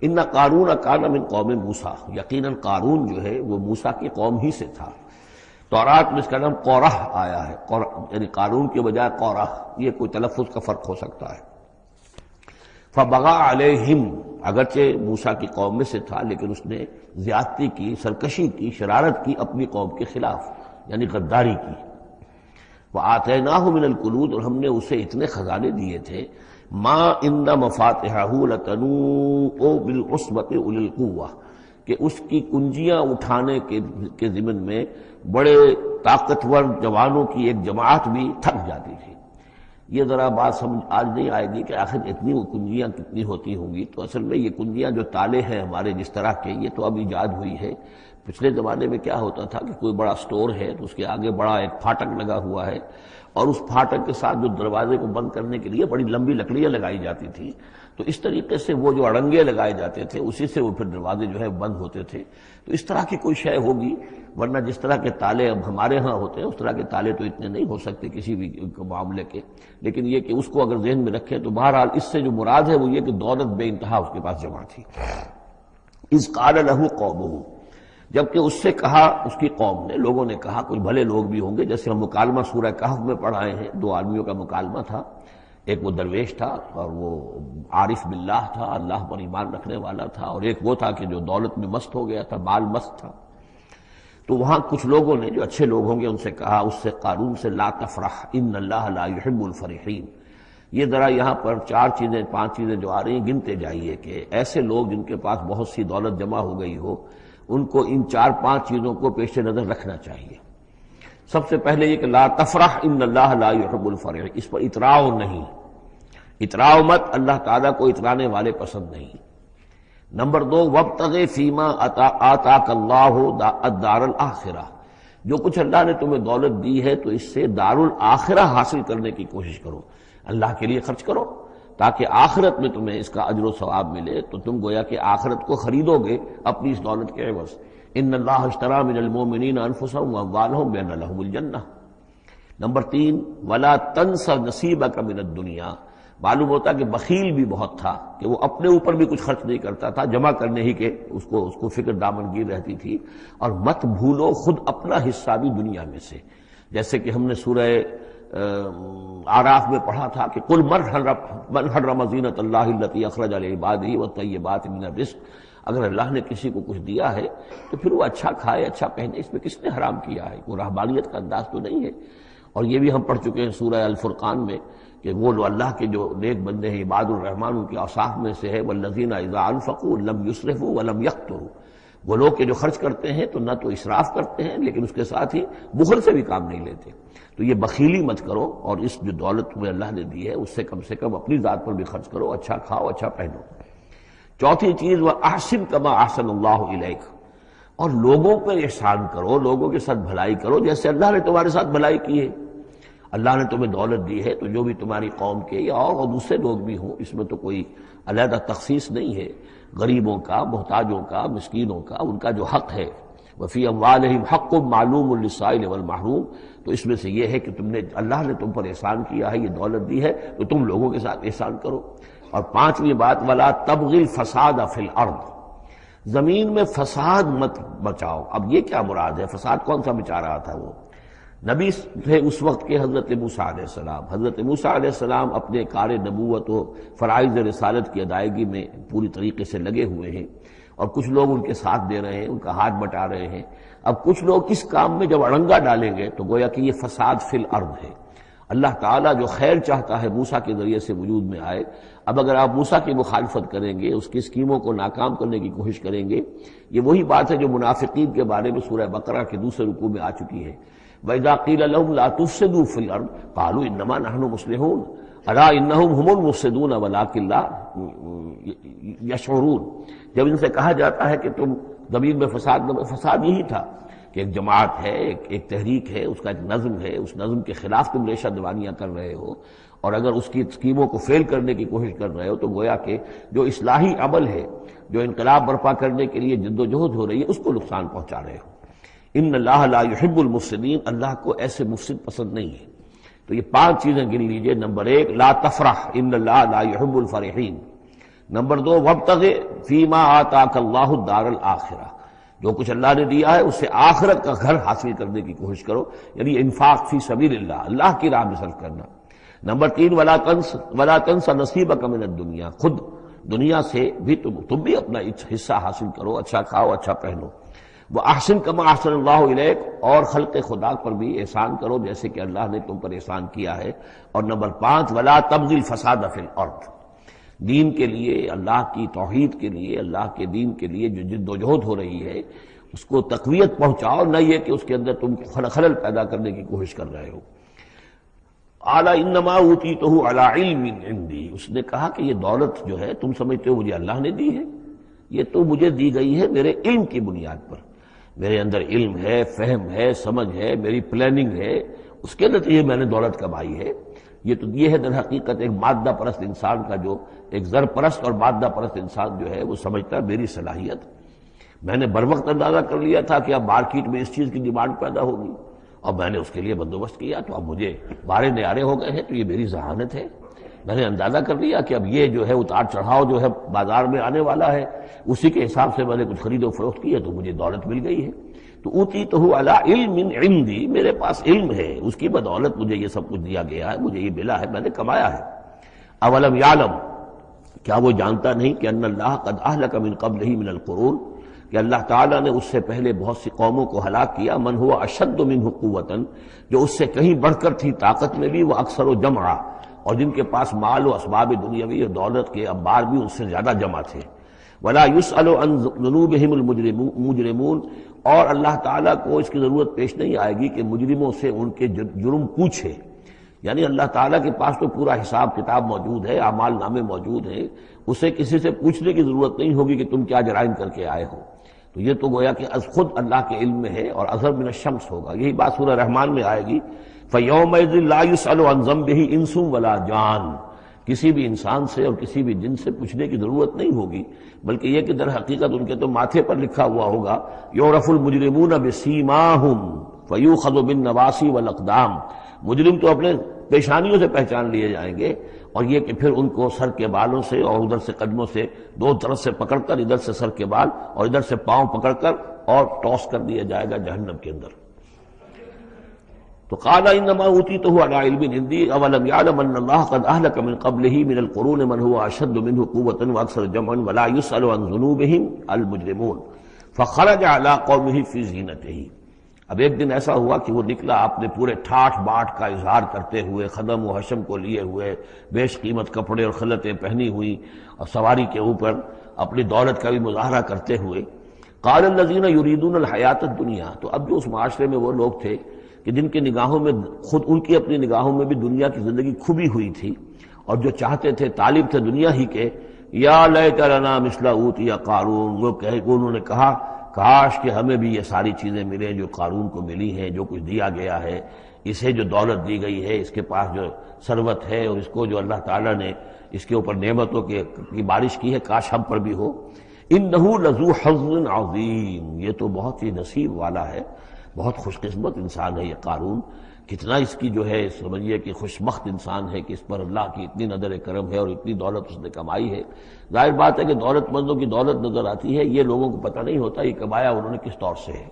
ان قارون کان من قوم موسیٰ، یقیناً قارون جو ہے وہ موسیٰ کی قوم ہی سے تھا۔ تورات میں اس کا نام قورح آیا ہے، یعنی قارون کے بجائے قورح، یہ کوئی تلفظ کا فرق ہو سکتا ہے۔ فبغى علیہم، اگرچہ موسیٰ کی قوم میں سے تھا لیکن اس نے زیادتی کی، سرکشی کی، شرارت کی اپنی قوم کے خلاف، یعنی غداری کی۔ وآتیناہ من الکنوز، اور ہم نے اسے اتنے خزانے دیے تھے، ما ان مفاتحہ لتنوء بالعصبۃ اولي القوہ، کہ اس کی کنجیاں اٹھانے کے ضمن میں بڑے طاقتور جوانوں کی ایک جماعت بھی تھک جاتی تھی۔ یہ ذرا بات سمجھ آج نہیں آئے گی کہ آخر اتنی وہ کنجیاں کتنی ہوتی ہوں گی، تو اصل میں یہ کنجیاں جو تالے ہیں ہمارے جس طرح کے، یہ تو اب ایجاد ہوئی ہے۔ پچھلے زمانے میں کیا ہوتا تھا کہ کوئی بڑا سٹور ہے تو اس کے آگے بڑا ایک پھاٹک لگا ہوا ہے، اور اس پھاٹک کے ساتھ جو دروازے کو بند کرنے کے لیے بڑی لمبی لکڑیاں لگائی جاتی تھی، تو اس طریقے سے وہ جو اڑنگے لگائے جاتے تھے اسی سے وہ پھر دروازے جو ہے بند ہوتے تھے۔ تو اس طرح کی کوئی شے ہوگی، ورنہ جس طرح کے تالے اب ہمارے ہاں ہوتے ہیں اس طرح کے تالے تو اتنے نہیں ہو سکتے کسی بھی معاملے کے۔ لیکن یہ کہ اس کو اگر ذہن میں رکھیں تو بہرحال اس سے جو مراد ہے وہ یہ کہ دولت بے انتہا اس کے پاس جمع تھی۔ اذ قال له قومه، جبکہ اس سے کہا اس کی قوم نے، لوگوں نے کہا، کچھ بھلے لوگ بھی ہوں گے، جیسے ہم مکالمہ سورہ کہف میں پڑھائے ہیں، 2 آدمیوں کا مکالمہ تھا، ایک وہ درویش تھا اور وہ عارف باللہ تھا، اللہ پر ایمان رکھنے والا تھا، اور ایک وہ تھا کہ جو دولت میں مست ہو گیا تھا، مال مست تھا۔ تو وہاں کچھ لوگوں نے جو اچھے لوگ ہوں گے ان سے کہا، اس سے قارون سے، لا تفرح ان اللہ لا يحب الفرحین۔ یہ ذرا یہاں پر 4 چیزیں 5 چیزیں جو آ رہی ہیں گنتے جائیے کہ ایسے لوگ جن کے پاس بہت سی دولت جمع ہو گئی ہو، ان کو ان 4-5 چیزوں کو پیش نظر رکھنا چاہیے۔ سب سے پہلے یہ کہ لا تفرح ان اللہ لا يحب الفرح، اس پر اتراؤ نہیں، اتراؤ مت، اللہ تعالیٰ کو اترانے والے پسند نہیں۔ نمبر 2، وابتغ فیما آتاک اللہ الدار الآخرہ، جو کچھ اللہ نے تمہیں دولت دی ہے تو اس سے دار الآخرہ حاصل کرنے کی کوشش کرو، اللہ کے لیے خرچ کرو تاکہ آخرت میں تمہیں اس کا اجر و ثواب ملے، تو تم گویا کہ آخرت کو خریدو گے اپنی اس دولت کے عوض۔ ان اللہ اشتری من المؤمنین انفسهم واموالهم بان لهم الجنہ۔ نمبر 3، ولا تنس نصیبک من الدنیا، معلوم ہوتا کہ بخیل بھی بہت تھا کہ وہ اپنے اوپر بھی کچھ خرچ نہیں کرتا تھا، جمع کرنے ہی کے اس کو فکر دامنگیر رہتی تھی۔ اور مت بھولو خود اپنا حصہ بھی دنیا میں سے، جیسے کہ ہم نے سورہ آراف میں پڑھا تھا کہ قل من حرم زینۃ اللہ التی اخرج لعبادہ والطیبات من الرزق، اگر اللہ نے کسی کو کچھ دیا ہے تو پھر وہ اچھا کھائے اچھا پہنے، اس میں کس نے حرام کیا ہے؟ کوئی رہبانیت کا انداز تو نہیں ہے۔ اور یہ بھی ہم پڑھ چکے ہیں سورہ الفرقان میں کہ وہ لو اللہ کے جو نیک بندے ہیں عباد الرحمن، ان کے اوصاف میں سے ہے والذین اذا انفقوا لم یسرفوا ولم یقتروا، وہ لوگ کہ جو خرچ کرتے ہیں تو نہ تو اسراف کرتے ہیں لیکن اس کے ساتھ ہی بخل سے بھی کام نہیں لیتے. تو یہ بخیلی مت کرو، اور اس جو دولت تمہیں اللہ نے دی ہے اس سے کم اپنی ذات پر بھی خرچ کرو، اچھا کھاؤ، اچھا پہنو. چوتھی چیز وَأَحْسِنْ كَمَا أَحْسَنَ اللَّهُ إِلَيْكَ، اور لوگوں پر احسان کرو، لوگوں کے ساتھ بھلائی کرو جیسے اللہ نے تمہارے ساتھ بھلائی کی ہے. اللہ نے تمہیں دولت دی ہے تو جو بھی تمہاری قوم کے یا اور دوسرے لوگ بھی ہوں، اس میں تو کوئی علیحدہ تخصیص نہیں ہے، غریبوں کا، محتاجوں کا، مسکینوں کا، ان کا جو حق ہے وفی اموالہم حق معلوم للسائل والمحروم، تو اس میں سے یہ ہے کہ اللہ نے تم پر احسان کیا ہے، یہ دولت دی ہے تو تم لوگوں کے ساتھ احسان کرو. اور پانچویں بات ولا تبغی الفساد فی الارض، زمین میں فساد مت بچاؤ. اب یہ کیا مراد ہے؟ فساد کون سا مچا رہا تھا؟ وہ نبی تھے اس وقت کے حضرت موسیٰ علیہ السلام. حضرت موسیٰ علیہ السلام اپنے کار نبوت و فرائض رسالت کی ادائیگی میں پوری طریقے سے لگے ہوئے ہیں، اور کچھ لوگ ان کے ساتھ دے رہے ہیں، ان کا ہاتھ بٹا رہے ہیں. اب کچھ لوگ اس کام میں جب اڑنگا ڈالیں گے تو گویا کہ یہ فساد فی الارض ہے. اللہ تعالیٰ جو خیر چاہتا ہے موسیٰ کے ذریعے سے وجود میں آئے. اب اگر آپ موسیٰ کی مخالفت کریں گے، اس کی اسکیموں کو ناکام کرنے کی کوشش کریں گے، یہ وہی بات ہے جو منافقین کے بارے میں سورہ بقرہ کے دوسرے رکوع میں آ چکی ہے. وَإِذَا قِيلَ لَهُمْ لَا تُفْسِدُوا فِي الْأَرْضِ قَالُوا إِنَّمَا نَحْنُ مُصْلِحُونَ أَلَا إِنَّهُمْ هُمُ الْمُفْسِدُونَ وَلَٰكِن لَا يَشْعُرُونَ. جب ان سے کہا جاتا ہے کہ تم زمین میں فساد یہی تھا کہ ایک جماعت ہے، ایک تحریک ہے، اس کا ایک نظم ہے، اس نظم کے خلاف تم ریشہ دوانیاں کر رہے ہو، اور اگر اس کی اسکیموں کو فیل کرنے کی کوشش کر رہے ہو تو گویا کہ جو اصلاحی عمل ہے، جو انقلاب برپا کرنے کے لیے جد و جہد ہو رہی ہے، اس کو نقصان پہنچا رہے ہو. ان اللہ لا يحب المفسدین، اللہ کو ایسے مفسد پسند نہیں ہے. تو یہ 5 چیزیں گن لیجئے. نمبر 1 لا تفرح ان اللہ لا يحب الفرحین. نمبر 2 وابتغ فیما آتاک اللہ الدار الآخرہ، جو کچھ اللہ نے دیا ہے اس سے آخرت کا گھر حاصل کرنے کی کوشش کرو، یعنی انفاق فی سبیل اللہ، اللہ کی راہ میں صرف کرنا. نمبر 3 ولا تنس نصیبک من الدنیا، خود دنیا سے بھی تم بھی اپنا حصہ حاصل کرو، اچھا کھاؤ، اچھا پہنو. وہ احسن کما احسن اللہ الیک، اور خلق خدا پر بھی احسان کرو جیسے کہ اللہ نے تم پر احسان کیا ہے. اور نمبر 5 ولا تبغی الفساد فی الارض، دین کے لیے، اللہ کی توحید کے لیے، اللہ کے دین کے لیے جو جد و جہد ہو رہی ہے اس کو تقویت پہنچاؤ، نہ یہ کہ اس کے اندر تم خلل پیدا کرنے کی کوشش کر رہے ہو. اعلی انما اوتیتہ علی علم عندی، اس نے کہا کہ یہ دولت جو ہے تم سمجھتے ہو مجھے اللہ نے دی ہے، یہ تو مجھے دی گئی ہے میرے علم کی بنیاد پر. میرے اندر علم ہے، فہم ہے، سمجھ ہے، میری پلاننگ ہے، اس کے نتیجے میں نے دولت کمائی ہے. یہ ہے در حقیقت ایک مادہ پرست انسان کا، جو ایک زر پرست اور مادہ پرست انسان جو ہے وہ سمجھتا ہے میری صلاحیت. میں نے بر وقت اندازہ کر لیا تھا کہ اب مارکیٹ میں اس چیز کی ڈیمانڈ پیدا ہوگی، اور میں نے اس کے لیے بندوبست کیا، تو اب مجھے بارے نیارے ہو گئے ہیں، تو یہ میری ذہانت ہے. میں نے اندازہ کر لیا کہ اب یہ جو ہے اتار چڑھاؤ جو ہے بازار میں آنے والا ہے، اسی کے حساب سے میں نے کچھ خرید و فروخت کی ہے تو مجھے دولت مل گئی ہے. تو اوتیتہ علی علم عندی، میرے پاس علم ہے، اس کی بدولت مجھے یہ سب کچھ دیا گیا ہے، مجھے یہ ملا ہے، میں نے کمایا ہے. اولم یعلم، کیا وہ جانتا نہیں کہ ان اللہ قد اہلک من قبلہ من القرون، کہ اللہ تعالیٰ نے اس سے پہلے بہت سی قوموں کو ہلاک کیا. من ہوا اشد منہ قوۃ، جو اس سے کہیں بڑھ کر تھی طاقت میں بھی، وہ اکثر و جمعا، اور جن کے پاس مال و اسباب دنیاوی اور دولت کے انبار بھی ان سے زیادہ جمع تھے. ولا يسأل عن ذنوبهم المجرمون، اور اللہ تعالیٰ کو اس کی ضرورت پیش نہیں آئے گی کہ مجرموں سے ان کے جرم پوچھے. یعنی اللہ تعالیٰ کے پاس تو پورا حساب کتاب موجود ہے، اعمال نامے موجود ہیں، اسے کسی سے پوچھنے کی ضرورت نہیں ہوگی کہ تم کیا جرائم کر کے آئے ہو. تو یہ تو گویا کہ خود اللہ کے علم میں ہے، اور اظہر من الشمس ہوگا. یہی بات سورہ رحمان میں آئے گی فَيَوْمَئِذٍ لَا يُسْأَلُ عَنْ ذَنبِهِ إِنسٌ وَلَا جَانٌ، کسی بھی انسان سے اور کسی بھی جن سے پوچھنے کی ضرورت نہیں ہوگی، بلکہ یہ کہ در حقیقت ان کے تو ماتھے پر لکھا ہوا ہوگا یعرف المجرمون بسیماہم فیؤخذ بالنواصی والاقدام، مجرم تو اپنے پیشانیوں سے پہچان لیے جائیں گے، اور یہ کہ پھر ان کو سر کے بالوں سے اور ادھر سے قدموں سے دو طرف سے پکڑ کر، ادھر سے سر کے بال اور ادھر سے پاؤں پکڑ کر اور ٹاس کر دیا جائے گا جہنم کے اندر. تو قال انما اوتیتہ علی علم عندی اولم یعلم ان اللہ قد اہلک من قبلہ من القرون من هو اشد منہ قوۃ واکثر جمعا ولا یسأل عن ذنوبہم المجرمون فخرج علی قومہ فی زینتہ. اب ایک دن ایسا ہوا کہ وہ نکلا اپنے پورے ٹھاٹھ باٹھ کا اظہار کرتے ہوئے، خدم و حشم کو لیے ہوئے، بیش قیمت کپڑے اور خلعتیں پہنی ہوئی، اور سواری کے اوپر اپنی دولت کا بھی مظاہرہ کرتے ہوئے. قال الذین یریدون الحیات الدنیا، تو اب جو اس معاشرے میں وہ لوگ تھے کہ جن کی نگاہوں میں خود ان کی اپنی نگاہوں میں بھی دنیا کی زندگی کھبی ہوئی تھی اور جو چاہتے تھے طالب تھے دنیا ہی کے، یا لیت لنا مثل اوتی قارون، وہ انہوں نے کہا کاش کہ ہمیں بھی یہ ساری چیزیں ملیں جو قارون کو ملی ہیں، جو کچھ دیا گیا ہے، اسے جو دولت دی گئی ہے، اس کے پاس جو ثروت ہے، اور اس کو جو اللہ تعالیٰ نے اس کے اوپر نعمتوں کی بارش کی ہے، کاش ہم پر بھی ہو۔ انہ لذو حظ عظیم، یہ تو بہت ہی نصیب والا ہے، بہت خوش قسمت انسان ہے یہ قارون، کتنا اس کی جو ہے سمجھیے کہ خوش بخت انسان ہے کہ اس پر اللہ کی اتنی نظر کرم ہے اور اتنی دولت اس نے کمائی ہے۔ ظاہر بات ہے کہ دولت مندوں کی دولت نظر آتی ہے، یہ لوگوں کو پتہ نہیں ہوتا یہ کمایا انہوں نے کس طور سے ہے۔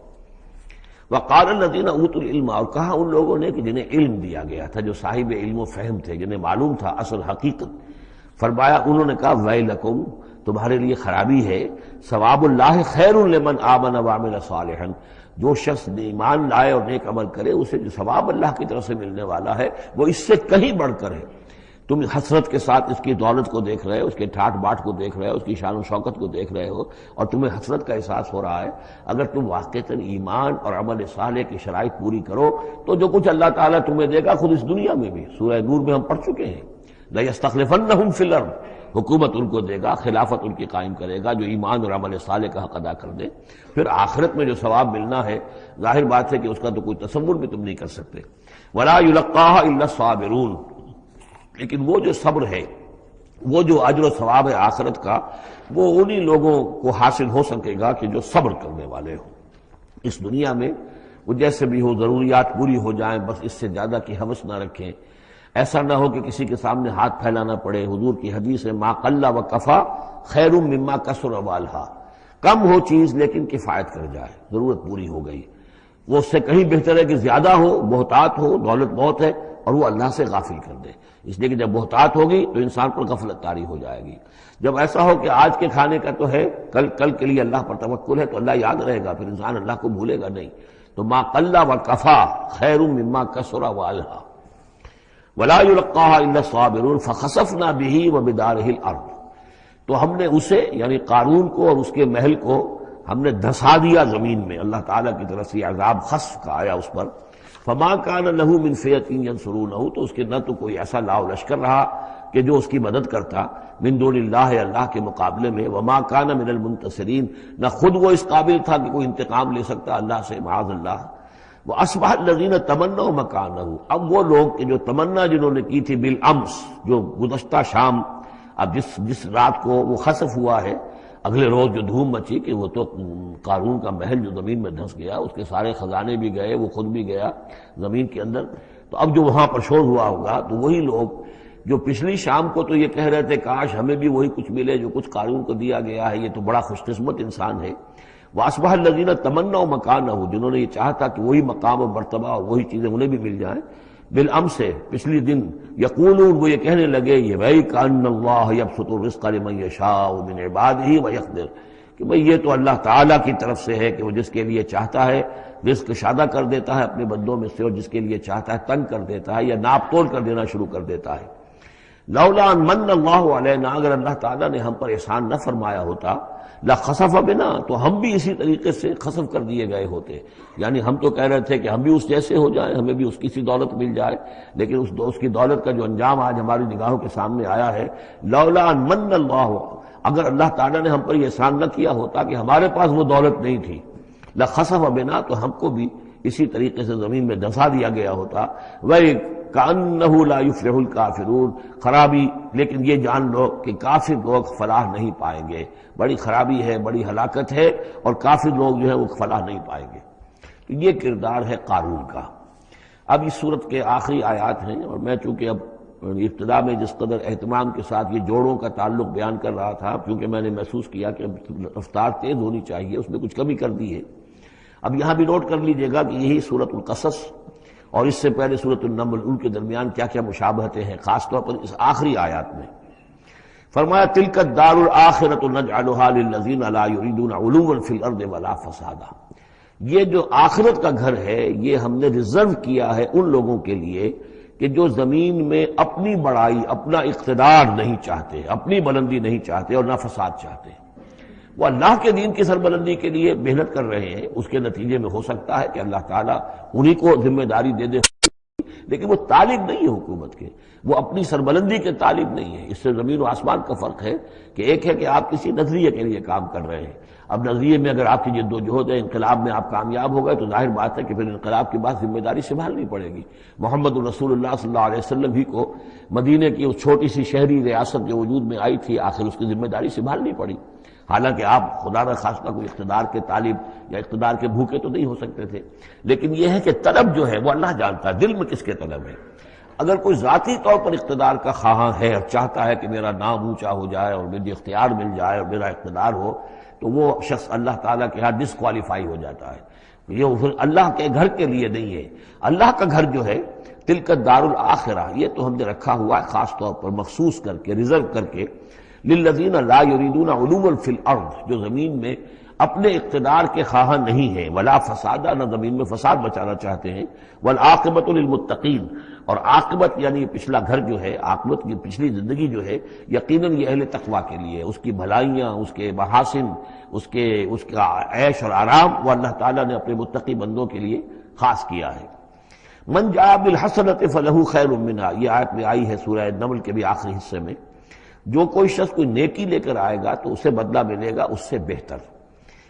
وقال الذین اوتوا العلم، اور کہا ان لوگوں نے کہ جنہیں علم دیا گیا تھا، جو صاحب علم و فہم تھے، جنہیں معلوم تھا اصل حقیقت، فرمایا انہوں نے کہا ویلکم، تمہارے لیے خرابی ہے، ثواب اللہ خیر لمن آمن وعمل صالحا، جو شخص ایمان لائے اور نیک عمل کرے اسے جو ثواب اللہ کی طرف سے ملنے والا ہے وہ اس سے کہیں بڑھ کر ہے۔ تم حسرت کے ساتھ اس کی دولت کو دیکھ رہے ہو، اس کے ٹھاٹ باٹ کو دیکھ رہے ہو، اس کی شان و شوکت کو دیکھ رہے ہو، اور تمہیں حسرت کا احساس ہو رہا ہے۔ اگر تم واقعتاً ایمان اور عمل صالح کی شرائط پوری کرو تو جو کچھ اللہ تعالیٰ تمہیں دے گا خود اس دنیا میں بھی، سورہ نور میں ہم پڑھ چکے ہیں، لَيَسْتَخْلِفَنَّهُمْ فِي الْأَرْضِ، حکومت ان کو دے گا، خلافت ان کی قائم کرے گا جو ایمان اور عمل صالح کا حق ادا کر دے۔ پھر آخرت میں جو ثواب ملنا ہے ظاہر بات ہے کہ اس کا تو کوئی تصور بھی تم نہیں کر سکتے۔ وَلَا يُلَقَّاهَا إِلَّا الصَّابِرُونَ، لیکن وہ جو صبر ہے، وہ جو اجر و ثواب ہے آخرت کا، وہ انہی لوگوں کو حاصل ہو سکے گا کہ جو صبر کرنے والے ہوں۔ اس دنیا میں وہ جیسے بھی ہو ضروریات پوری ہو جائیں، بس اس سے زیادہ کی ہوس نہ رکھیں، ایسا نہ ہو کہ کسی کے سامنے ہاتھ پھیلانا پڑے۔ حضور کی حدیث ہے ما قل و کفا خیر مما کثر والہا، کم ہو چیز لیکن کفایت کر جائے، ضرورت پوری ہو گئی، وہ اس سے کہیں بہتر ہے کہ زیادہ ہو، بہتات ہو، دولت بہت ہے اور وہ اللہ سے غافل کر دے۔ اس لیے کہ جب بہتات ہوگی تو انسان پر غفلت طاری ہو جائے گی۔ جب ایسا ہو کہ آج کے کھانے کا تو ہے، کل کے لیے اللہ پر توکل ہے تو اللہ یاد رہے گا، پھر انسان اللہ کو بھولے گا نہیں۔ تو ما قل و کفا خیر مما کثر والہا ولا يلقاها الا الصابرون فخسفنا به وبداره الارض، تو ہم نے اسے یعنی قارون کو اور اس کے محل کو ہم نے دھسا دیا زمین میں، اللہ تعالیٰ کی طرف سے عذاب خسف کا آیا اس پر۔ فما كان له من فئة ينصرونه، تو اس کے نہ تو کوئی ایسا لاؤ لشکر رہا کہ جو اس کی مدد کرتا من دون اللہ، اللہ کے مقابلے میں، وما كان من المنتصرین، نہ خود وہ اس قابل تھا کہ کوئی انتقام لے سکتا اللہ سے، معاذ اللہ۔ وَأَصْبَحَ الَّذِينَ تَمَنَّوْا مَكَانَهُ، اب وہ لوگ کہ جو تمنا جنہوں نے کی تھی بالامس، جو گزشتہ شام، اب جس رات کو وہ خسف ہوا ہے، اگلے روز جو دھوم مچی کہ وہ تو قارون کا محل جو زمین میں دھنس گیا، اس کے سارے خزانے بھی گئے، وہ خود بھی گیا زمین کے اندر، تو اب جو وہاں پر شور ہوا ہوگا تو وہی لوگ جو پچھلی شام کو تو یہ کہہ رہے تھے کاش ہمیں بھی وہی کچھ ملے جو کچھ قارون کو دیا گیا ہے، یہ تو بڑا خوش قسمت انسان ہے۔ وَأَصْبَحَ الَّذِينَ تَمَنَّوْا مَكَانَهُ، جنہوں نے یہ چاہا تھا کہ وہی مقام و مرتبہ اور وہی چیزیں انہیں بھی مل جائیں، بالامس سے پچھلی دن، یقولون، وہ یہ کہنے لگے یہ بھائی کأن اللہ یبسط الرزق لمن یشاء من عبادہ ویقدر، کہ بھئی یہ تو اللہ تعالیٰ کی طرف سے ہے کہ وہ جس کے لیے چاہتا ہے رزق شادہ کر دیتا ہے اپنے بندوں میں سے، اور جس کے لیے چاہتا ہے تنگ کر دیتا ہے یا ناپ تول کر دینا شروع کر دیتا ہے۔ لولا ان من اللہ علینا، اگر اللہ تعالیٰ نے ہم پر احسان نہ فرمایا ہوتا، لخسف بنا، تو ہم بھی اسی طریقے سے خسف کر دیے گئے ہوتے، یعنی ہم تو کہہ رہے تھے کہ ہم بھی اس جیسے ہو جائیں، ہمیں بھی اس کی سی دولت مل جائے، لیکن اس کی دولت کا جو انجام آج ہماری نگاہوں کے سامنے آیا ہے، لولا ان من اللہ، اگر اللہ تعالیٰ نے ہم پر یہ احسان نہ کیا ہوتا کہ ہمارے پاس وہ دولت نہیں تھی، لخسف بنا، تو ہم کو بھی اسی طریقے سے زمین میں دھسا دیا گیا ہوتا۔ وَكَأَنَّهُ لَا يُفْلِحُ الْكَافِرُونَ، خرابی، لیکن یہ جان لو کہ کافر لوگ فلاح نہیں پائیں گے، بڑی خرابی ہے، بڑی ہلاکت ہے، اور کافر لوگ جو ہے وہ فلاح نہیں پائیں گے۔ تو یہ کردار ہے قارون کا۔ اب اس صورت کے آخری آیات ہیں، اور میں چونکہ اب ابتدا میں جس قدر اہتمام کے ساتھ یہ جوڑوں کا تعلق بیان کر رہا تھا، کیونکہ میں نے محسوس کیا کہ رفتار تیز ہونی چاہیے، اس میں کچھ کمی کر دی ہے۔ اب یہاں بھی نوٹ کر لیجئے گا کہ یہی سورۃ القصص اور اس سے پہلے سورۃ النمل، ان کے درمیان کیا کیا مشابہتیں ہیں، خاص طور پر اس آخری آیات میں۔ فرمایا تلک الدار الآخرۃ نجعلها للذین لا یریدون علوا فی الارض ولا فسادا، یہ جو آخرت کا گھر ہے یہ ہم نے ریزرو کیا ہے ان لوگوں کے لیے کہ جو زمین میں اپنی بڑائی، اپنا اقتدار نہیں چاہتے، اپنی بلندی نہیں چاہتے اور نہ فساد چاہتے۔ وہ اللہ کے دین کی سربلندی کے لیے محنت کر رہے ہیں، اس کے نتیجے میں ہو سکتا ہے کہ اللہ تعالیٰ انہی کو ذمہ داری دے دے، لیکن وہ طالب نہیں ہے حکومت کے، وہ اپنی سربلندی کے طالب نہیں ہے۔ اس سے زمین و آسمان کا فرق ہے کہ ایک ہے کہ آپ کسی نظریے کے لیے کام کر رہے ہیں، اب نظریے میں اگر آپ کی جد و جہد ہے، انقلاب میں آپ کامیاب ہو گئے تو ظاہر بات ہے کہ پھر انقلاب کے بعد ذمہ داری سنبھالنی پڑے گی۔ محمد رسول اللہ صلی اللہ علیہ وسلم ہی کو مدینے کی اس چھوٹی سی شہری ریاست جو وجود میں آئی تھی، آخر اس کی ذمہ داری سنبھالنی پڑی، حالانکہ آپ خدا نہ خواستہ کوئی اقتدار کے طالب یا اقتدار کے بھوکے تو نہیں ہو سکتے تھے، لیکن یہ ہے کہ طلب جو ہے وہ اللہ جانتا ہے دل میں کس کے طلب ہے۔ اگر کوئی ذاتی طور پر اقتدار کا خواہاں ہے اور چاہتا ہے کہ میرا نام اونچا ہو جائے اور مجھے اختیار مل جائے اور میرا اقتدار ہو، تو وہ شخص اللہ تعالیٰ کے ہاں ڈسکوالیفائی ہو جاتا ہے۔ یہ پھر اللہ کے گھر کے لیے نہیں ہے۔ اللہ کا گھر جو ہے تلک الدار الآخرہ، یہ تو ہم نے رکھا ہوا ہے خاص طور پر مخصوص کر کے، ریزرو کر کے، للذین لا یریدون علوا فی الارض، جو زمین میں اپنے اقتدار کے خواہاں نہیں ہیں، ولا فسادہ، نہ زمین میں فساد بچانا چاہتے ہیں، والعاقبۃ للمتقین، اور عاقبت یعنی پچھلا گھر جو ہے، عاقبت کی پچھلی زندگی جو ہے یقیناً یہ اہل تقویٰ کے لیے، اس کی بھلائیاں، اس کے محاسن، اس کا عیش اور آرام وہ اللہ تعالیٰ نے اپنے متقی بندوں کے لیے خاص کیا ہے۔ من جاء بالحسنۃ فلہ خیر منہا، یہ آیت میں آئی ہے سورہ نمل کے بھی آخری حصے میں، جو کوئی شخص کوئی نیکی لے کر آئے گا تو اسے بدلہ ملے گا اس سے بہتر۔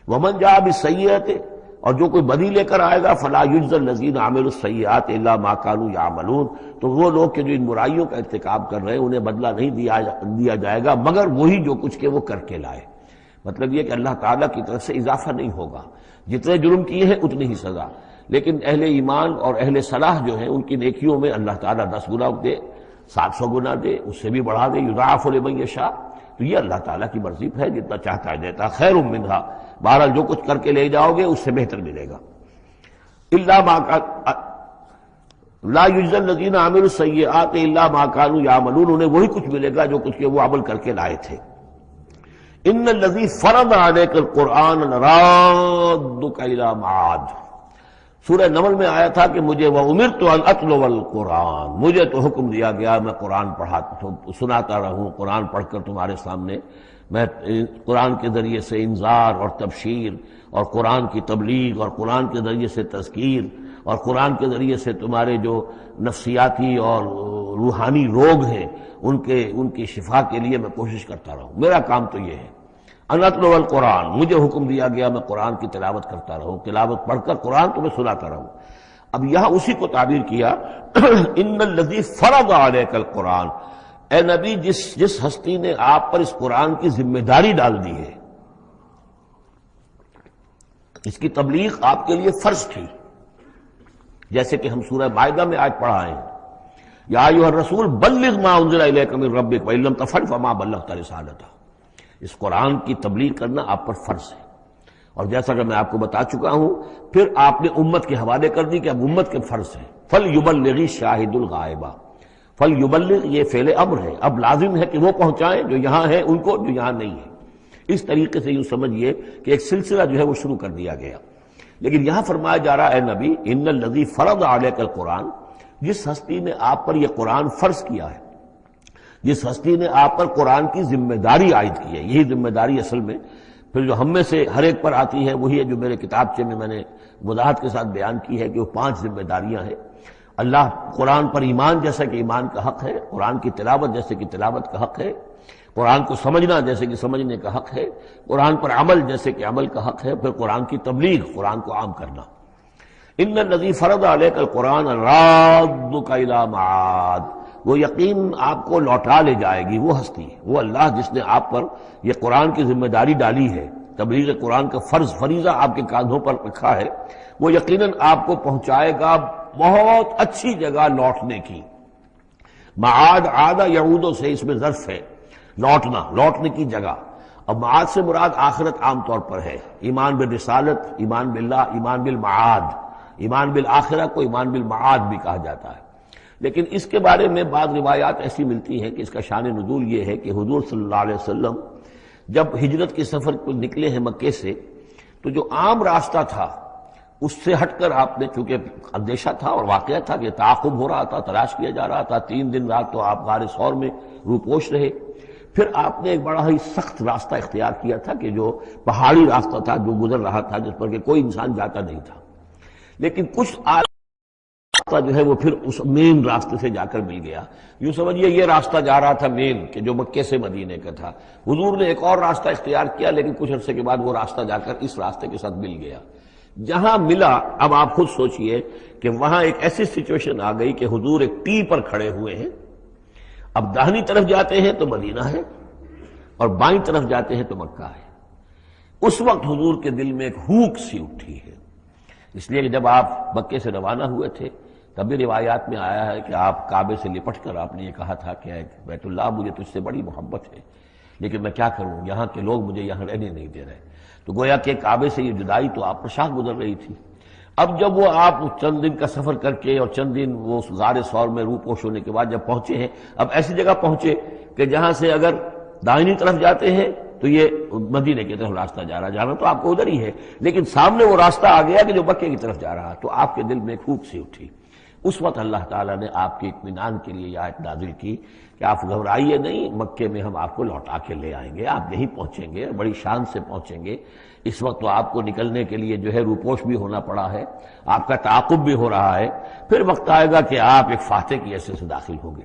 ومن جاء بالسیئۃ، اور جو کوئی بدی لے کر آئے گا فلا یجزی الذین عملوا السیئات الا ما كانوا یعملون، تو وہ لوگ کہ جو ان برائیوں کا ارتکاب کر رہے ہیں انہیں بدلہ نہیں دیا جائے گا مگر وہی جو کچھ کہ وہ کر کے لائے۔ مطلب یہ کہ اللہ تعالیٰ کی طرف سے اضافہ نہیں ہوگا، جتنے جرم کیے ہیں اتنی ہی سزا، لیکن اہل ایمان اور اہل صلاح جو ہیں ان کی نیکیوں میں اللہ تعالیٰ 10 گنا دے، 700 گنا دے، اس سے بھی بڑھا دے، یضاعف لمن یشاء، تو یہ اللہ تعالیٰ کی مرضی ہے، جتنا چاہتا ہے دیتا، خیر منہا، بہرحال جو کچھ کر کے لے جاؤ گے اس سے بہتر ملے گا۔ الا ما لا یجزی الذین عملوا السیئات الا ما كانوا یعملون، انہیں وہی کچھ ملے گا جو کچھ کہ وہ عمل کر کے لائے تھے۔ ان الذی فرض علیک القرآن لرادک الی معاد، سورہ نمل میں آیا تھا کہ مجھے وَأُمِرْتُ أَنْ أَتْلُوَ الْقُرْآنَ، مجھے تو حکم دیا گیا میں قرآن سناتا رہوں، قرآن پڑھ کر تمہارے سامنے میں قرآن کے ذریعے سے انذار اور تبشیر اور قرآن کی تبلیغ اور قرآن کے ذریعے سے تذکیر اور قرآن کے ذریعے سے تمہارے جو نفسیاتی اور روحانی روگ ہیں ان کی شفا کے لیے میں کوشش کرتا رہوں، میرا کام تو یہ ہے۔ ان اتلو القرآن، مجھے حکم دیا گیا میں قرآن کی تلاوت کرتا رہوں، تلاوت پڑھ کر قرآن تمہیں سناتا رہوں۔ اب یہاں اسی کو تعبیر کیا ان الذی فرض علیک القرآن، اے نبی جس ہستی نے آپ پر اس قرآن کی ذمہ داری ڈال دی ہے، اس کی تبلیغ آپ کے لیے فرض تھی، جیسے کہ ہم سورہ مائدہ میں آج پڑھا ہے، یا ایھا الرسول بلغ ما انزل الیک من ربک وان لم تفعل فما بلغت رسالتہ، اس قرآن کی تبلیغ کرنا آپ پر فرض ہے۔ اور جیسا کہ میں آپ کو بتا چکا ہوں، پھر آپ نے امت کے حوالے کر دی کہ اب امت کے فرض ہے، فَلْيُبَلِّغِ الشَّاهِدُ الْغَائِبَ، فَلْيُبَلِّغ یہ فعل امر ہے، اب لازم ہے کہ وہ پہنچائیں جو یہاں ہیں ان کو، جو یہاں نہیں ہے۔ اس طریقے سے یوں سمجھیے کہ ایک سلسلہ جو ہے وہ شروع کر دیا گیا، لیکن یہاں فرمایا جا رہا ہے اے نبی ان الذی فرض علیک القرآن، جس ہستی نے آپ پر یہ قرآن فرض کیا ہے، جس ہستی نے آپ پر قرآن کی ذمہ داری عائد کی ہے، یہی ذمہ داری اصل میں پھر جو ہم میں سے ہر ایک پر آتی ہے وہی ہے جو میرے کتابچے میں نے وضاحت کے ساتھ بیان کی ہے کہ وہ 5 ذمہ داریاں ہیں۔ اللہ قرآن پر ایمان جیسا کہ ایمان کا حق ہے، قرآن کی تلاوت جیسے کہ تلاوت کا حق ہے، قرآن کو سمجھنا جیسے کہ سمجھنے کا حق ہے، قرآن پر عمل جیسے کہ عمل کا حق ہے، پھر قرآن کی تبلیغ، قرآن کو عام کرنا۔ ان الذی فرض علیک القرآن رادک الی معاد، وہ یقین آپ کو لوٹا لے جائے گی، وہ ہستی، وہ اللہ جس نے آپ پر یہ قرآن کی ذمہ داری ڈالی ہے، تبلیغ قرآن کا فریضہ آپ کے کاندھوں پر رکھا ہے، وہ یقیناً آپ کو پہنچائے گا بہت اچھی جگہ لوٹنے کی۔ معاد عاد یعود سے اس میں ظرف ہے، لوٹنے کی جگہ۔ اب معاد سے مراد آخرت عام طور پر ہے، ایمان بالرسالت، ایمان باللہ، ایمان بالمعاد، ایمان بالآخرہ کو ایمان بالمعاد بھی کہا جاتا ہے۔ لیکن اس کے بارے میں بعض روایات ایسی ملتی ہیں کہ اس کا شان نزول یہ ہے کہ حضور صلی اللہ علیہ وسلم جب ہجرت کے سفر کو نکلے ہیں مکے سے، تو جو عام راستہ تھا اس سے ہٹ کر آپ نے، چونکہ اندیشہ تھا اور واقعہ تھا کہ تعاقب ہو رہا تھا، تلاش کیا جا رہا تھا، 3 دن رات تو آپ غار ثور میں روپوش رہے، پھر آپ نے ایک بڑا ہی سخت راستہ اختیار کیا تھا کہ جو پہاڑی راستہ تھا جو گزر رہا تھا، جس پر کہ کوئی انسان جاتا نہیں تھا، لیکن کچھ راستہ جو ہے وہ پھر اس مین راستے سے جا کر مل گیا۔ یوں سمجھیے یہ راستہ جا رہا تھا مین کہ جو مکے سے مدینے کا تھا، حضور نے ایک اور راستہ اختیار کیا، لیکن کچھ عرصے کے بعد وہ راستہ جا کر اس راستے کے ساتھ مل گیا۔ جہاں ملا، اب آپ خود سوچئے کہ وہاں ایک ایسی سچویشن آ گئی کہ حضور ایک ٹی پر کھڑے ہوئے ہیں، اب داہنی طرف جاتے ہیں تو مدینہ ہے اور بائیں طرف جاتے ہیں تو مکہ ہے۔ اس وقت حضور کے دل میں ایک ہوک سی اٹھی ہے، اس لیے کہ جب آپ مکے سے روانہ ہوئے تھے تب بھی روایات میں آیا ہے کہ آپ کعبے سے لپٹ کر آپ نے یہ کہا تھا کہ بیت اللہ مجھے تجھ سے بڑی محبت ہے، لیکن میں کیا کروں، یہاں کے لوگ مجھے یہاں رہنے نہیں دے رہے۔ تو گویا کہ کعبے سے یہ جدائی تو آپ پر شاہ گزر رہی تھی۔ اب جب وہ آپ چند دن کا سفر کر کے اور چند دن وہ غار ثور میں روپوش ہونے کے بعد جب پہنچے ہیں، اب ایسی جگہ پہنچے کہ جہاں سے اگر دائنی طرف جاتے ہیں تو یہ مدینے کی طرف راستہ جا رہا، جانا تو آپ کو ادھر ہی ہے، لیکن سامنے وہ راستہ آ گیا کہ جو مکے کی طرف جا رہا، تو آپ کے دل میں ایک پھوک سی اٹھی۔ اس وقت اللہ تعالیٰ نے آپ کے اطمینان کے لیے یہ آیت نازل کی کہ آپ گھبرائیے نہیں، مکے میں ہم آپ کو لوٹا کے لے آئیں گے، آپ یہیں پہنچیں گے، بڑی شان سے پہنچیں گے۔ اس وقت تو آپ کو نکلنے کے لیے جو ہے روپوش بھی ہونا پڑا ہے، آپ کا تعاقب بھی ہو رہا ہے، پھر وقت آئے گا کہ آپ ایک فاتح کی حیثیت سے داخل ہوں گے۔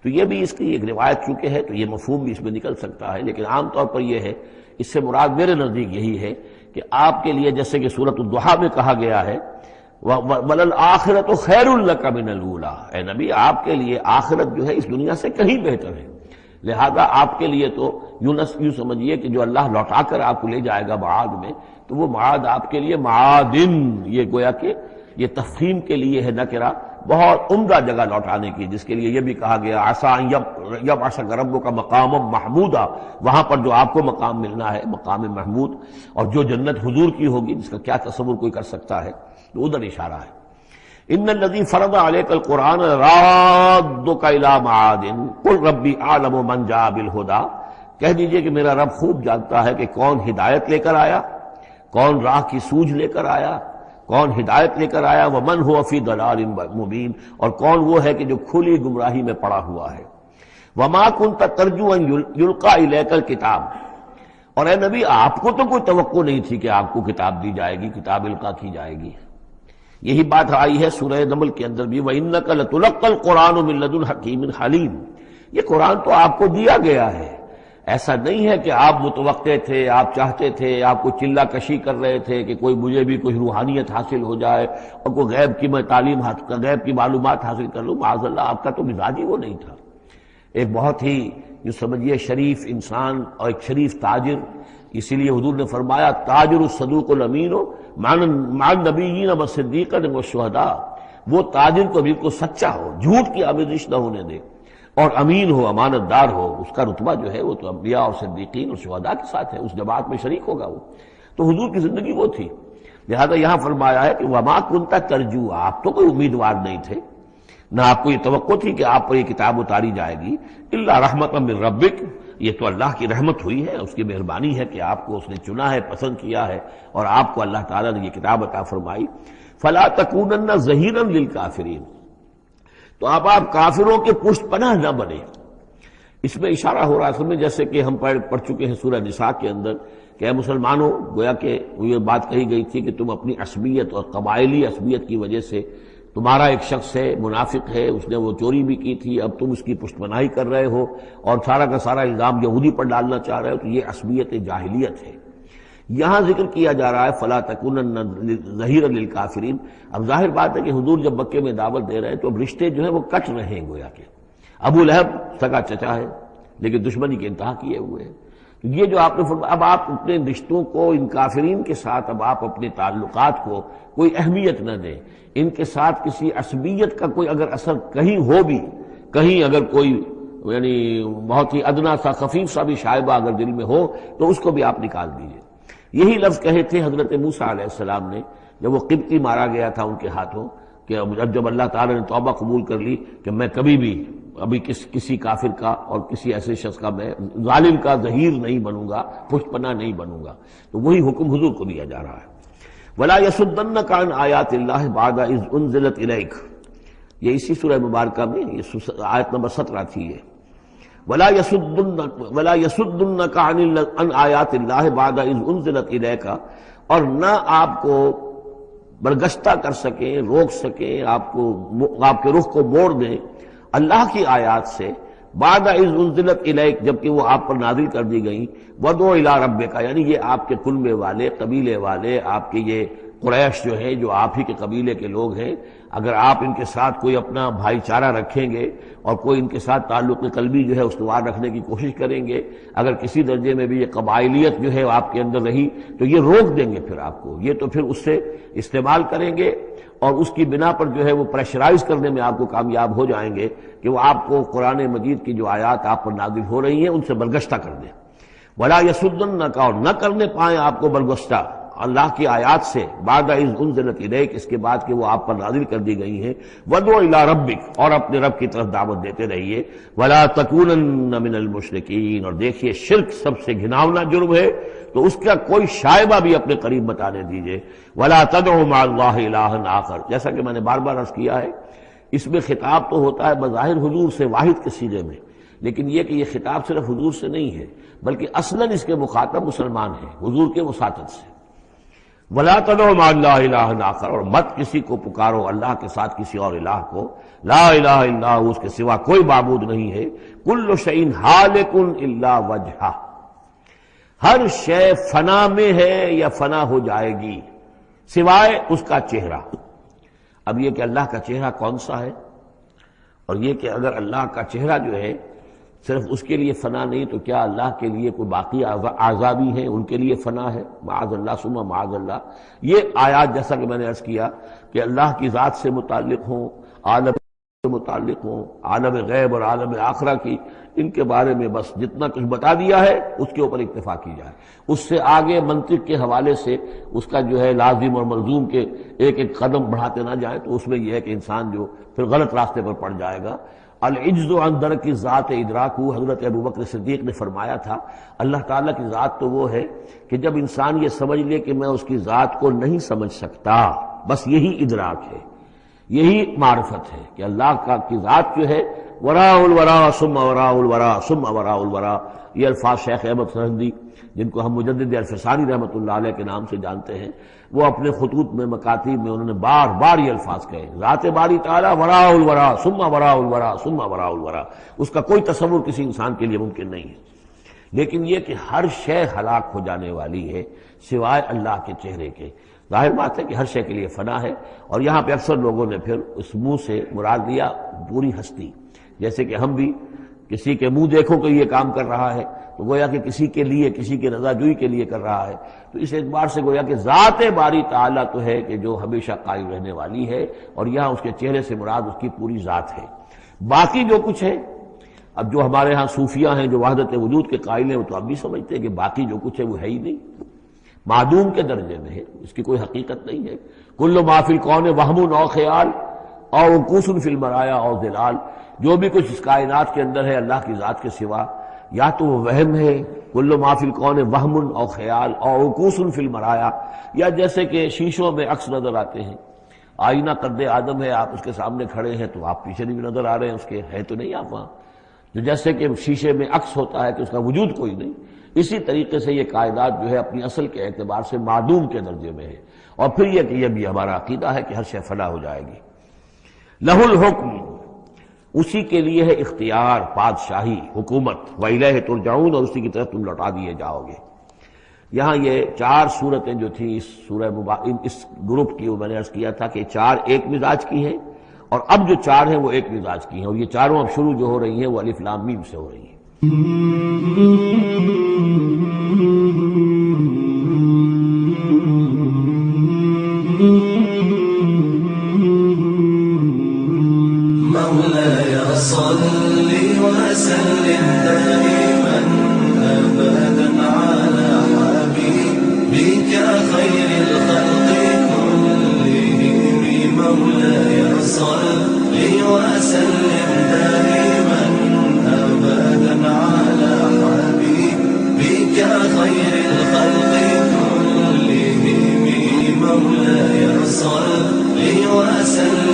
تو یہ بھی اس کی ایک روایت چونکہ ہے تو یہ مفہوم بھی اس میں نکل سکتا ہے، لیکن عام طور پر یہ ہے، اس سے مراد میرے نزدیک یہی ہے کہ آپ کے لیے جیسے کہ سورۃ الضحیٰ میں کہا گیا ہے وَلَلْآخِرَةُ خَيْرٌ لَكَ مِنَ الْأُولَىٰ، اے نبی آپ کے لیے آخرت جو ہے اس دنیا سے کہیں بہتر ہے، لہذا آپ کے لیے تو یوں سمجھیے کہ جو اللہ لوٹا کر آپ کو لے جائے گا معاد میں، تو وہ معاد آپ کے لیے معادن، یہ گویا کہ یہ تفخیم کے لیے ہے نکرہ، بہت عمدہ جگہ لوٹانے کی، جس کے لیے یہ بھی کہا گیا عسیٰ ان یبعثک ربک مقاما محمودا، وہاں پر جو آپ کو مقام ملنا ہے مقام محمود، اور جو جنت حضور کی ہوگی جس کا کیا تصور کوئی کر سکتا ہے، تو ادھر اشارہ ہے۔ ان الذی فرض علیک القرآن رادک الی معاد قل ربی اعلم من جاء بالہدی، کہہ دیجئے کہ میرا رب خوب جانتا ہے کہ کون ہدایت لے کر آیا، کون راہ کی سوجھ لے کر آیا، کون ہدایت لے کر آیا، ومن هو فی ضلال مبین، اور کون وہ ہے کہ جو کھلی گمراہی میں پڑا ہوا ہے۔ وما کنت ترجو ان یلقی الیک الکتاب، اور اے نبی آپ کو تو کوئی توقع نہیں تھی کہ آپ کو کتاب دی جائے گی، کتاب القا کی جائے گی۔ یہی بات آئی ہے سورہ نمل کے اندر بھی وَإِنَّكَ لَتُلَقَّى الْقُرْآنُ مِن لَّدُنْ حَكِيمٍ حَلِيمٍ، یہ قرآن تو آپ کو دیا گیا ہے، ایسا نہیں ہے کہ آپ متوقع تھے، آپ چاہتے تھے، آپ کو چلہ کشی کر رہے تھے کہ کوئی مجھے بھی کوئی روحانیت حاصل ہو جائے اور کوئی غیب کی میں تعلیم غیب کی معلومات حاصل کر لوں، معاذ اللہ آپ کا تو مزاج ہی وہ نہیں تھا۔ ایک بہت ہی جو سمجھیے شریف انسان اور ایک شریف تاجر، اسی لیے حضور نے فرمایا تاجر الصدوق الامین مع النبیین والصدیقین والشہداء، وہ تاجر کو بالکل سچا ہو، جھوٹ کی آمیزش نہ ہونے دے، اور امین ہو، امانت دار ہو، اس کا رتبہ جو ہے وہ تو انبیاء اور صدیقین اور شہداء کے ساتھ ہے، اس جماعت میں شریک ہوگا وہ۔ تو حضور کی زندگی وہ تھی، لہذا یہاں فرمایا ہے کہ وما کنت ترجو، آپ تو کوئی امیدوار نہیں تھے، نہ آپ کو یہ توقع تھی کہ آپ پر یہ کتاب اتاری جائے گی، الا رحمۃ من ربک، یہ تو اللہ کی رحمت ہوئی ہے، اس کی مہربانی ہے کہ آپ کو اس نے چنا ہے، پسند کیا ہے، اور آپ کو اللہ تعالیٰ نے یہ کتاب عطا فرمائی۔ فلا تکونن ظہیرا للکافرین، تو آپ کافروں کے پشت پناہ نہ بنے۔ اس میں اشارہ ہو رہا ہے اصل میں، جیسے کہ ہم پڑھ چکے ہیں سورہ نساء کے اندر کہ اے مسلمانوں، گویا کہ یہ بات کہی گئی تھی کہ تم اپنی عصبیت اور قبائلی عصبیت کی وجہ سے، تمہارا ایک شخص ہے منافق ہے، اس نے وہ چوری بھی کی تھی، اب تم اس کی پشت پناہی کر رہے ہو اور سارا کا سارا الزام یہودی پر ڈالنا چاہ رہے ہو، تو یہ عصبیت جاہلیت ہے۔ یہاں ذکر کیا جا رہا ہے فلا تکونن ظہیرا للکافرین۔ اب ظاہر بات ہے کہ حضور جب مکے میں دعوت دے رہے ہیں تو اب رشتے جو ہیں وہ کٹ رہے ہیں، گویا کہ ابو لہب سگا چچا ہے لیکن دشمنی کے انتہا کیے ہوئے ہیں۔ تو یہ جو آپ نے فرمایا، اب آپ اپنے رشتوں کو ان کافرین کے ساتھ، اب آپ اپنے تعلقات کو کوئی اہمیت نہ دیں، ان کے ساتھ کسی عصبیت کا کوئی اگر اثر کہیں ہو بھی، کہیں اگر کوئی یعنی بہت ہی ادنا سا خفیف سا بھی شائبہ اگر دل میں ہو تو اس کو بھی آپ نکال دیجئے۔ یہی لفظ کہے تھے حضرت موسیٰ علیہ السلام نے جب وہ قبطی مارا گیا تھا ان کے ہاتھوں، کہ جب اللہ تعالیٰ نے توبہ قبول کر لی کہ میں کبھی بھی ابھی کسی کافر کا اور کسی ایسے شخص کا، میں ظالم کا ظہیر نہیں بنوں گا، پشت پناہ نہیں بنوں گا، تو وہی حکم حضور کو دیا جا رہا ہے۔ وَلَا يَصُدَّنَّكَ عَنْ آيَاتِ اللَّهِ بَعْدَ إِذْ أُنزِلَتْ إِلَيْكَ، یہ اسی سورہ مبارکہ میں یہ آیت نمبر 17 تھی یہ۔ ولا يصدنك عن آیات اللہ بعد اذ انزلت الیک، اور نہ آپ کو برگشتہ کر سکیں، روک سکیں، آپ کے رخ کو موڑ دیں اللہ کی آیات سے، بعد اذ انزلت الیک، جبکہ وہ آپ پر نازل کر دی گئیں، ودعو الی ربک، یعنی یہ آپ کے کنبے والے، قبیلے والے، آپ کے یہ قریش جو ہیں، جو آپ ہی کے قبیلے کے لوگ ہیں، اگر آپ ان کے ساتھ کوئی اپنا بھائی چارہ رکھیں گے اور کوئی ان کے ساتھ تعلق قلبی جو ہے استوار رکھنے کی کوشش کریں گے، اگر کسی درجے میں بھی یہ قبائلیت جو ہے آپ کے اندر رہی تو یہ روک دیں گے پھر آپ کو، یہ تو پھر اس سے استعمال کریں گے اور اس کی بنا پر جو ہے وہ پریشرائز کرنے میں آپ کو کامیاب ہو جائیں گے کہ وہ آپ کو قرآن مجید کی جو آیات آپ پر نازل ہو رہی ہیں ان سے برگشتہ کر دیں۔ ولا یصدنک، اور نہ کرنے پائیں آپ کو برگشتہ اللہ کی آیات سے، بعد اذ انزلت الیک، اس کے بعد کہ وہ آپ پر نازل کر دی گئی ہیں، ودعو الی ربک، اور اپنے رب کی طرف دعوت دیتے رہیے، ولا تکونن من المشرکین، اور دیکھیے شرک سب سے گھناؤنا جرم ہے تو اس کا کوئی شائبہ بھی اپنے قریب مت آنے دیجیے، ولا تدعوا مع اللہ الہا آخر، جیسا کہ میں نے بار بار عرض کیا ہے، اس میں خطاب تو ہوتا ہے بظاہر حضور سے واحد کے صیغے میں، لیکن یہ کہ یہ خطاب صرف حضور سے نہیں ہے بلکہ اصلاً اس کے مخاطب مسلمان ہیں، حضور کے وساطت سے۔ وَلَا تَدْعُوا مَعَ اللَّهِ إِلَٰهًا آخر، اور مت کسی کو پکارو اللہ کے ساتھ کسی اور الہ کو، لا الہ الا ہو، اس کے سوا کوئی معبود نہیں ہے، کل شیء ہالک الا وجہہ، ہر شے فنا میں ہے یا فنا ہو جائے گی سوائے اس کا چہرہ۔ اب یہ کہ اللہ کا چہرہ کون سا ہے، اور یہ کہ اگر اللہ کا چہرہ جو ہے صرف اس کے لیے فنا نہیں تو کیا اللہ کے لیے کوئی باقی اعضاء بھی ہیں، ان کے لیے فنا ہے؟ معاذ اللہ ثم معاذ اللہ۔ یہ آیات جیسا کہ میں نے عرض کیا کہ اللہ کی ذات سے متعلق ہوں، عالم سے متعلق ہوں، عالم غیب اور عالم آخرہ کی، ان کے بارے میں بس جتنا کچھ بتا دیا ہے اس کے اوپر اکتفا کی جائے، اس سے آگے منطق کے حوالے سے اس کا جو ہے لازم اور ملزوم کے ایک ایک قدم بڑھاتے نہ جائیں تو اس میں یہ ہے کہ انسان جو پھر غلط راستے پر پڑ جائے گا۔ العجز عن درک ذات ادراکو، حضرت ابوبکر صدیق نے فرمایا تھا اللہ تعالیٰ کی ذات تو وہ ہے کہ جب انسان یہ سمجھ لے کہ میں اس کی ذات کو نہیں سمجھ سکتا، بس یہی ادراک ہے، یہی معرفت ہے کہ اللہ کی ذات جو ہے وراء الورا ثم وراء الورا ثم وراء الورا، یہ الفاظ شیخ احمد سرہندی جن کو ہم مجدد الفسانی رحمۃ اللہ علیہ کے نام سے جانتے ہیں، وہ اپنے خطوط میں مکاتیب میں انہوں نے بار بار یہ الفاظ کہے، ذات باری تعالیٰ وراء الورا ثم وراء الورا ثم وراء الورا، اس کا کوئی تصور کسی انسان کے لیے ممکن نہیں ہے، لیکن یہ کہ ہر شے ہلاک ہو جانے والی ہے سوائے اللہ کے چہرے کے۔ ظاہر بات ہے کہ ہر شے کے لیے فنا ہے، اور یہاں پہ اکثر لوگوں نے پھر اس منہ سے مراد لیا پوری ہستی، جیسے کہ ہم بھی کسی کے منہ دیکھو کہ یہ کام کر رہا ہے تو گویا کہ کسی کے لیے، کسی کے رضا جوئی کے لیے کر رہا ہے، تو اس اعتبار سے گویا کہ ذات باری تعالیٰ تو ہے کہ جو ہمیشہ قائم رہنے والی ہے، اور یہاں اس کے چہرے سے مراد اس کی پوری ذات ہے۔ باقی جو کچھ ہے، اب جو ہمارے ہاں صوفیہ ہیں جو وحدت وجود کے قائل ہیں وہ تو اب بھی سمجھتے ہیں کہ باقی جو کچھ ہے وہ ہے ہی نہیں، معدوم کے درجے میں ہے، اس کی کوئی حقیقت نہیں ہے۔ کل ما فی الکون وہم او خیال او وقوف فی المرایا او ظلال، جو بھی کچھ اس کائنات کے اندر ہے اللہ کی ذات کے سوا یا تو وہ وہم ہے، کل ما فی الکون وہم او خیال او وقوف فی المرایا، یا جیسے کہ شیشوں میں عکس نظر آتے ہیں، آئینہ قد آدم ہے، آپ اس کے سامنے کھڑے ہیں تو آپ پیچھے بھی نظر آ رہے ہیں اس کے، ہے تو نہیں آپ وہاں، جو جیسے کہ شیشے میں عکس ہوتا ہے کہ اس کا وجود کوئی نہیں، اسی طریقے سے یہ کائنات جو ہے اپنی اصل کے اعتبار سے معدوم کے درجے میں ہے۔ اور پھر یہ کہ یہ بھی ہمارا عقیدہ ہے کہ ہر شے فنا ہو جائے گی۔ لہ الحکم، اسی کے لیے ہے اختیار، بادشاہی، حکومت، وَإِلَيْهِ تُرْجَعُونَ، اور اسی کی طرف تم لوٹا دیے جاؤ گے۔ یہاں یہ چار صورتیں جو تھیں اس سورہ اس گروپ کی، وہ میں نے عرض کیا تھا کہ چار ایک مزاج کی ہیں، اور اب جو چار ہیں وہ ایک مزاج کی ہیں، اور یہ چاروں اب شروع جو ہو رہی ہیں وہ الف لام میم سے ہو رہی ہیں۔ مولاي صل وسلم دائما أبدا على حبيبك خير الخلق كلهم، مولاي صل وسلم دائما أبدا على حبيبك خير الخلق كلهم، مولاي صل وسلم